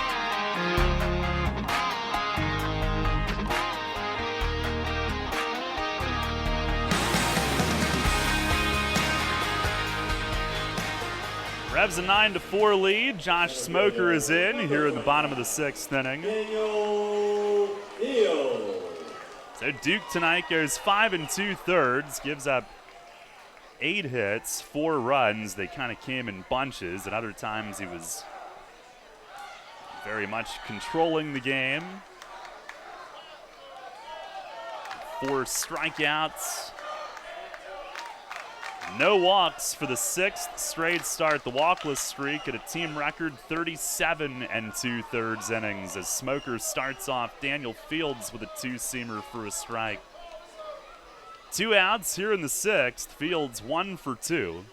Revs a 9-4 lead. Josh Smoker is in here in the bottom of the 6th inning. So Duke tonight goes 5 2/3, gives up 8 hits, 4 runs. They kind of came in bunches. At other times he was very much controlling the game. 4 strikeouts. No walks for the 6th straight start. The walkless streak at a team record 37 2/3 innings as Smoker starts off Daniel Fields with a 2-seamer for a strike. 2 outs here in the 6th. Fields 1 for 2.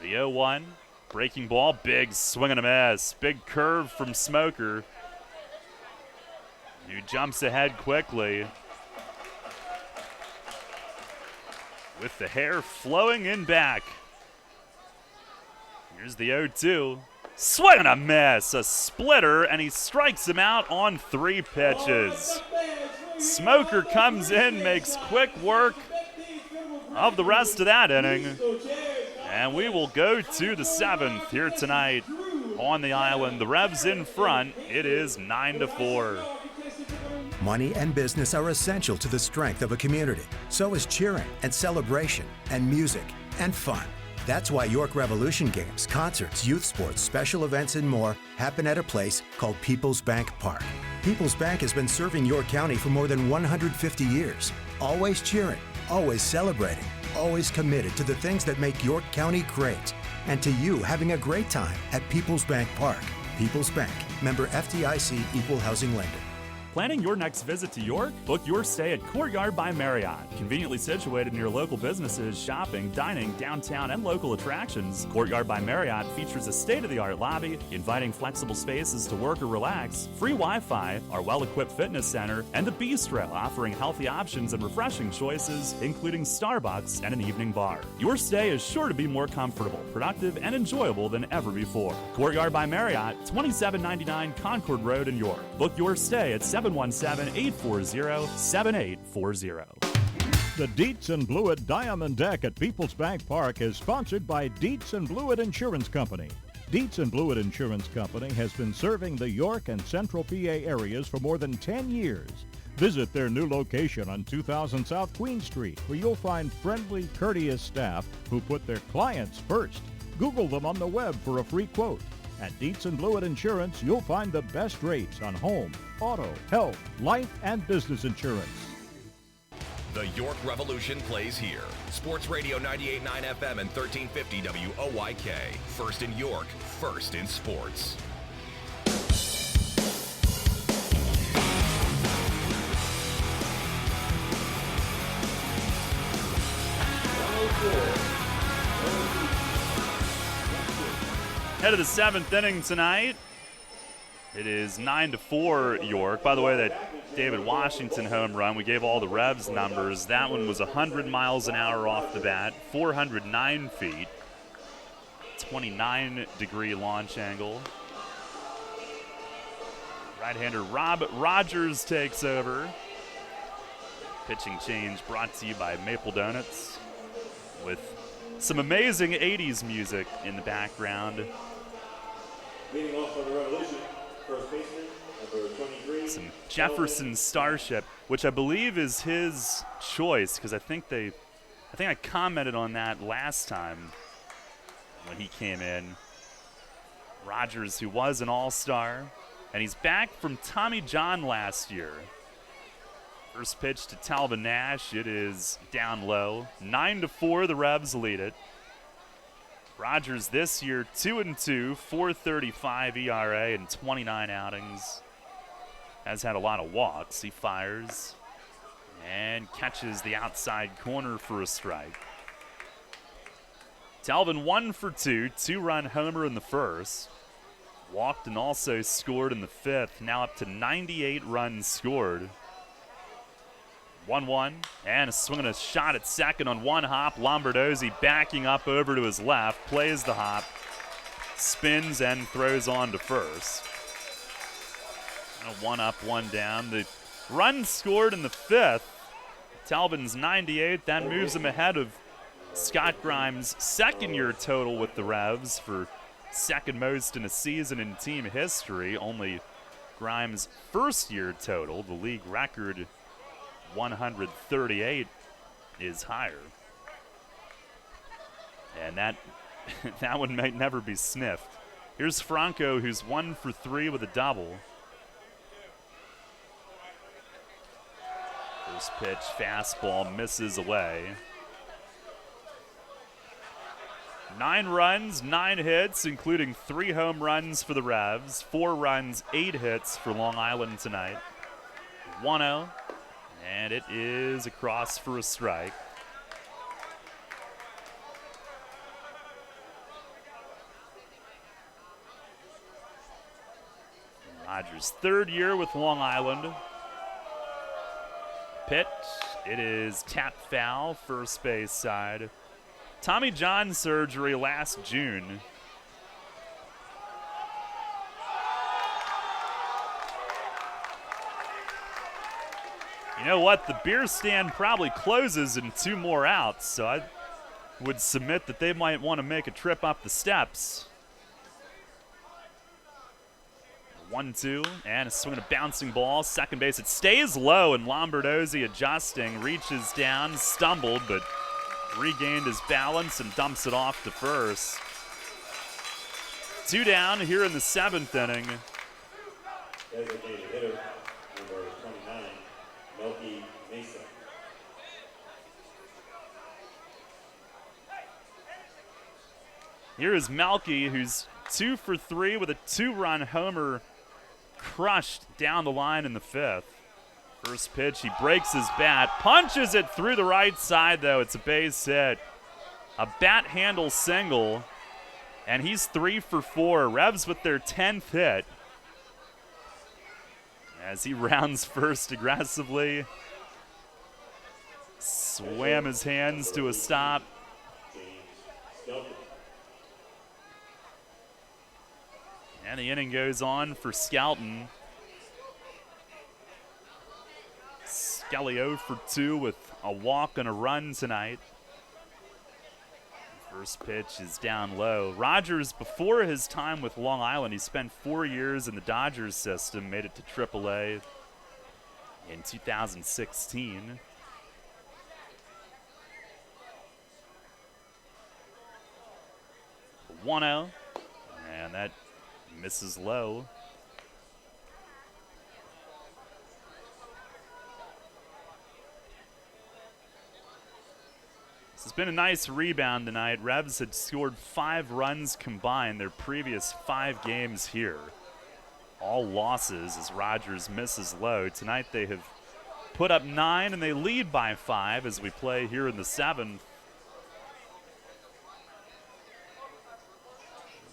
The 0-1. Breaking ball. Big swing and a miss. Big curve from Smoker, who jumps ahead quickly, with the hair flowing in back. Here's the 0-2. Swing and a miss. A splitter, and he strikes him out on 3 pitches. Smoker comes in, makes quick work of the rest of that inning. And we will go to the 7th here tonight on the island. The Revs in front. It is 9-4. Money and business are essential to the strength of a community. So is cheering and celebration and music and fun. That's why York Revolution games, concerts, youth sports, special events, and more happen at a place called People's Bank Park. People's Bank has been serving York County for more than 150 years. Always cheering, always celebrating, always committed to the things that make York County great. And to you having a great time at People's Bank Park. People's Bank, member FDIC, equal housing lender. Planning your next visit to York? Book your stay at Courtyard by Marriott. Conveniently situated near local businesses, shopping, dining, downtown, and local attractions, Courtyard by Marriott features a state-of-the-art lobby, inviting flexible spaces to work or relax, free Wi-Fi, our well-equipped fitness center, and the bistro offering healthy options and refreshing choices, including Starbucks and an evening bar. Your stay is sure to be more comfortable, productive, and enjoyable than ever before. Courtyard by Marriott, 2799 Concord Road in York. Book your stay at 717-840-7840. The Dietz and Blewett Diamond Deck at People's Bank Park is sponsored by Dietz and Blewett Insurance Company. Dietz and Blewett Insurance Company has been serving the York and Central PA areas for more than 10 years. Visit their new location on 2000 South Queen Street, where you'll find friendly, courteous staff who put their clients first. Google them on the web for a free quote. At Dietz and Blewett Insurance, you'll find the best rates on home, auto, health, life, and business insurance. The York Revolution plays here. Sports Radio 98.9 FM and 1350 WOYK. First in York, first in sports. Head of the 7th inning tonight. It is 9-4 York. By the way, that David Washington home run, we gave all the Revs numbers. That one was 100 miles an hour off the bat, 409 feet, 29-degree launch angle. Right-hander Rob Rogers takes over. Pitching change brought to you by Maple Donuts with some amazing 80s music in the background. Leading off for the Revolution, first baseman, number 23. Some Jefferson Starship, which I believe is his choice, because I think I commented on that last time when he came in. Rogers, who was an all-star, and he's back from Tommy John last year. First pitch to Talvin Nash. It is down low. 9-4, the Revs lead it. Rogers this year 2-2, 4.35 ERA and 29 outings. Has had a lot of walks. He fires and catches the outside corner for a strike. Talvin 1 for 2, 2-run homer in the first. Walked and also scored in the fifth. Now up to 98 runs scored. 1-1, and a swing and a shot at second on one hop. Lombardozzi backing up over to his left, plays the hop, spins and throws on to first. One up, one down. The run scored in the fifth. Talvin's 98. That moves him ahead of Scott Grimes' second-year total with the Revs for second most in a season in team history. Only Grimes' first-year total, the league record 138, is higher. And that one might never be sniffed. Here's Franco, who's 1 for 3 with a double. First pitch, fastball, misses away. 9 runs, 9 hits, including 3 home runs for the Revs. 4 runs, 8 hits for Long Island tonight. 1-0. And it is across for a strike. Rogers' third year with Long Island. Pitch, it is tap foul, first base side. Tommy John surgery last June. You know what? The beer stand probably closes in 2 more outs, so I would submit that they might want to make a trip up the steps. 1-2, and a swing and a bouncing ball. Second base, it stays low, and Lombardozzi adjusting, reaches down, stumbled, but regained his balance and dumps it off to first. 2 down here in the 7th inning. Designated hitter, number 29, Melky Mesa. Here is Melky, who's 2 for 3 with a 2-run homer, crushed down the line in the 5th. First pitch, he breaks his bat, punches it through the right side, though. It's a base hit. A bat handle single, and he's 3 for 4. Revs with their 10th hit. As he rounds first aggressively. Swam his hands to a stop. And the inning goes on for Skelton. Skelly 0 for 2 with a walk and a run tonight. First pitch is down low. Rogers, before his time with Long Island, he spent 4 years in the Dodgers system, made it to AAA in 2016. The 1-0, and that misses low. This has been a nice rebound tonight. Revs had scored 5 runs combined their previous 5 games here. All losses as Rogers misses low. Tonight they have put up 9 and they lead by 5 as we play here in the 7th.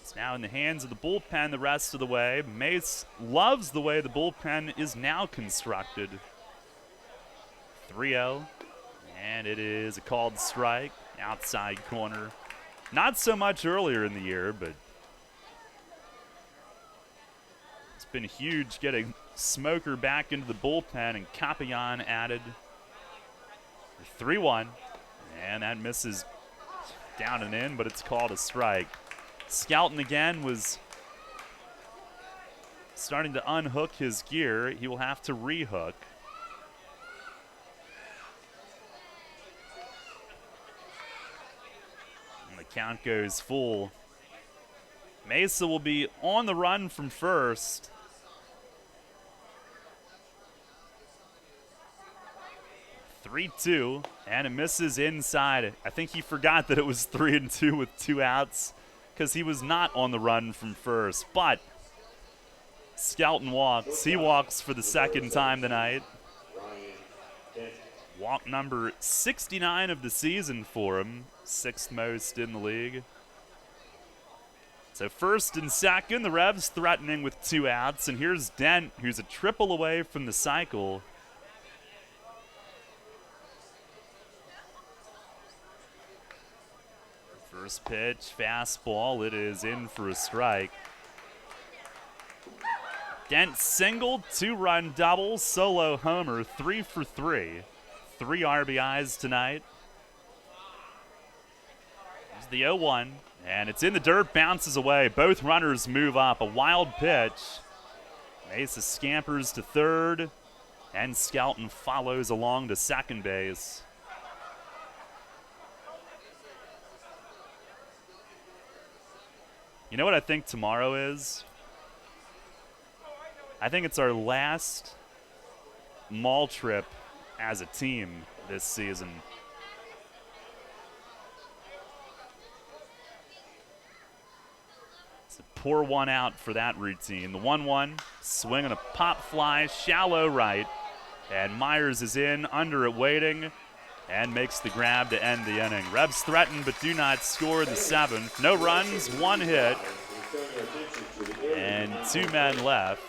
It's now in the hands of the bullpen the rest of the way. Mace loves the way the bullpen is now constructed. 3-0. And it is a called strike, outside corner. Not so much earlier in the year, but it's been huge getting Smoker back into the bullpen and Capian added. 3-1, and that misses down and in, but it's called a strike. Skelton again was starting to unhook his gear. He will have to rehook. Count goes full. Mesa will be on the run from first. (3-2), and it misses inside. I think he forgot that it was 3-2 with 2 outs because he was not on the run from first. But Skelton walks. He walks for the 2nd time tonight. Walk number 69 of the season for him. 6th most in the league. So first and second, the Revs threatening with 2 outs. And here's Dent, who's a triple away from the cycle. First pitch, fastball. It is in for a strike. Dent single, 2-run double, solo homer, 3 for 3. 3 RBIs tonight. Here's the 0-1, and it's in the dirt, bounces away. Both runners move up. A wild pitch. Mesa scampers to third, and Skelton follows along to second base. You know what I think tomorrow is? I think it's our last mall trip as a team this season. It's a pour one out for that routine. The 1-1, swing and a pop fly, shallow right, and Myers is in, under it waiting, and makes the grab to end the inning. Revs threaten but do not score in the 7th. No runs, 1 hit, and 2 men left.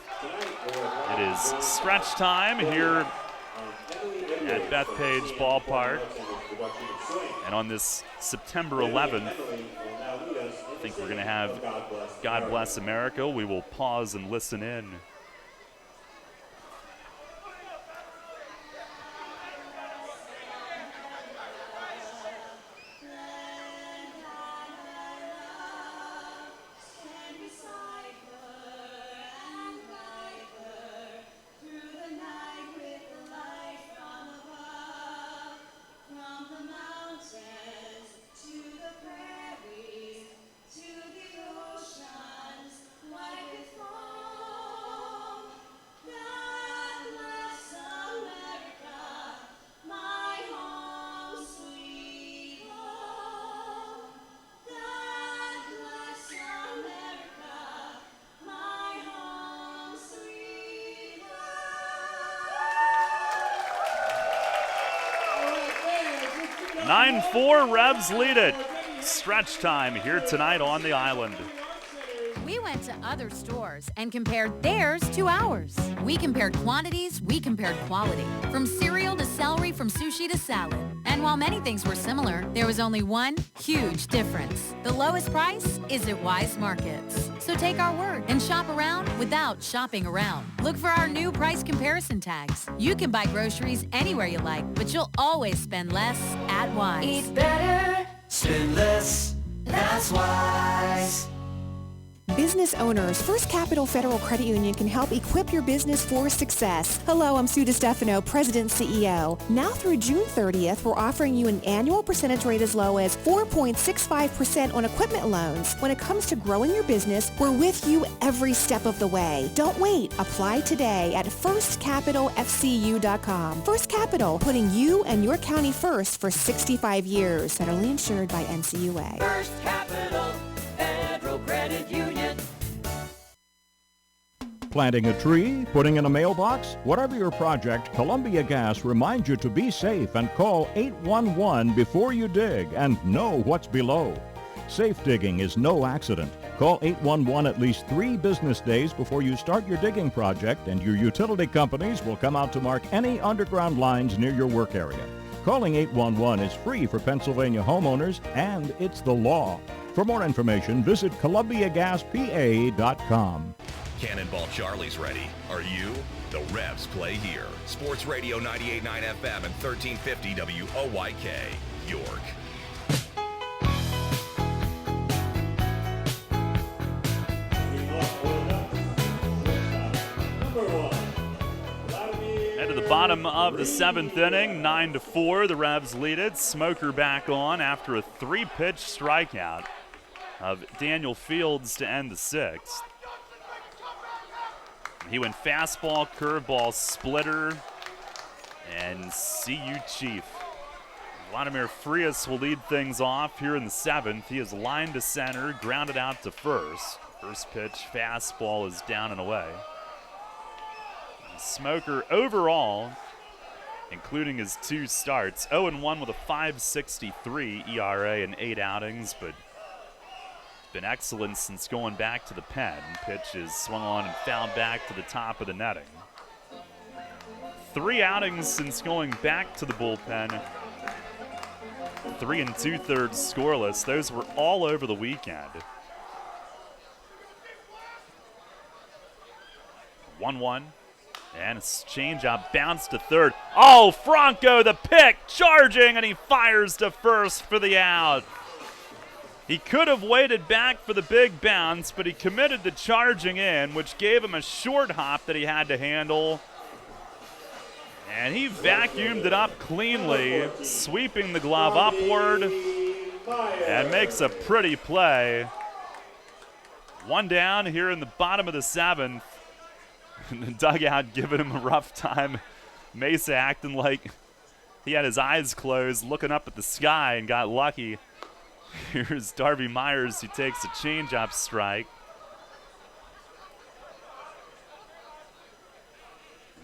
It is stretch time here at Bethpage Ballpark. And on this September 11th, I think we're going to have God Bless America. We will pause and listen in. 9-4, Revs lead it. Stretch time here tonight on the island. We went to other stores and compared theirs to ours. We compared quantities, we compared quality. From cereal to celery, from sushi to salad. And while many things were similar, there was only one huge difference. The lowest price is at Wise Markets. So take our word and shop around without shopping around. Look for our new price comparison tags. You can buy groceries anywhere you like, but you'll always spend less at Wise. Eat better, spend less, that's Wise. Business owners, First Capital Federal Credit Union can help equip your business for success. Hello, I'm Sue DiStefano, President and CEO. Now through June 30th, we're offering you an annual percentage rate as low as 4.65% on equipment loans. When it comes to growing your business, we're with you every step of the way. Don't wait. Apply today at firstcapitalfcu.com. First Capital, putting you and your county first for 65 years. Federally insured by NCUA. First Capital Federal Credit Union. Planting a tree, putting in a mailbox, whatever your project, Columbia Gas reminds you to be safe and call 811 before you dig and know what's below. Safe digging is no accident. Call 811 at least 3 business days before you start your digging project, and your utility companies will come out to mark any underground lines near your work area. Calling 811 is free for Pennsylvania homeowners, and it's the law. For more information, visit ColumbiaGasPA.com. Cannonball Charlie's ready. Are you? The Revs play here. Sports Radio 98.9 FM and 1350 WOYK, York. Head to the bottom of the 7th inning, 9-4. The Revs lead it. Smoker back on after a 3-pitch strikeout of Daniel Fields to end the 6th. He went fastball, curveball, splitter, and see you, Chief. Vladimir Frias will lead things off here in the 7th. He is lined to center, grounded out to first. First pitch, fastball is down and away. Smoker overall, including his 2 starts, 0-1 with a 5.63 ERA in 8 outings, but been excellent since going back to the pen. Pitch is swung on and fouled back to the top of the netting. 3 outings since going back to the bullpen. 3 2/3 scoreless. Those were all over the weekend. 1-1. And a changeup bounce to third. Oh, Franco the pick, charging, and he fires to first for the out. He could have waited back for the big bounce, but he committed to charging in, which gave him a short hop that he had to handle. And he vacuumed it up cleanly, sweeping the glove upward, and makes a pretty play. 1 down here in the bottom of the 7th. The dugout giving him a rough time. Mesa acting like he had his eyes closed, looking up at the sky and got lucky. Here's Darby Myers, who takes a changeup strike.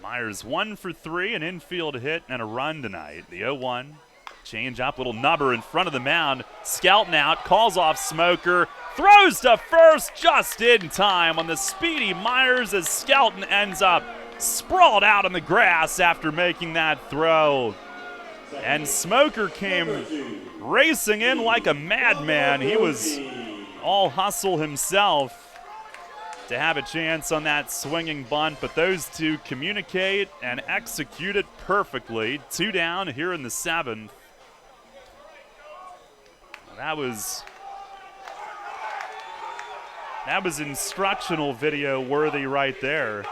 Myers 1 for 3, an infield hit and a run tonight. The 0-1, changeup, little nubber in front of the mound. Skelton out, calls off Smoker, throws to first just in time on the speedy Myers as Skelton ends up sprawled out on the grass after making that throw. And Smoker came racing in like a madman. He was all hustle himself to have a chance on that swinging bunt, but those two communicate and execute it perfectly. 2 down here in the 7th. That was instructional video worthy right there.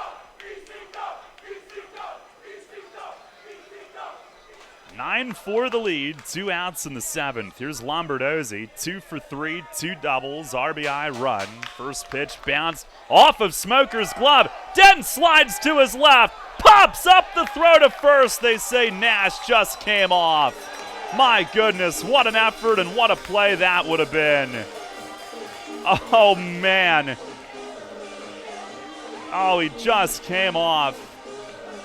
9-4 the lead, 2 outs in the 7th. Here's Lombardozzi, 2 for 3, 2 doubles, RBI run. First pitch bounced off of Smoker's glove. Denton slides to his left, pops up the throw to first. They say Nash just came off. My goodness, what an effort and what a play that would have been. Oh, man. Oh, he just came off.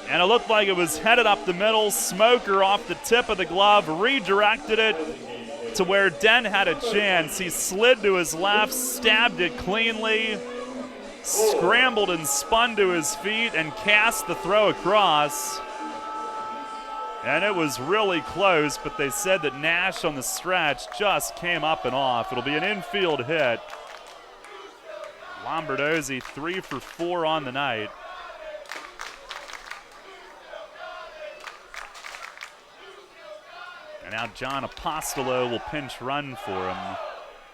And it looked like it was headed up the middle. Smoker off the tip of the glove, redirected it to where Den had a chance. He slid to his left, stabbed it cleanly, scrambled and spun to his feet, and cast the throw across. And it was really close, but they said that Nash on the stretch just came up and off. It'll be an infield hit. Lombardozzi 3 for 4 on the night. And now John Apostolo will pinch run for him.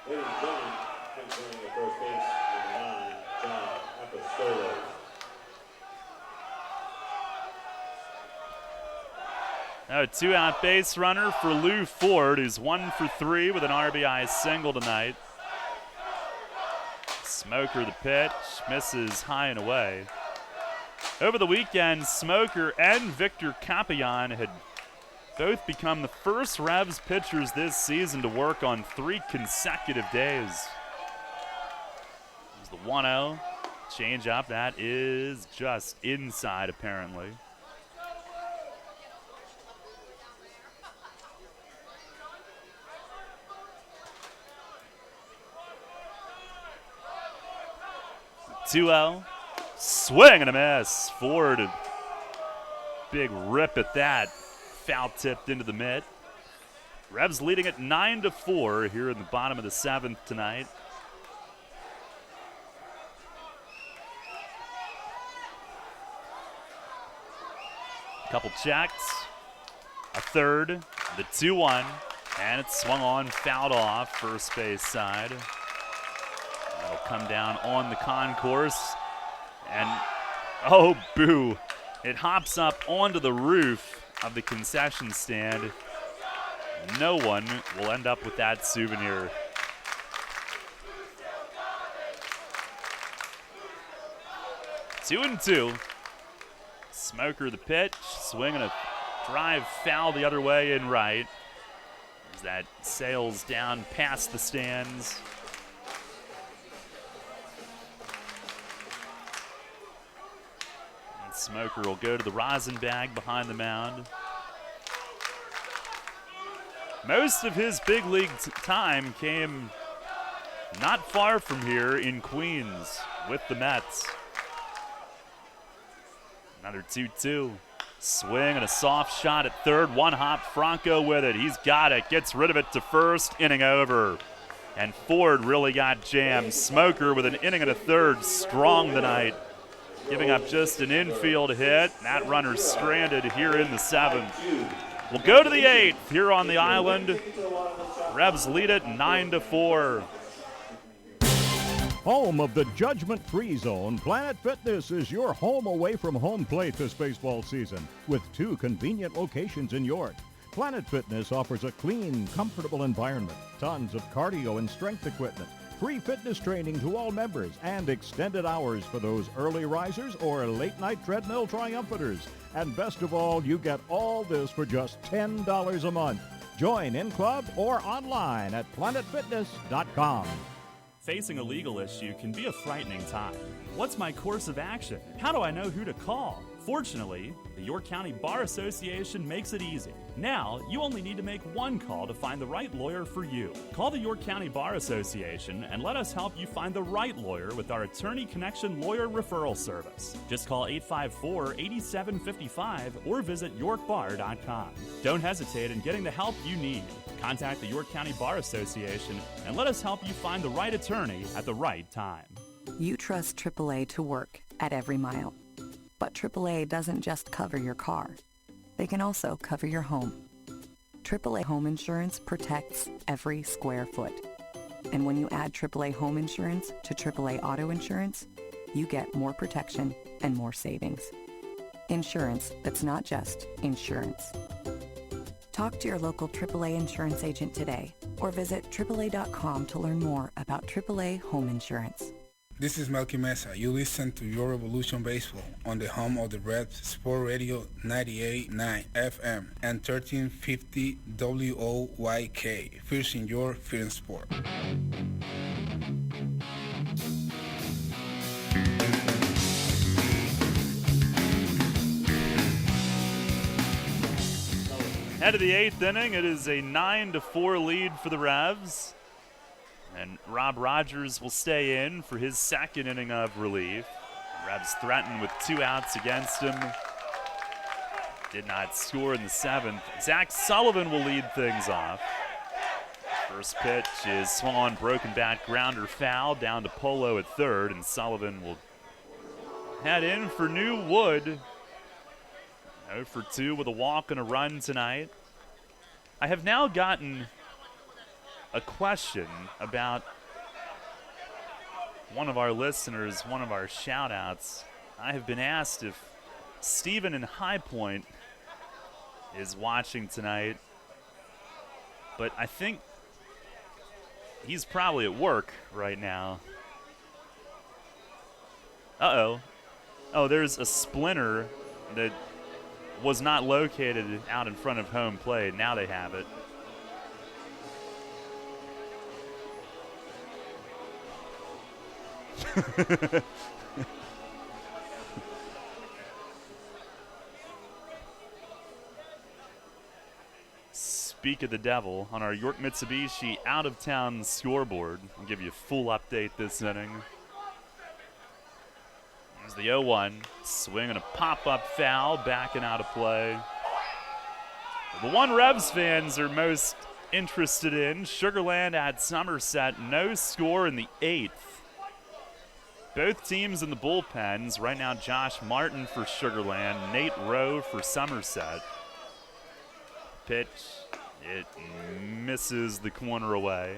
Ladies and gentlemen, entering the first base, number 9, John Apostolo. Now a 2-out base runner for Lou Ford, who's 1 for 3 with an RBI single tonight. Smoker the pitch, misses high and away. Over the weekend, Smoker and Victor Capellain had both become the first Revs pitchers this season to work on 3 consecutive days. There's the 1-0 change up. That is just inside, apparently. The 2-0. Swing and a miss. Ford, big rip at that. Foul tipped into the mid. Revs leading at 9-4 here in the bottom of the 7th tonight. Couple checks. A third. The 2-1. And it's swung on, fouled off, first base side. That'll come down on the concourse. And, oh, boo. It hops up onto the roof of the concession stand. No one will end up with that souvenir. Two and two. Smoker the pitch, swinging a drive foul the other way in right. As that sails down past the stands. Smoker will go to the rosin bag behind the mound. Most of his big league time came not far from here in Queens with the Mets. Another 2-2. Swing and a soft shot at third. One hop, Franco with it. He's got it. Gets rid of it to first. Inning over. And Ford really got jammed. Smoker with an inning and a third. Strong tonight. Giving up just an infield hit. That runner's stranded here in the 7th. We'll go to the 8th here on the island. Revs lead it 9-4. Home of the judgment-free zone, Planet Fitness is your home away from home plate this baseball season with 2 convenient locations in York. Planet Fitness offers a clean, comfortable environment, tons of cardio and strength equipment, free fitness training to all members, and extended hours for those early risers or late-night treadmill triumphators. And best of all, you get all this for just $10 a month. Join in club or online at planetfitness.com. Facing a legal issue can be a frightening time. What's my course of action? How do I know who to call? Fortunately, the York County Bar Association makes it easy. Now, you only need to make one call to find the right lawyer for you. Call the York County Bar Association and let us help you find the right lawyer with our Attorney Connection Lawyer Referral Service. Just call 854-8755 or visit yorkbar.com. Don't hesitate in getting the help you need. Contact the York County Bar Association and let us help you find the right attorney at the right time. You trust AAA to work at every mile. But AAA doesn't just cover your car. They can also cover your home. AAA Home Insurance protects every square foot. And when you add AAA Home Insurance to AAA Auto Insurance, you get more protection and more savings. Insurance that's not just insurance. Talk to your local AAA insurance agent today or visit AAA.com to learn more about AAA Home Insurance. This is Melky Mesa. You listen to Your Revolution Baseball on the home of the Revs, Sport Radio 98.9 FM and 1350 WOYK. First in York, first in sport. Head of the 8th inning, it is a 9-4 lead for the Revs. And Rob Rogers will stay in for his second inning of relief. Revs threatened with 2 outs against him. Did not score in the 7th. Zach Sullivan will lead things off. First pitch is swung on, broken bat, grounder foul down to Polo at third, and Sullivan will head in for New Wood. 0 for 2 with a walk and a run tonight. I have now gotten a question about one of our listeners, one of our shout-outs. I have been asked if Stephen in High Point is watching tonight, but I think he's probably at work right now. Uh-oh. Oh, there's a splinter that was not located out in front of home plate. Now they have it. Speak of the devil on our York Mitsubishi out-of-town scoreboard. I'll give you a full update this inning. There's the 0-1. Swing and a pop-up foul, backing out of play. The one Revs fans are most interested in, Sugarland at Somerset, no score in the 8th. Both teams in the bullpens. Right now, Josh Martin for Sugarland, Nate Rowe for Somerset. Pitch, it misses the corner away.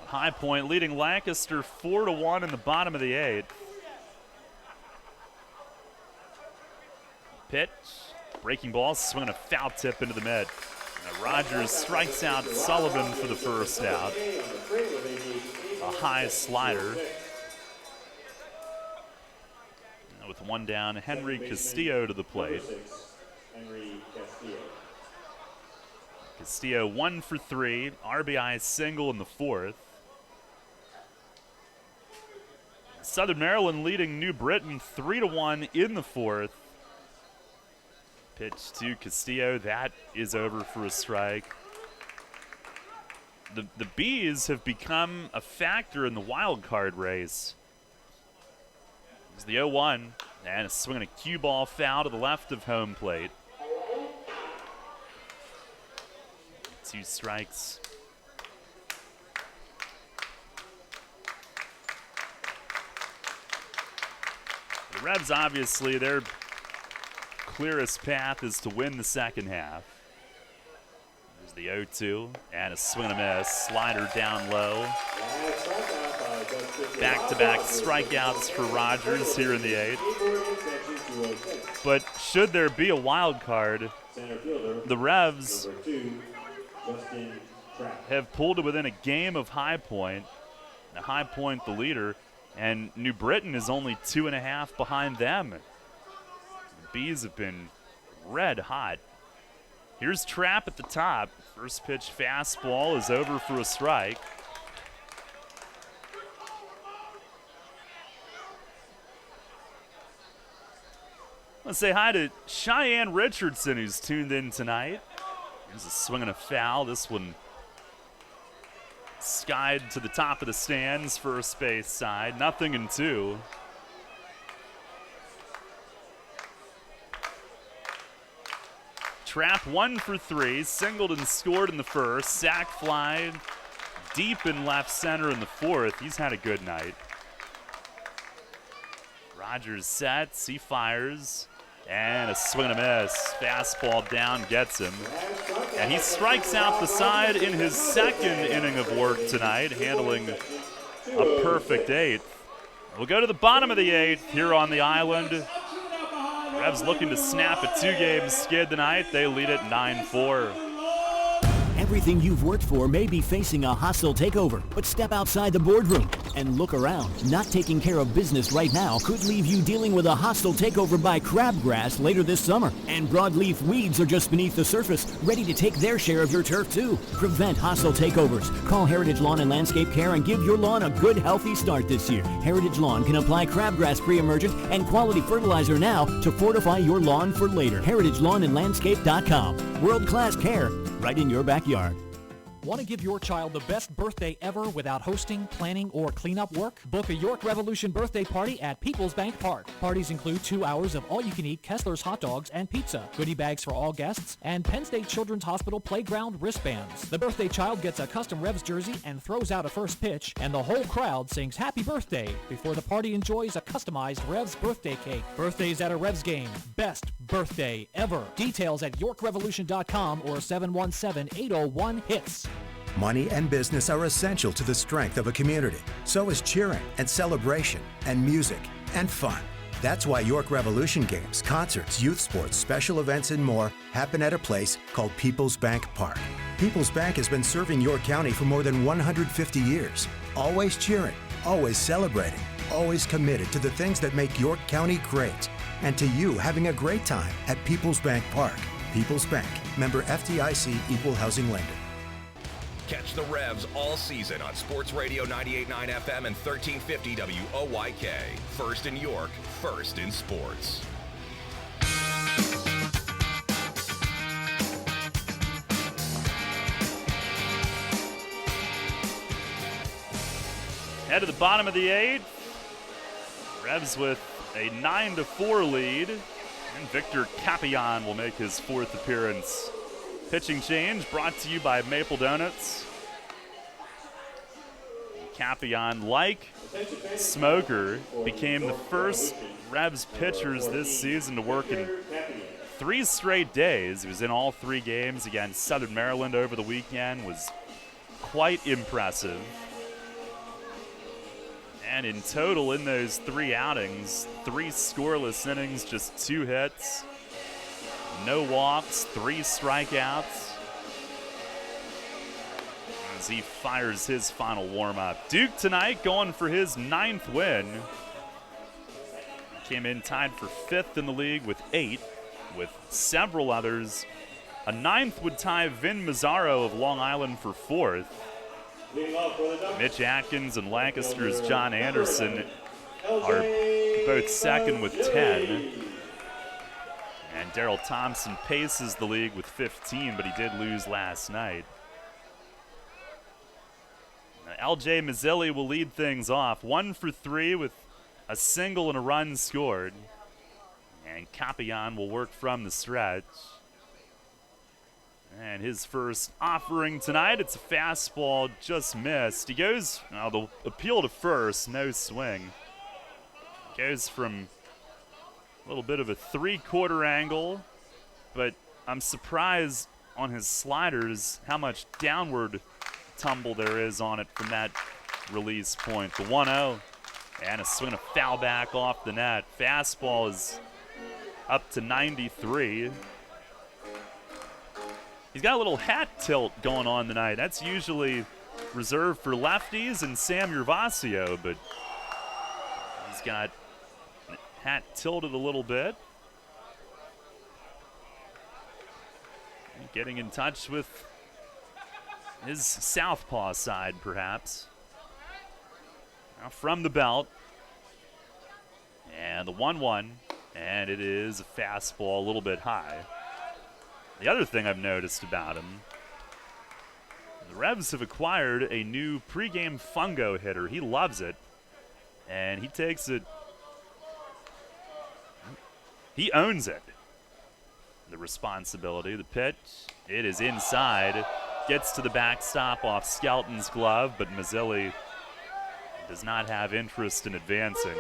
High Point leading Lancaster 4-1 in the bottom of the 8th. Pitch, breaking ball, swinging a foul tip into the mid. Rogers strikes out Sullivan for the first out. A high slider. With one down, Henry Castillo to the plate. Castillo 1 for 3, RBI single in the 4th. Southern Maryland leading New Britain 3-1 in the 4th. Pitch to Castillo, that is over for a strike. The Bees have become a factor in the wild card race. There's the 0-1, and a swing and a cue ball foul to the left of home plate. 2 strikes. The Revs, obviously, their clearest path is to win the second half. There's the 0-2, and a swing and a miss. Slider down low. Back-to-back strikeouts for Rogers here in the 8th. But should there be a wild card, the Revs have pulled it within a game of High Point. Now High Point the leader, and New Britain is only 2.5 behind them. The Bees have been red hot. Here's Trapp at the top. First pitch fastball is over for a strike. Let's say hi to Cheyenne Richardson, who's tuned in tonight. Here's a swing and a foul. This one skied to the top of the stands, first base side. 0-2. Trapp 1 for 3. Singled and scored in the first. Sac fly deep in left center in the 4th. He's had a good night. Rogers sets. He fires. And a swing and a miss. Fastball down gets him. And he strikes out the side in his second inning of work tonight, handling a perfect 8th. We'll go to the bottom of the 8th here on the island. Revs looking to snap a 2-game skid tonight. They lead it 9-4. Everything you've worked for may be facing a hostile takeover, but step outside the boardroom and look around. Not taking care of business right now could leave you dealing with a hostile takeover by crabgrass later this summer. And broadleaf weeds are just beneath the surface, ready to take their share of your turf too. Prevent hostile takeovers. Call Heritage Lawn and Landscape Care and give your lawn a good, healthy start this year. Heritage Lawn can apply crabgrass pre-emergent and quality fertilizer now to fortify your lawn for later. HeritageLawnandLandscape.com. World-class care right in your backyard. Want to give your child the best birthday ever without hosting, planning, or cleanup work? Book a York Revolution birthday party at Peoples Bank Park. Parties include 2 hours of all-you-can-eat Kessler's hot dogs and pizza, goodie bags for all guests, and Penn State Children's Hospital playground wristbands. The birthday child gets a custom Revs jersey and throws out a first pitch, and the whole crowd sings happy birthday before the party enjoys a customized Revs birthday cake. Birthdays at a Revs game. Best birthday ever. Details at YorkRevolution.com or 717-801-HITS. Money and business are essential to the strength of a community. So is cheering and celebration and music and fun. That's why York Revolution games, concerts, youth sports, special events, and more happen at a place called Peoples Bank Park. Peoples Bank has been serving York County for more than 150 years. Always cheering, always celebrating, always committed to the things that make York County great. And to you having a great time at Peoples Bank Park. Peoples Bank, member FDIC, equal housing lender. Catch the Revs all season on Sports Radio 98.9 FM and 1350 WOYK. First in York, first in sports. Head to the bottom of the 8th. Revs with a 9-4 lead. And Victor Capian will make his 4th appearance. Pitching change brought to you by Maple Donuts. Capian, like Smoker, became the first Revs pitchers this season to work in 3 straight days. He was in all 3 games against Southern Maryland over the weekend. Was quite impressive. And in total, in those 3 outings, 3 scoreless innings, just 2 hits. No walks, 3 strikeouts. As he fires his final warm-up. Duke tonight going for his 9th win. Came in tied for 5th in the league with 8, with several others. A 9th would tie Vin Mazzaro of Long Island for 4th. Mitch Atkins and Lancaster's John Anderson are both 2nd with 10. And Darrell Thompson paces the league with 15, but he did lose last night. L.J. Mazzilli will lead things off. 1 for 3 with a single and a run scored. And Capian will work from the stretch. And his first offering tonight, it's a fastball, just missed. He goes, the appeal to first, no swing. Goes from a little bit of a 3/4 angle, but I'm surprised on his sliders how much downward tumble there is on it from that release point. The 1-0, and a swing, a foul back off the net. Fastball is up to 93. He's got a little hat tilt going on tonight. That's usually reserved for lefties and Sam Gervasio, but he's got hat tilted a little bit. Getting in touch with his southpaw side, perhaps. Now from the belt. And the 1-1. And it is a fastball a little bit high. The other thing I've noticed about him, the Revs have acquired a new pregame fungo hitter. He loves it. And he takes it. He owns it. The responsibility, the pitch, it is inside. Gets to the backstop off Skelton's glove, but Mazzilli does not have interest in advancing.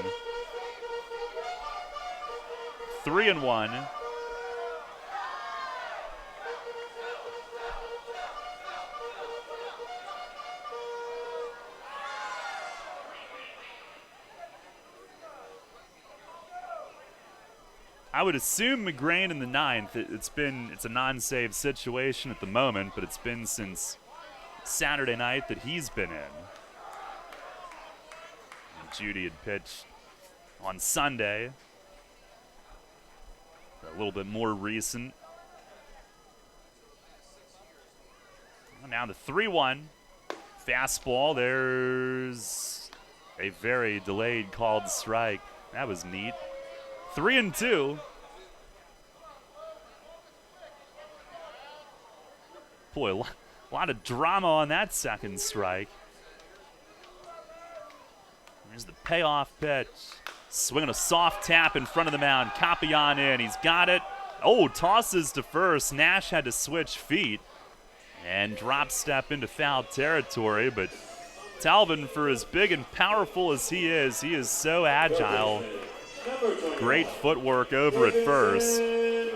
3-1. I would assume McGrain in the ninth. It's a non-save situation at the moment, but it's been since Saturday night that he's been in. And Judy had pitched on Sunday. A little bit more recent. Now the 3-1 fastball. There's a very delayed called strike. That was neat. 3-2. Boy, a lot of drama on that second strike. There's the payoff pitch. Swinging a soft tap in front of the mound. Capian in. He's got it. Oh, tosses to first. Nash had to switch feet and drop step into foul territory. But Talvin, for as big and powerful as he is so agile. Great footwork over at first. And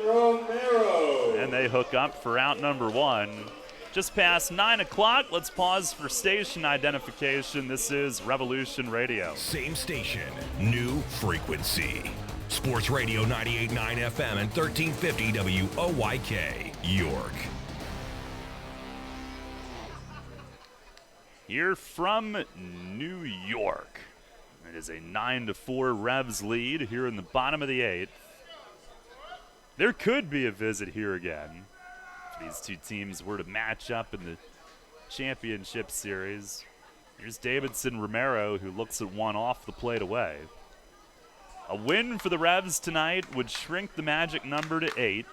they hook up for out number 1. Just past 9 o'clock. Let's pause for station identification. This is Revolution Radio. Same station, new frequency. Sports Radio 98.9 FM and 1350 WOYK, York. Here from New York. It is a 9-4 Revs lead here in the bottom of the 8th. There could be a visit here again if these two teams were to match up in the championship series. Here's Davidson Romero, who looks at one off the plate away. A win for the Revs tonight would shrink the magic number to 8.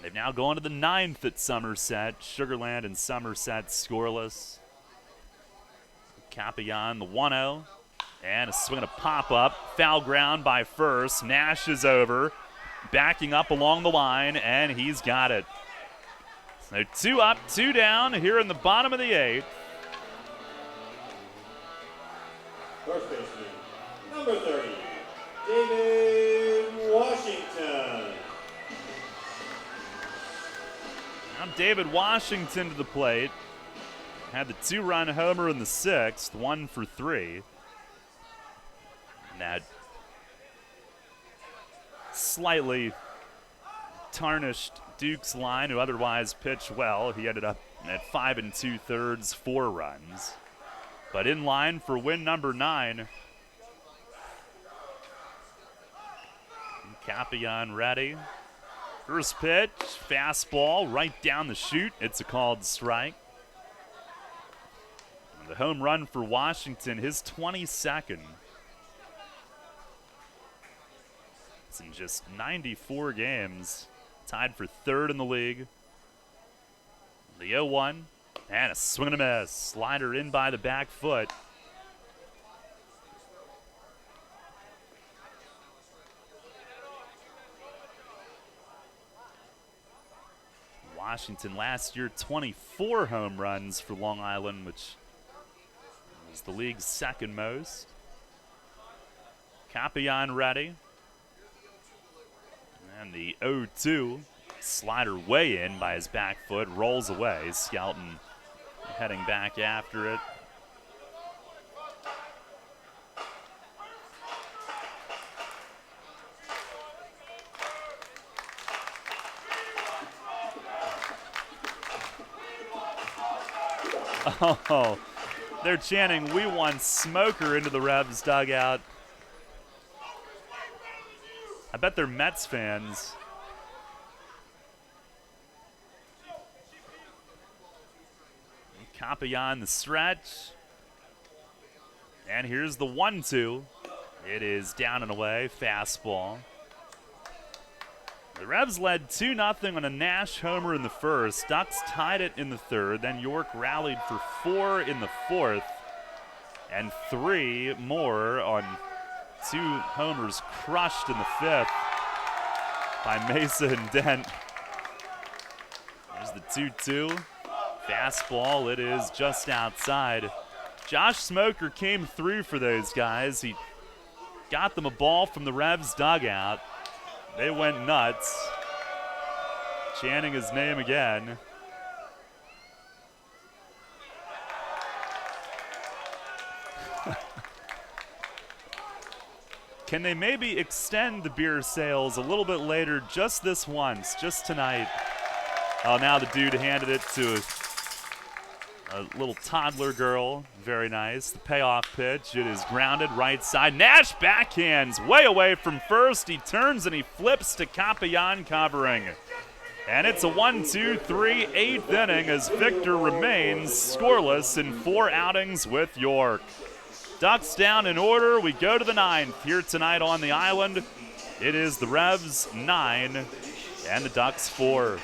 They've now gone to the 9th at Somerset. Sugar Land and Somerset scoreless. Capian, the 1-0. And a swing and a pop-up. Foul ground by first. Nash is over. Backing up along the line, and he's got it. So 2 up, 2 down here in the bottom of the 8th. First baseman, number 30, David Washington. Now David Washington to the plate. Had the 2-run homer in the 6th, 1 for 3. And that slightly tarnished Duke's line, who otherwise pitched well. He ended up at 5 2/3, 4 runs. But in line for win number 9. Capian ready. First pitch, fastball right down the chute. It's a called strike. And the home run for Washington, his 22nd. It's in just 94 games. Tied for 3rd in the league. The 0-1. And a swing and a miss. Slider in by the back foot. Washington last year, 24 home runs for Long Island, which was the league's 2nd most. Capian ready. And the 0-2. Slider way in by his back foot. Rolls away. Skelton heading back after it. Oh, they're chanting, "We want Smoker" into the Revs dugout. I bet they're Mets fans. Capian the stretch. And here's the 1-2. It is down and away, fastball. The Revs led 2-0 on a Nash homer in the first. Ducks tied it in the 3rd. Then York rallied for 4 in the 4th. And 3 more on 2 homers crushed in the 5th by Mesa and Dent. There's the 2-2. Fastball, it is just outside. Josh Smoker came through for those guys. He got them a ball from the Revs dugout. They went nuts, chanting his name again. Can they maybe extend the beer sales a little bit later, just this once, just tonight? Oh, now the dude handed it to a little toddler girl. Very nice. The payoff pitch. It is grounded right side. Nash backhands way away from first. He turns and he flips to Capayan covering. And it's a 1-2-3 8th inning as Victor remains scoreless in 4 outings with York. Ducks down in order. We go to the 9th here tonight on the island. It is the Revs 9 and the Ducks 4.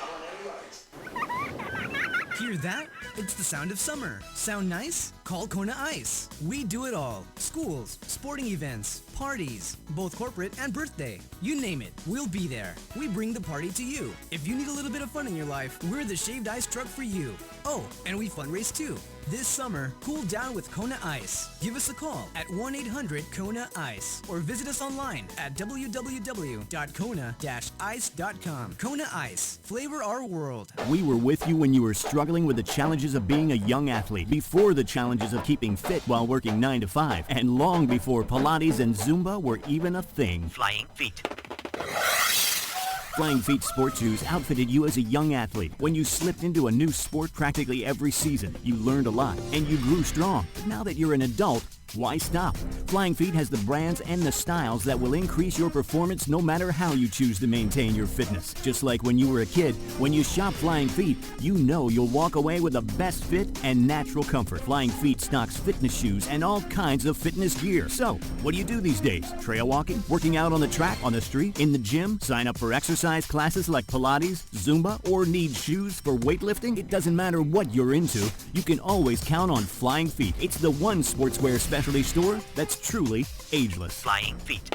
Hear that? It's the sound of summer. Sound nice? Call Kona Ice. We do it all. Schools, sporting events, parties, both corporate and birthday. You name it, we'll be there. We bring the party to you. If you need a little bit of fun in your life, we're the shaved ice truck for you. Oh, and we fundraise too. This summer, cool down with Kona Ice. Give us a call at 1-800-KONA-ICE or visit us online at www.kona-ice.com. Kona Ice. Flavor our world. We were with you when you were struggling with the challenges of being a young athlete, before the challenges of keeping fit while working 9 to 5, and long before Pilates and Zumba were even a thing. Flying Feet. Flying Feet Sports Shoes outfitted you as a young athlete. When you slipped into a new sport practically every season, you learned a lot and you grew strong. But now that you're an adult, why stop? Flying Feet has the brands and the styles that will increase your performance no matter how you choose to maintain your fitness. Just like when you were a kid, when you shop Flying Feet, you know you'll walk away with the best fit and natural comfort. Flying Feet stocks fitness shoes and all kinds of fitness gear. So, what do you do these days? Trail walking? Working out on the track, on the street, in the gym? Sign up for exercise classes like Pilates, Zumba, or need shoes for weightlifting? It doesn't matter what you're into, you can always count on Flying Feet. It's the one sportswear specialty store that's truly ageless. Flying Feet.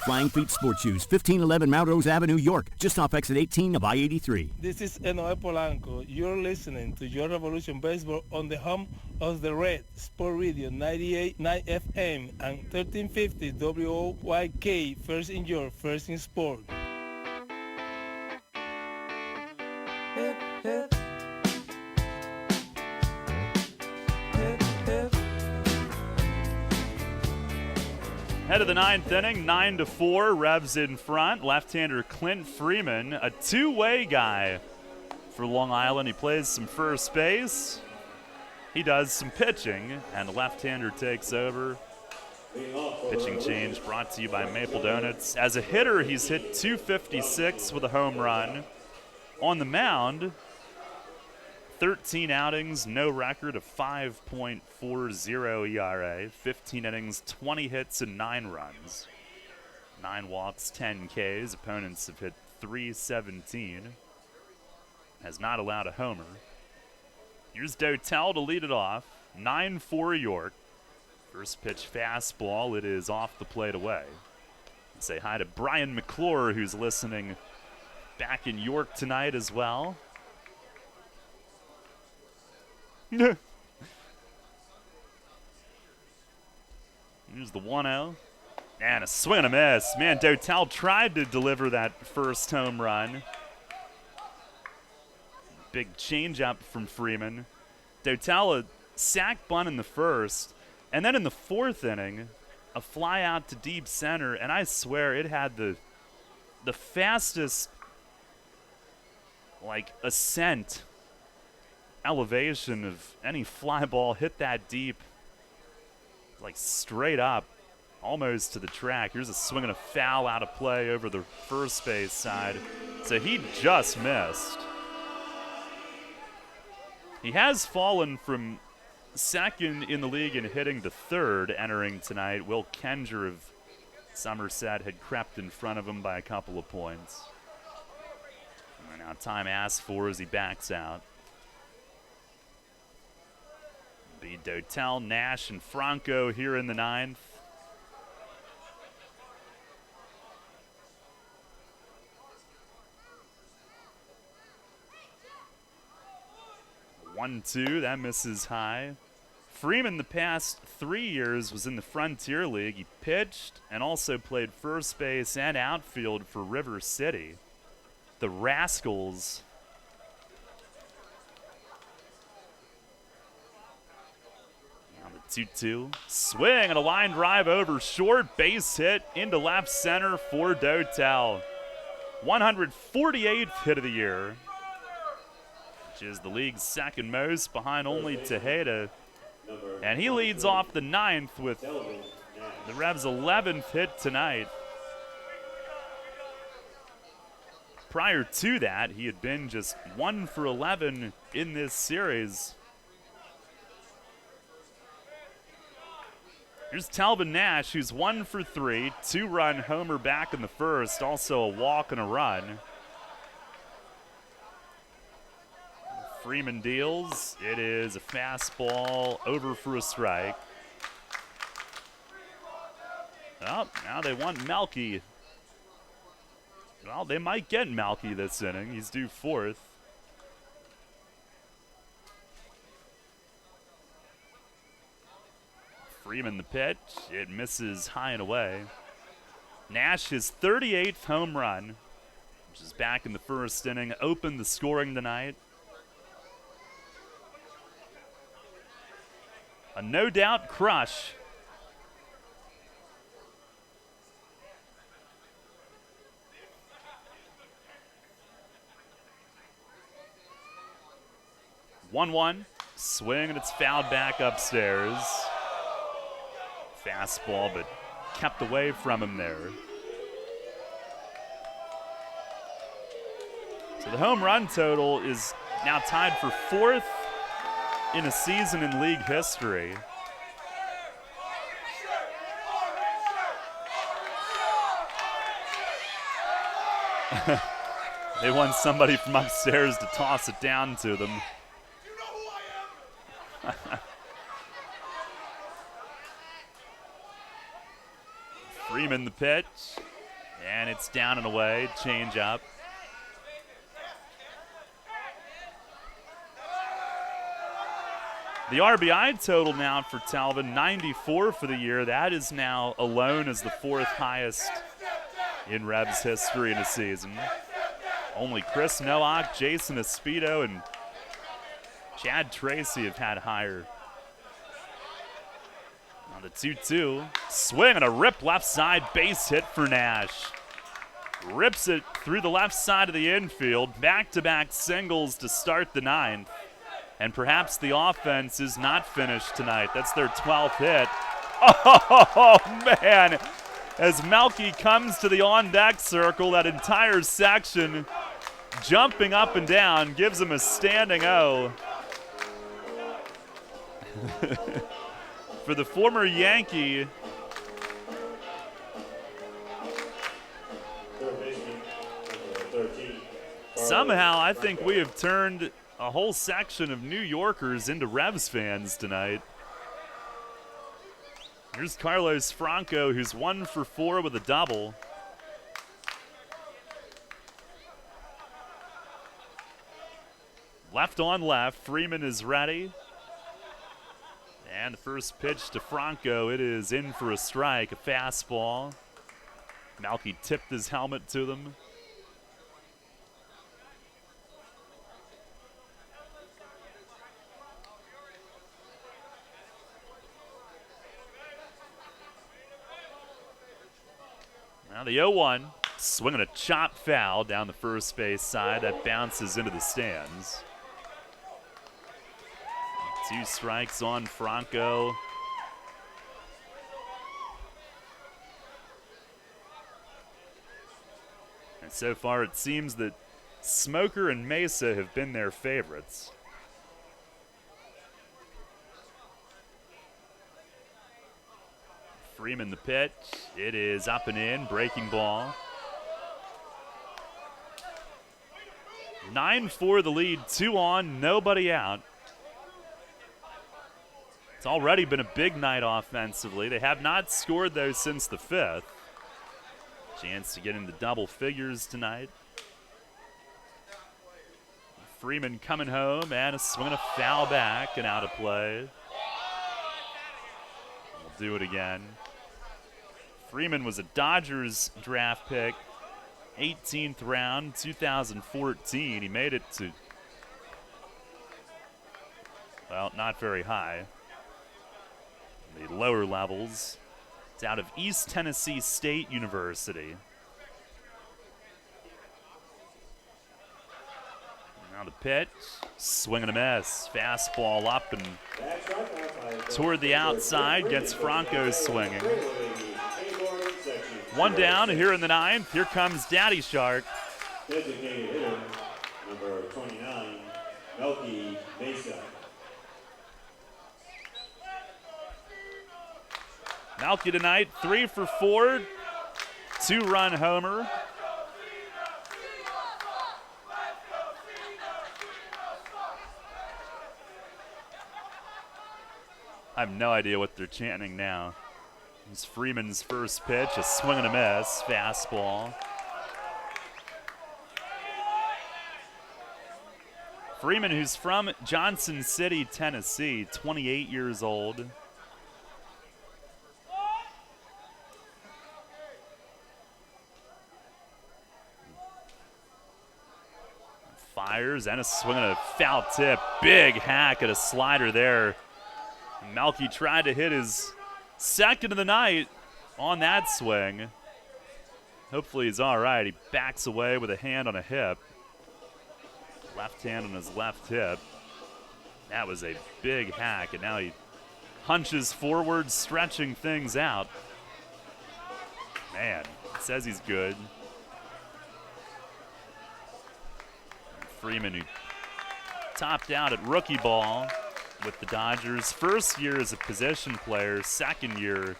Flying Feet Sports Shoes, 1511 Melrose Avenue, York, just off exit 18 of I-83. This is Enoe Polanco. You're listening to Your Revolution Baseball on the home of the Red, Sport Radio 98.9 FM and 1350 WOYK, first in York, first in sport. Hip, hip. Head of the 9th inning, 9-4, Revs in front. Left-hander Clint Freeman, a two-way guy for Long Island. He plays some first base. He does some pitching, and the left-hander takes over. Pitching change brought to you by Maple Donuts. As a hitter, he's hit .256 with a home run. On the mound, 13 outings, no record of 5.40 ERA, 15 innings, 20 hits, and 9 runs. 9 walks, 10 Ks. Opponents have hit .317. Has not allowed a homer. Here's Dotel to lead it off. 9-4 York. First pitch fastball. It is off the plate away. Say hi to Brian McClure, who's listening back in York tonight as well. Here's the 1-0. And a swing and a miss. Man, Dotel tried to deliver that first home run. Big changeup from Freeman. Dotel a sac bunt in the first. And then in the 4th inning, a fly out to deep center. And I swear it had the fastest, ascent elevation of any fly ball. Hit that deep, straight up, almost to the track. Here's a swing and a foul out of play over the first base side. So he just missed. He has fallen from second in the league in hitting to third entering tonight. Will Kenger of Somerset had crept in front of him by a couple of points. And now time asked for as he backs out. Be Dotel, Nash, and Franco here in the 9th. One-two, that misses high. Freeman the past 3 years was in the Frontier League. He pitched and also played first base and outfield for River City. The Rascals. 2-2. Swing and a line drive over short. Base hit into left center for Dotel. 148th hit of the year, which is the league's second most, behind only Tejeda. And he leads off the 9th with the Revs' 11th hit tonight. Prior to that, he had been just 1 for 11 in this series. Here's Talvin Nash, who's 1 for 3, 2-run homer back in the first, also a walk and a run. Freeman deals. It is a fastball over for a strike. Well, now they want Melky. Well, they might get Melky this inning. He's due 4th. Freeman the pitch. It misses high and away. Nash, his 38th home run, which is back in the first inning, opened the scoring tonight. A no-doubt crush. One, swing, and it's fouled back upstairs. Fastball, but kept away from him there. So the home run total is now tied for 4th in a season in league history. They want somebody from upstairs to toss it down to them. Freeman the pitch, and it's down and away, change up. The RBI total now for Talvin, 94 for the year. That is now alone as the 4th highest in Revs history in a season. Only Chris Nowak, Jason Espedo, and Chad Tracy have had higher. On the 2-2, swing and a rip left side base hit for Nash. Rips it through the left side of the infield. Back-to-back singles to start the 9th. And perhaps the offense is not finished tonight. That's their 12th hit. Oh, man. As Melky comes to the on-deck circle, that entire section jumping up and down gives him a standing O. For the former Yankee, somehow I think we have turned a whole section of New Yorkers into Revs fans tonight. Here's Carlos Franco, who's 1 for 4 with a double. Left on left, Freeman is ready. And the first pitch to Franco, it is in for a strike, a fastball. Melky tipped his helmet to them. Now the 0-1, swinging a chop foul down the first base side. That bounces into the stands. 2 strikes on Franco. And so far it seems that Smoker and Mesa have been their favorites. Freeman the pitch. It is up and in, breaking ball. 9-4 the lead, 2 on, nobody out. It's already been a big night offensively. They have not scored, though, since the 5th. Chance to get into double figures tonight. Freeman coming home, and a swing and a foul back and out of play. We'll do it again. Freeman was a Dodgers draft pick, 18th round, 2014. He made it to, well, not very high. the lower levels. It's out of East Tennessee State University. Now the pitch, swing and a miss. Fastball up and toward the outside, gets Franco swinging. One down here in the ninth. Here comes Daddy Shark. Designated hitter, number 29, Melky Mesa. Melky tonight, 3 for 4, 2-run homer. I have no idea what they're chanting now. It's Freeman's first pitch, a swing and a miss, fastball. Freeman, who's from Johnson City, Tennessee, 28 years old. Fires and a swing and a foul tip. Big hack at a slider there. Melky tried to hit his second of the night on that swing. Hopefully he's all right. He backs away with a hand on a hip. Left hand on his left hip. That was a big hack, and now he hunches forward, stretching things out. Man, says he's good. Freeman, who topped out at rookie ball with the Dodgers. First year as a position player, second year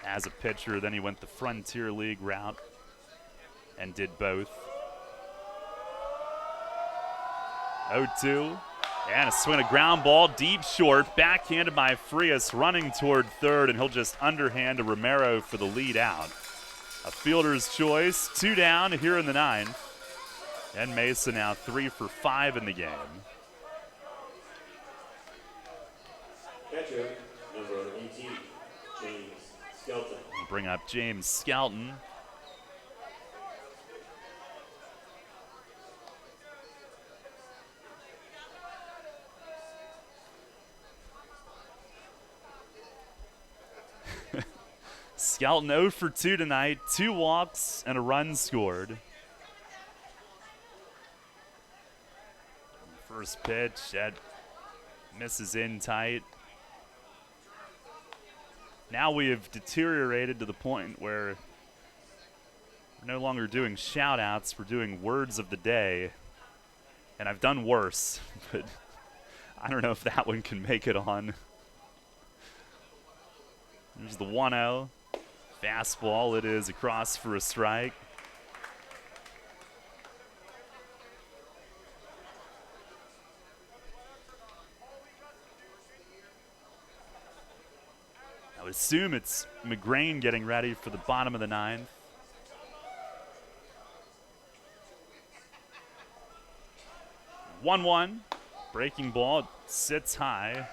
as a pitcher. Then he went the Frontier League route and did both. 0-2, and a swing, a ground ball, deep short, backhanded by Frias, running toward third, and he'll just underhand to Romero for the lead out. A fielder's choice, 2 down here in the ninth, and Mesa now 3 for 5 in the game. Catcher, number 18, James Skelton. Bring up James Skelton. Skelton 0 for 2 tonight, 2 walks and a run scored. First pitch, that misses in tight. Now we have deteriorated to the point where we're no longer doing shout-outs, we're doing words of the day. And I've done worse, but I don't know if that one can make it on. There's the 1-0. Fastball, it is across for a strike. I would assume it's McGrain getting ready for the bottom of the ninth. One, breaking ball, sits high.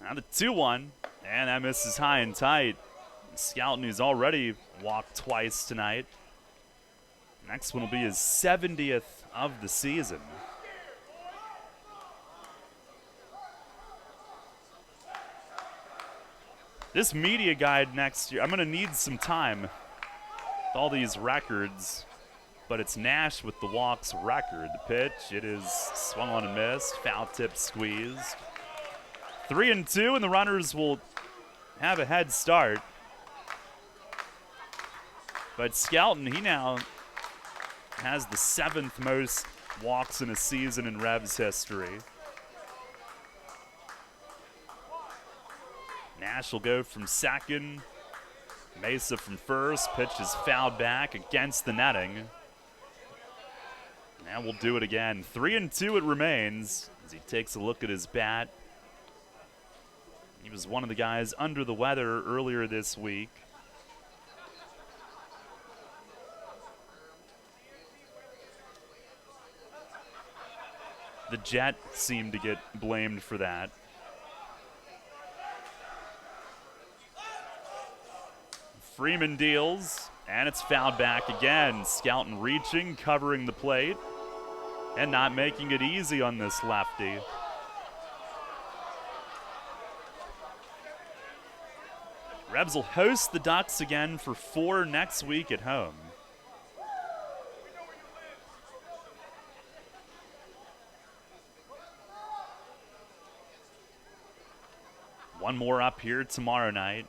Now the 2-1, and that misses high and tight. Skelton, who's already walked twice tonight. Next one will be his 70th of the season. This media guide next year, I'm going to need some time with all these records, but it's Nash with the walks record. The pitch, it is swung on and missed, foul tip squeezed. 3-2, and the runners will have a head start. But Skelton, he now has the 7th most walks in a season in Revs history. Nash will go from second. Mesa from first. Pitch is fouled back against the netting. And we'll do it again. 3-2 it remains as he takes a look at his bat. He was one of the guys under the weather earlier this week. The Jet seemed to get blamed for that. Freeman deals, and it's fouled back again. Skelton reaching, covering the plate, and not making it easy on this lefty. Rebs will host the Ducks again for 4 next week at home. One more up here tomorrow night.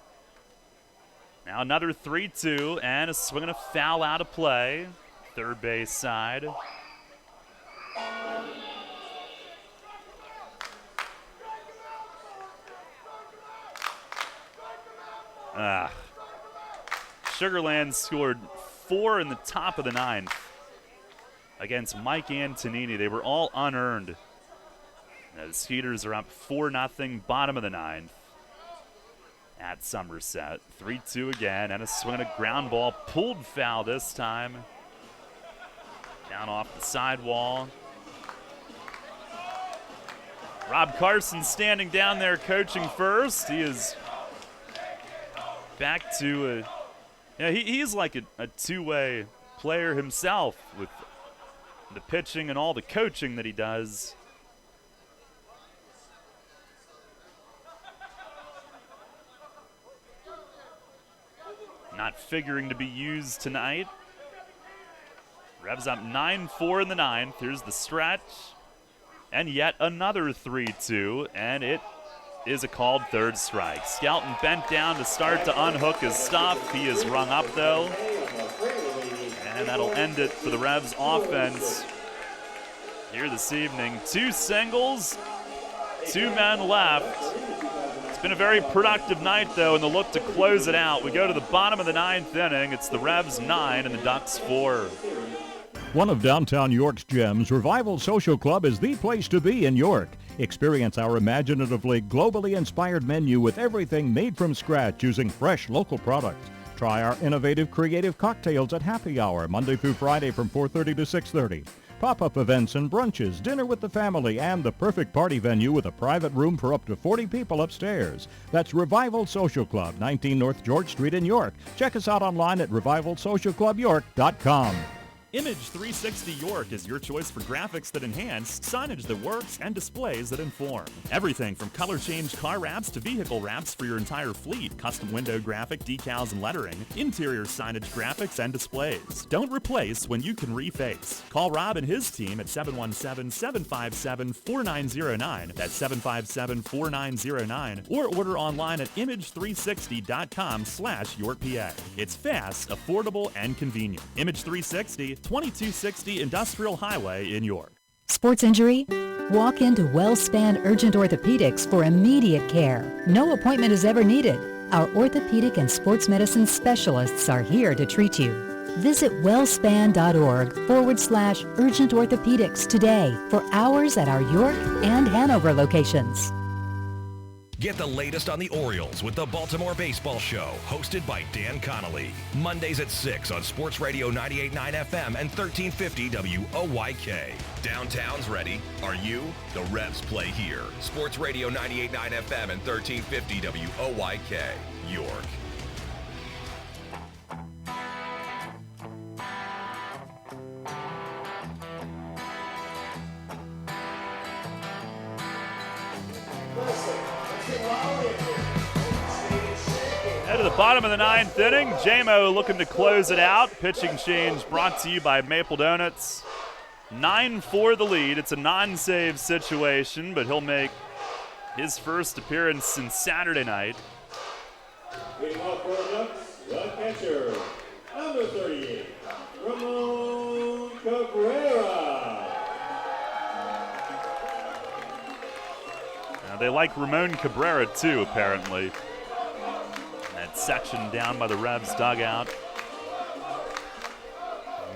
Now another 3-2 and a swing and a foul out of play. Third base side. Sugarland scored 4 in the top of the 9th against Mike Antonini. They were all unearned. The Skeeters are up 4-0, bottom of the 9th at Somerset. 3-2 again, and a swing and a ground ball. Pulled foul this time. Down off the sidewall. Rob Carson standing down there coaching first. He is back to he's like a two-way player himself with the pitching and all the coaching that he does. Not figuring to be used tonight. Revs up 9-4 in the 9th. Here's the stretch. And yet another 3-2, and it is a called third strike. Skelton bent down to start to unhook his stuff. He is rung up, though. And that'll end it for the Revs offense here this evening. 2 singles, 2 men left. It's been a very productive night, though, and the look to close it out. We go to the bottom of the 9th inning. It's the Revs 9 and the Ducks 4. One of downtown York's gems, Revival Social Club is the place to be in York. Experience our imaginatively, globally inspired menu with everything made from scratch using fresh local products. Try our innovative, creative cocktails at happy hour, Monday through Friday from 4:30 to 6:30. Pop-up events and brunches, dinner with the family, and the perfect party venue with a private room for up to 40 people upstairs. That's Revival Social Club, 19 North George Street in York. Check us out online at revivalsocialclubyork.com. Image 360 York is your choice for graphics that enhance, signage that works, and displays that inform. Everything from color change car wraps to vehicle wraps for your entire fleet, custom window graphic, decals and lettering, interior signage graphics and displays. Don't replace when you can reface. Call Rob and his team at 717-757-4909. That's 757-4909. Or order online at image360.com/YorkPA. It's fast, affordable, and convenient. Image 360, 2260 Industrial Highway in York. Sports injury? Walk into WellSpan Urgent Orthopedics for immediate care. No appointment is ever needed. Our orthopedic and sports medicine specialists are here to treat you. Visit wellspan.org/urgent orthopedics today for hours at our York and Hanover locations. Get the latest on the Orioles with the Baltimore Baseball Show, hosted by Dan Connolly. Mondays at 6 on Sports Radio 98.9 FM and 1350 WOYK. Downtown's ready. Are you? The Revs play here. Sports Radio 98.9 FM and 1350 WOYK. York. Head to the bottom of the 9th inning. J-Mo looking to close it out. Pitching change brought to you by Maple Donuts. 9-4 the lead. It's a non-save situation, but he'll make his first appearance since Saturday night. Leading off for the Ducks, the catcher, number 38, Ramon Cabrera. Now, they like Ramon Cabrera, too, apparently. That section down by the Revs dugout.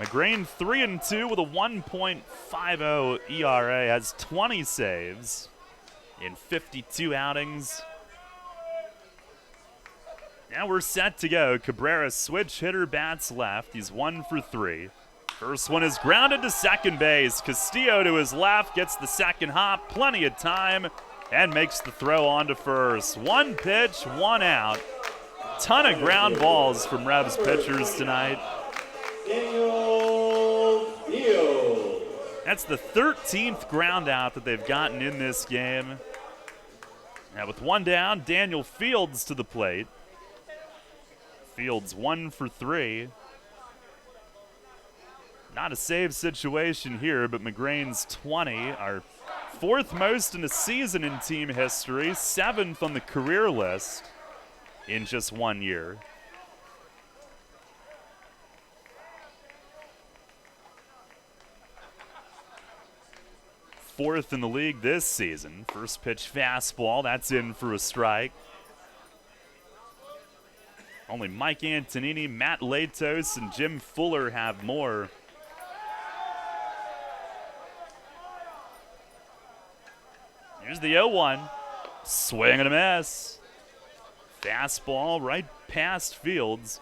McGrain 3-2 with a 1.50 ERA, has 20 saves in 52 outings. Now we're set to go. Cabrera, switch hitter, bats left. He's 1 for 3. First one is grounded to second base. Castillo to his left, gets the second hop, plenty of time, and makes the throw on to first. One pitch, one out. Ton of ground balls from Revs pitchers tonight. That's the 13th ground out that they've gotten in this game. Now with one down, Daniel Fields to the plate. Fields 1 for 3. Not a save situation here, but McGrain's 20 are 4th most in a season in team history, 7th on the career list in just 1 year. Fourth in the league this season. First pitch fastball, that's in for a strike. Only Mike Antonini, Matt Latos, and Jim Fuller have more. Here's the 0-1. Swing and a miss. Fastball right past Fields.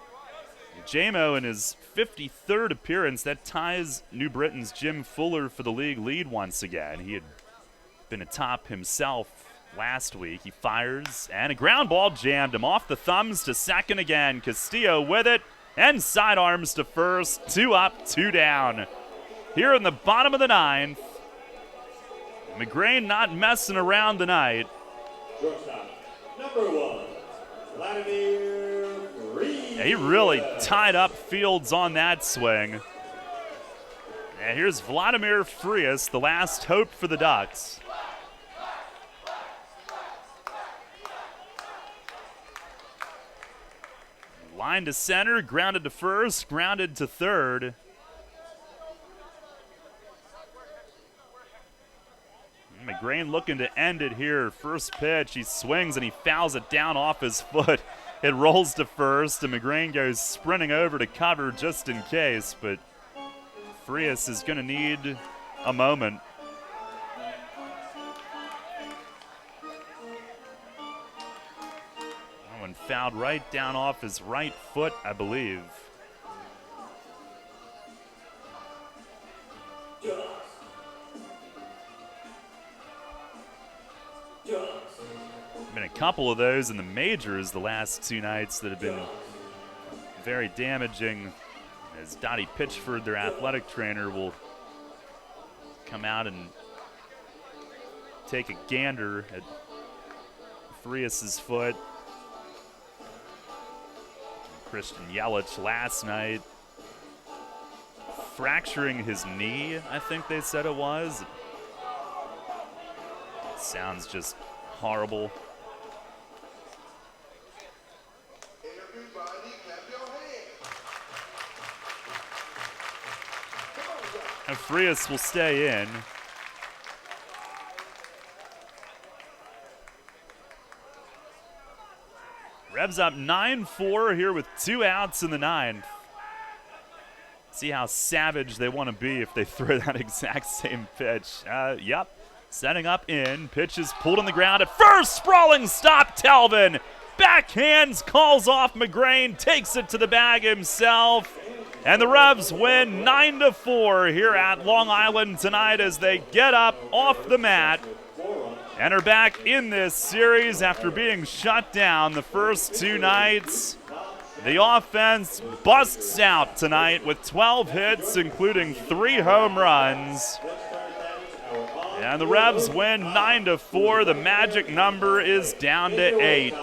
J-Mo in his 53rd appearance, that ties New Britain's Jim Fuller for the league lead once again. He had been atop himself last week. He fires, and a ground ball jammed him off the thumbs to second again. Castillo with it, and sidearms to first. 2 up, 2 down. Here in the bottom of the 9th. McGrain not messing around tonight. Shortstop, number 1, Vladimir Frias. Yeah, he really tied up Fields on that swing. And here's Vladimir Frias, the last hope for the Ducks. Line to center, grounded to first, grounded to third. McGrain looking to end it here. First pitch, he swings and he fouls it down off his foot. It rolls to first, and McGrain goes sprinting over to cover just in case, but Frias is going to need a moment. That one fouled right down off his right foot, I believe. Been a couple of those in the majors the last 2 nights that have been very damaging, as Dottie Pitchford, their athletic trainer, will come out and take a gander at Frias' foot. Christian Yelich last night fracturing his knee, I think they said it was. It sounds just horrible. And Frias will stay in. Revs up 9-4 here with 2 outs in the 9th. See how savage they want to be if they throw that exact same pitch. Yep. Setting up in. Pitch is pulled on the ground at first. Sprawling stop. Telvin. Backhands. Calls off McGrain. Takes it to the bag himself. And the Revs win 9-4 here at Long Island tonight as they get up off the mat and are back in this series after being shut down the first 2 nights. The offense busts out tonight with 12 hits, including 3 home runs. And the Revs win 9-4. The magic number is down to 8.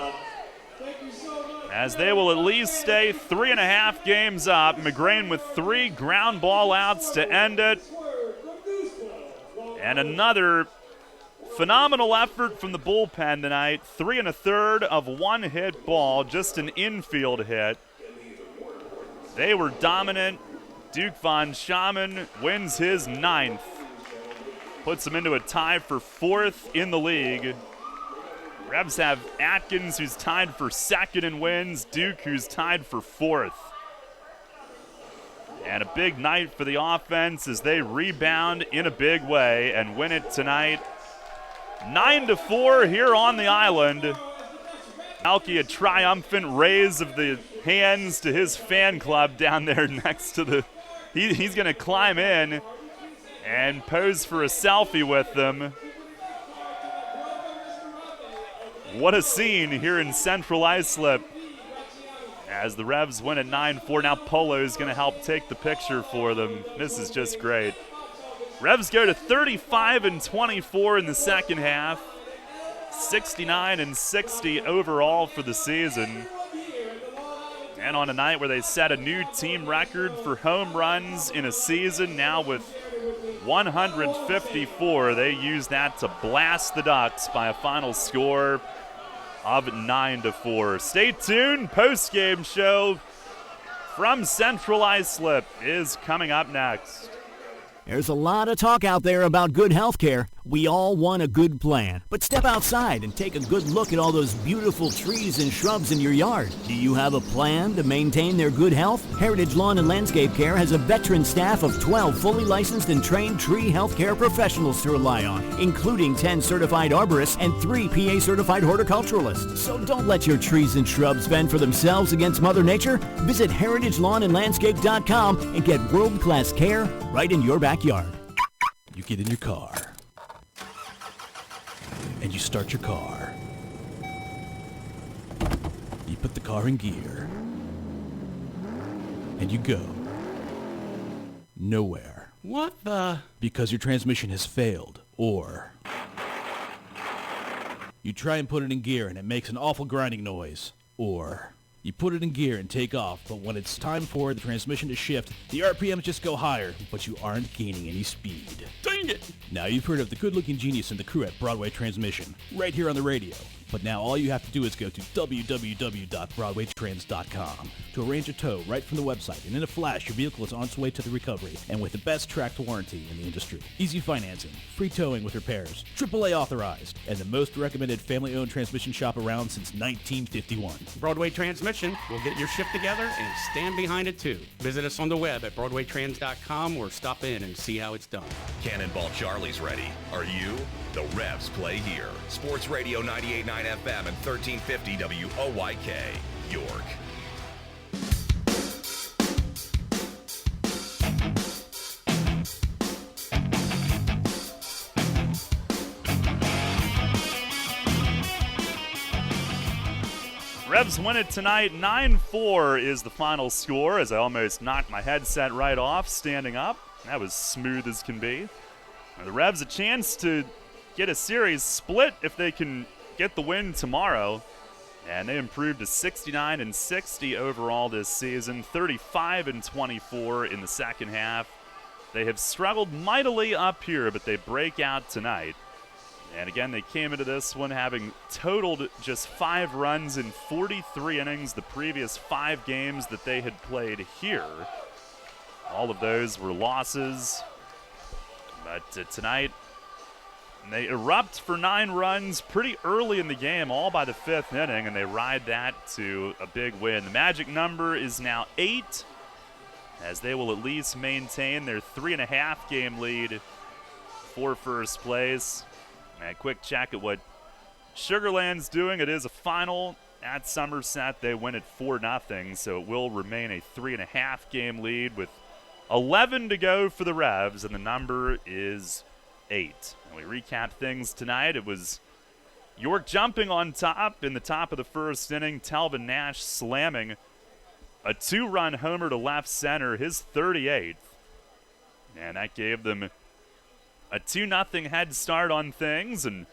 As they will at least stay 3.5 games up. McGrain with 3 ground ball outs to end it. And another phenomenal effort from the bullpen tonight. 3 1/3 of 1 hit ball, just an infield hit. They were dominant. Duke Von Schaman wins his 9th. Puts him into a tie for 4th in the league. Revs have Atkins, who's tied for 2nd in wins. Duke, who's tied for 4th. And a big night for the offense as they rebound in a big way and win it tonight. 9-4 here on the island. Alki, a triumphant raise of the hands to his fan club down there next to the... He's going to climb in and pose for a selfie with them. What a scene here in Central Islip. as the Revs win at 9-4. Now Polo's going to help take the picture for them. This is just great. Revs go to 35-24 in the second half. 69-60 overall for the season. And on a night where they set a new team record for home runs in a season, now with 154, they use that to blast the Ducks by a final score of 9-4. Stay tuned. Post-game show from Central Islip is coming up next. There's a lot of talk out there about good health care. We all want a good plan. But step outside and take a good look at all those beautiful trees and shrubs in your yard. Do you have a plan to maintain their good health? Heritage Lawn and Landscape Care has a veteran staff of 12 fully licensed and trained tree health care professionals to rely on, including 10 certified arborists and 3 PA certified horticulturalists. So don't let your trees and shrubs fend for themselves against Mother Nature. Visit heritagelawnandlandscape.com and get world-class care right in your backyard. You get in your car, and you start your car. You put the car in gear, and you go nowhere. What the? Because your transmission has failed, or you try and put it in gear and it makes an awful grinding noise, or you put it in gear and take off, but when it's time for the transmission to shift, the RPMs just go higher, but you aren't gaining any speed. Dang it! Now you've heard of the good-looking genius and the crew at Broadway Transmission, right here on the radio. But now all you have to do is go to www.broadwaytrans.com to arrange a tow right from the website, and in a flash, your vehicle is on its way to the recovery, and with the best tracked warranty in the industry. Easy financing, free towing with repairs, AAA authorized, and the most recommended family-owned transmission shop around since 1951. Broadway Transmission will get your ship together and stand behind it too. Visit us on the web at broadwaytrans.com or stop in and see how it's done. Cannonball Charlie's ready. Are you? The Revs play here. Sports Radio 98.9 FM and 1350 WOYK, York. Revs win it tonight. 9-4 is the final score, as I almost knocked my headset right off standing up. That was smooth as can be. The Revs a chance to get a series split if they can get the win tomorrow. And they improved to 69-60 overall this season, 35-24 in the second half. They have struggled mightily up here, but they break out tonight. And again, they came into this one having totaled just 5 runs in 43 innings the previous 5 games that they had played here. All of those were losses. But tonight, they erupt for 9 runs pretty early in the game, all by the 5th inning, and they ride that to a big win. The magic number is now 8, as they will at least maintain their 3.5 game lead for first place. And a quick check at what Sugarland's doing. It is a final at Somerset. They win at 4-0, so it will remain a 3.5 game lead with 11 to go for the Revs, and the number is 8. And we recap things tonight. It was York jumping on top in the top of the first inning. Telvin Nash slamming a 2-run homer to left center, his 38th. And that gave them a 2-0 head start on things and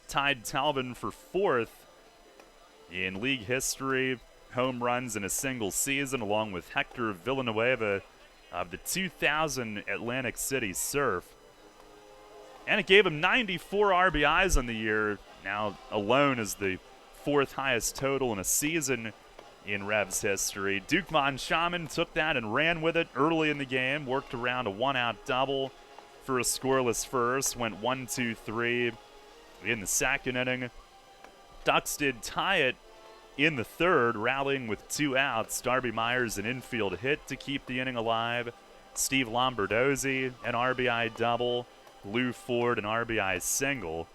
tied Telvin for 4th in league history home runs in a single season, along with Hector Villanueva of the 2000 Atlantic City Surf. And it gave him 94 RBIs on the year, now alone is the 4th highest total in a season in Revs history. Duke Von Schaman took that and ran with it early in the game, worked around a 1-out double for a scoreless first, went 1-2-3 in the second inning. Ducks did tie it in the third, rallying with 2 outs. Darby Myers an infield hit to keep the inning alive. Steve Lombardozzi an RBI double. Lou Ford an RBI single.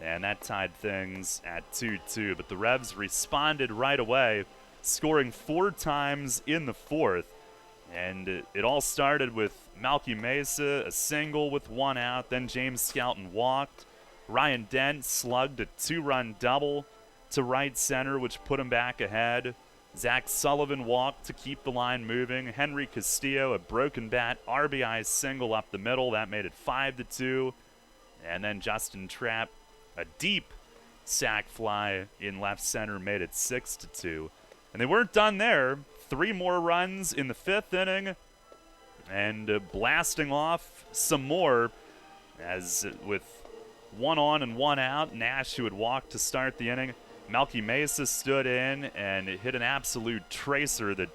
And that tied things at 2-2. But the Revs responded right away, scoring 4 times in the 4th. And it all started with Malky Mesa, a single with 1 out. Then James Skelton walked. Ryan Dent slugged a 2-run double to right center, which put him back ahead. Zach Sullivan walked to keep the line moving. Henry Castillo, a broken bat, RBI single up the middle. That made it 5-2. And then Justin Trapp, a deep sac fly in left center, made it 6-2. And they weren't done there. 3 more runs in the 5th inning. And blasting off some more as with 1 on and 1 out. Nash, who had walked to start the inning. Melky Mesa stood in and hit an absolute tracer that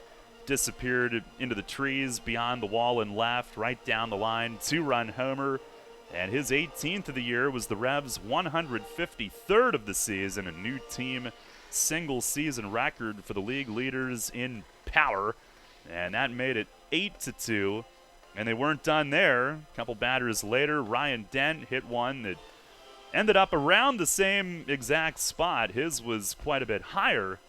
disappeared into the trees beyond the wall and left, right down the line. 2-run homer, and his 18th of the year was the Revs' 153rd of the season, a new team single-season record for the league leaders in power, and that made it 8-2. And they weren't done there. A couple batters later, Ryan Dent hit one that ended up around the same exact spot. His was quite a bit higher,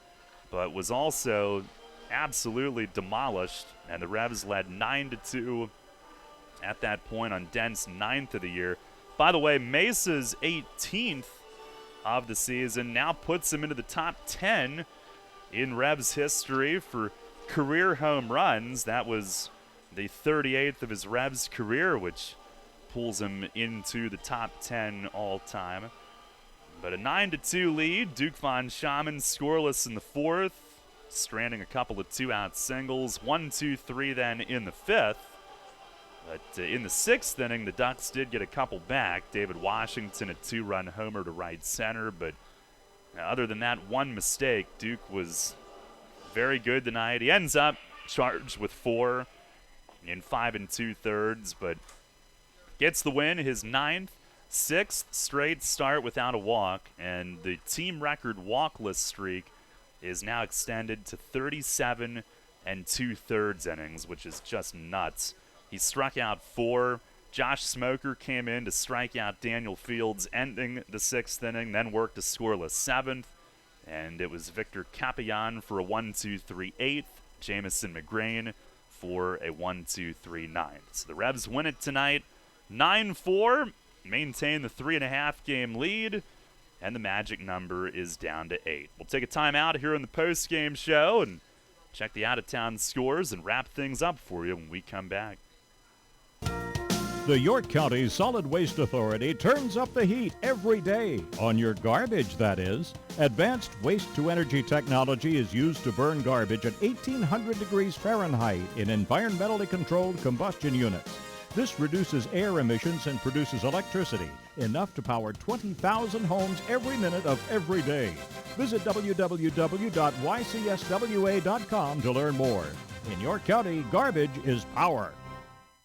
but was also absolutely demolished. And the Revs led 9-2 at that point on Dent's 9th of the year. By the way, Mesa's 18th of the season now puts him into the top 10 in Revs history for career home runs. That was the 38th of his Revs career, which pulls him into the top 10 all-time. But a 9-2 lead. Duke Von Schaman scoreless in the 4th, stranding a couple of 2-out singles. 1-2-3 then in the 5th. But in the 6th inning, the Ducks did get a couple back. David Washington, a 2-run homer to right center. But other than that one mistake, Duke was very good tonight. He ends up charged with 4 in 5 2/3, but gets the win, his 9th, 6th straight start without a walk, and the team record walkless streak is now extended to 37 2/3 innings, which is just nuts. He struck out 4. Josh Smoker came in to strike out Daniel Fields, ending the 6th inning, then worked a scoreless 7th, and it was Victor Capellain for a 1-2-3 8th, Jamison McGrain for a 1-2-3 9th. So the Revs win it tonight, 9-4, maintain the 3.5-game lead, and the magic number is down to 8. We'll take a timeout here in the post-game show and check the out-of-town scores and wrap things up for you when we come back. The York County Solid Waste Authority turns up the heat every day, on your garbage, that is. Advanced waste-to-energy technology is used to burn garbage at 1,800 degrees Fahrenheit in environmentally controlled combustion units. This reduces air emissions and produces electricity, enough to power 20,000 homes every minute of every day. Visit www.ycswa.com to learn more. In York County, garbage is power.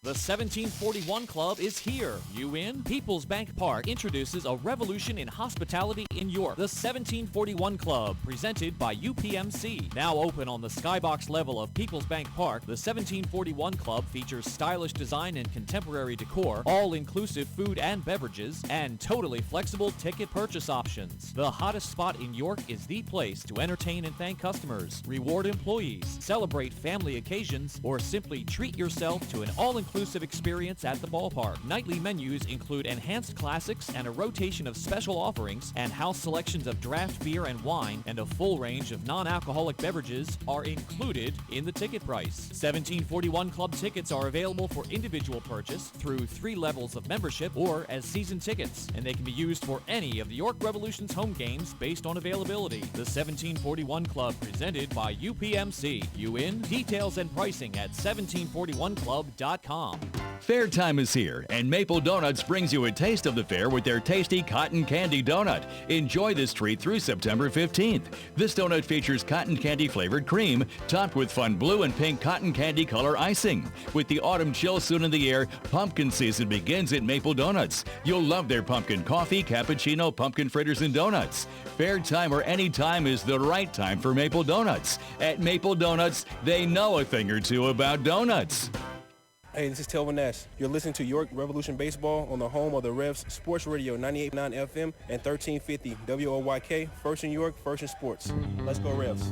The 1741 Club is here. You in? People's Bank Park introduces a revolution in hospitality in York. The 1741 Club, presented by UPMC. Now open on the skybox level of People's Bank Park, the 1741 Club features stylish design and contemporary decor, all-inclusive food and beverages, and totally flexible ticket purchase options. The hottest spot in York is the place to entertain and thank customers, reward employees, celebrate family occasions, or simply treat yourself to an all-inclusive experience at the ballpark. Nightly menus include enhanced classics and a rotation of special offerings, and house selections of draft beer and wine and a full range of non-alcoholic beverages are included in the ticket price. 1741 Club tickets are available for individual purchase through 3 levels of membership or as season tickets, and they can be used for any of the York Revolution's home games based on availability. The 1741 Club, presented by UPMC. You in? Details and pricing at 1741club.com. Fair time is here, and Maple Donuts brings you a taste of the fair with their tasty cotton candy donut. Enjoy this treat through September 15th. This donut features cotton candy flavored cream, topped with fun blue and pink cotton candy color icing. With the autumn chill soon in the air, pumpkin season begins at Maple Donuts. You'll love their pumpkin coffee, cappuccino, pumpkin fritters, and donuts. Fair time or any time is the right time for Maple Donuts. At Maple Donuts, they know a thing or two about donuts. Hey, this is Telvin Nash. You're listening to York Revolution Baseball on the home of the Revs Sports Radio 98.9 FM and 1350 WOYK. First in York, first in sports. Let's go Revs.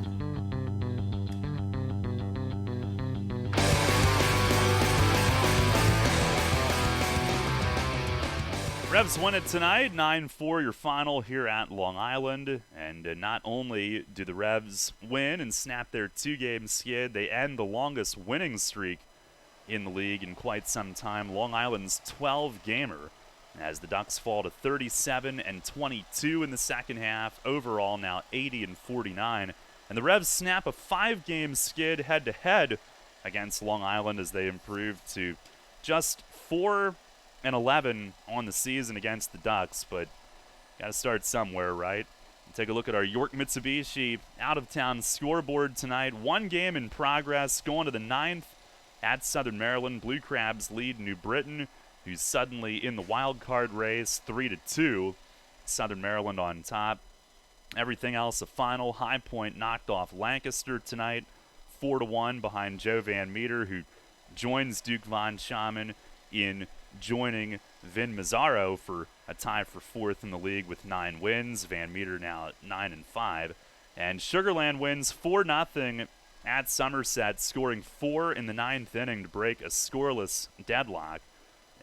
Revs won it tonight, 9-4 your final here at Long Island. And not only do the Revs win and snap their two-game skid, they end the longest winning streak in the league in quite some time, Long Island's 12-gamer, as the Ducks fall to 37-22 in the second half. Overall now 80-49. And the Revs snap a 5-game skid head-to-head against Long Island as they improve to just 4-11 on the season against the Ducks, but got to start somewhere, right? Take a look at our York Mitsubishi out-of-town scoreboard tonight. One game in progress, going to the 9th at Southern Maryland. Blue Crabs lead New Britain, who's suddenly in the wild card race, 3-2. Southern Maryland on top. Everything else a final. High Point knocked off Lancaster tonight, 4-1 behind Joe Van Meter, who joins Duke Von Schaman in joining Vin Mazzaro for a tie for 4th in the league with 9 wins. Van Meter now at 9-5. And Sugarland wins 4-0 at Somerset, scoring 4 in the 9th inning to break a scoreless deadlock.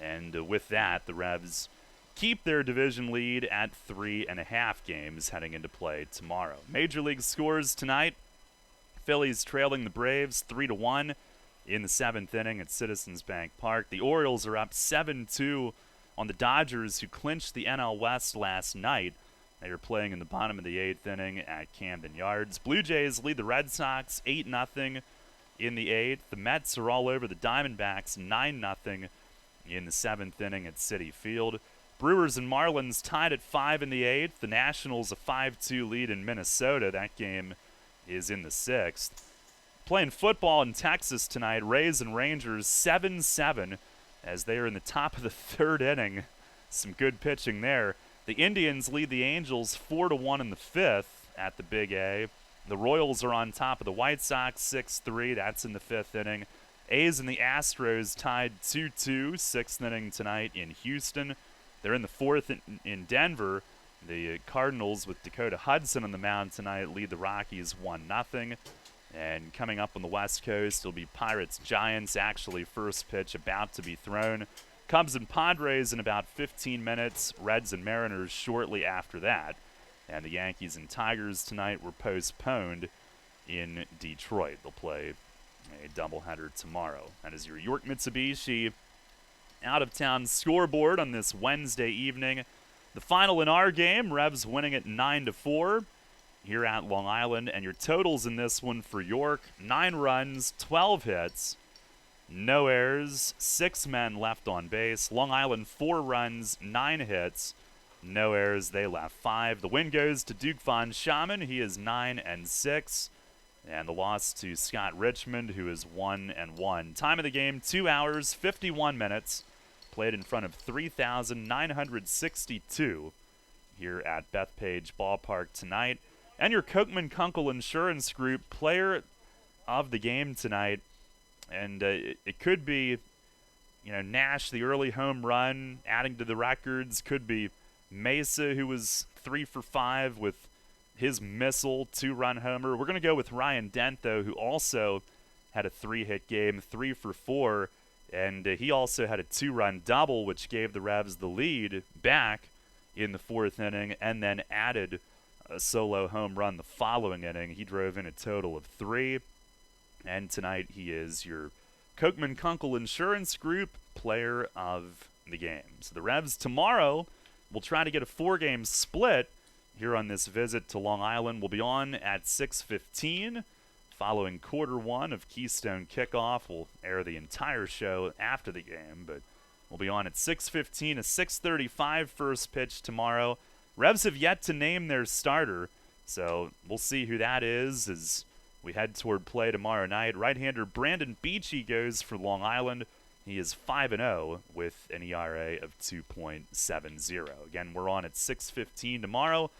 And with that, the Revs keep their division lead at 3.5 games heading into play tomorrow. Major League scores tonight. Phillies trailing the Braves 3-1 in the 7th inning at Citizens Bank Park. The Orioles are up 7-2 on the Dodgers, who clinched the NL West last night. They are playing in the bottom of the 8th inning at Camden Yards. Blue Jays lead the Red Sox 8-0 in the 8th. The Mets are all over the Diamondbacks 9-0 in the 7th inning at Citi Field. Brewers and Marlins tied at 5 in the 8th. The Nationals a 5-2 lead in Minnesota. That game is in the 6th. Playing football in Texas tonight, Rays and Rangers 7-7 as they are in the top of the 3rd inning. Some good pitching there. The Indians lead the Angels 4-1 in the 5th at the Big A. The Royals are on top of the White Sox 6-3. That's in the 5th inning. A's and the Astros tied 2-2, 6th inning tonight in Houston. They're in the 4th in Denver. The Cardinals, with Dakota Hudson on the mound tonight, lead the Rockies 1-0. And coming up on the West Coast, it'll be Pirates-Giants, actually first pitch about to be thrown. Cubs and Padres in about 15 minutes. Reds and Mariners shortly after that. And the Yankees and Tigers tonight were postponed in Detroit. They'll play a doubleheader tomorrow. That is your York Mitsubishi out-of-town scoreboard on this Wednesday evening. The final in our game, Revs winning it 9-4 here at Long Island. And your totals in this one for York, 9 runs, 12 hits, no errors, 6 men left on base. Long Island, 4 runs, 9 hits, no errors. They left 5. The win goes to Duke Von Schaman. He is 9-6. And the loss to Scott Richmond, who is 1-1. Time of the game, 2 hours, 51 minutes. Played in front of 3,962 here at Bethpage Ballpark tonight. And your Kochman Kunkel Insurance Group player of the game tonight. And it could be, Nash, the early home run, adding to the records. Could be Mesa, who was 3 for 5 with his missile 2-run homer. We're going to go with Ryan Dent, though, who also had a 3-hit game, 3 for 4. And he also had a 2-run double, which gave the Revs the lead back in the 4th inning, and then added a solo home run the following inning. He drove in a total of 3. And tonight he is your Kochman Kunkel Insurance Group player of the game. So the Revs tomorrow will try to get a 4-game split here on this visit to Long Island. Will be on at 6:15. Following quarter 1 of Keystone Kickoff, we'll air the entire show after the game, but we'll be on at 6:15, a 6:35 first pitch tomorrow. Revs have yet to name their starter, so we'll see who that is as we head toward play tomorrow night. Right-hander Brandon Beachy goes for Long Island. He is 5-0 with an ERA of 2.70. Again, we're on at 6:15 tomorrow.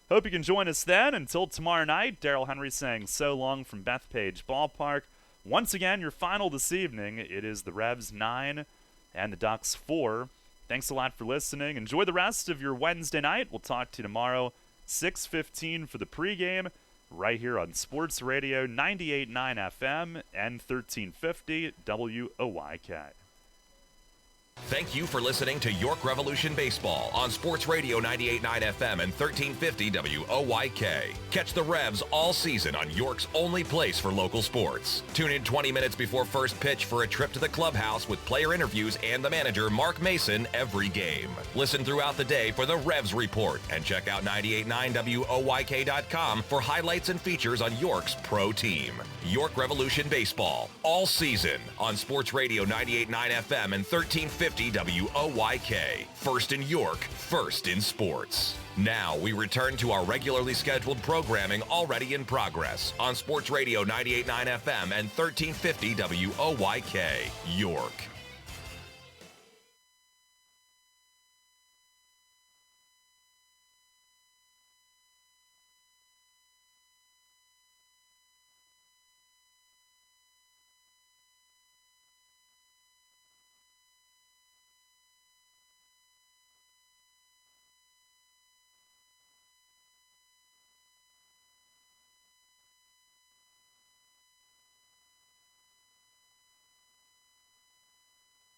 Hope you can join us then. Until tomorrow night, Daryl Henry saying so long from Bethpage Ballpark. Once again, your final this evening, it is the Revs 9 and the Ducks 4. Thanks a lot for listening. Enjoy the rest of your Wednesday night. We'll talk to you tomorrow, 6:15 for the pregame, right here on Sports Radio 98.9 FM and 1350 WOYK. Thank you for listening to York Revolution Baseball on Sports Radio 98.9 FM and 1350 WOYK. Catch the Revs all season on York's only place for local sports. Tune in 20 minutes before first pitch for a trip to the clubhouse with player interviews and the manager, Mark Mason, every game. Listen throughout the day for the Revs Report and check out 989WOYK.com for highlights and features on York's pro team. York Revolution Baseball all season on Sports Radio 98.9 FM and 1350 WOYK. First in York, first in sports. Now we return to our regularly scheduled programming already in progress on Sports Radio 98.9 FM and 1350 WOYK, York.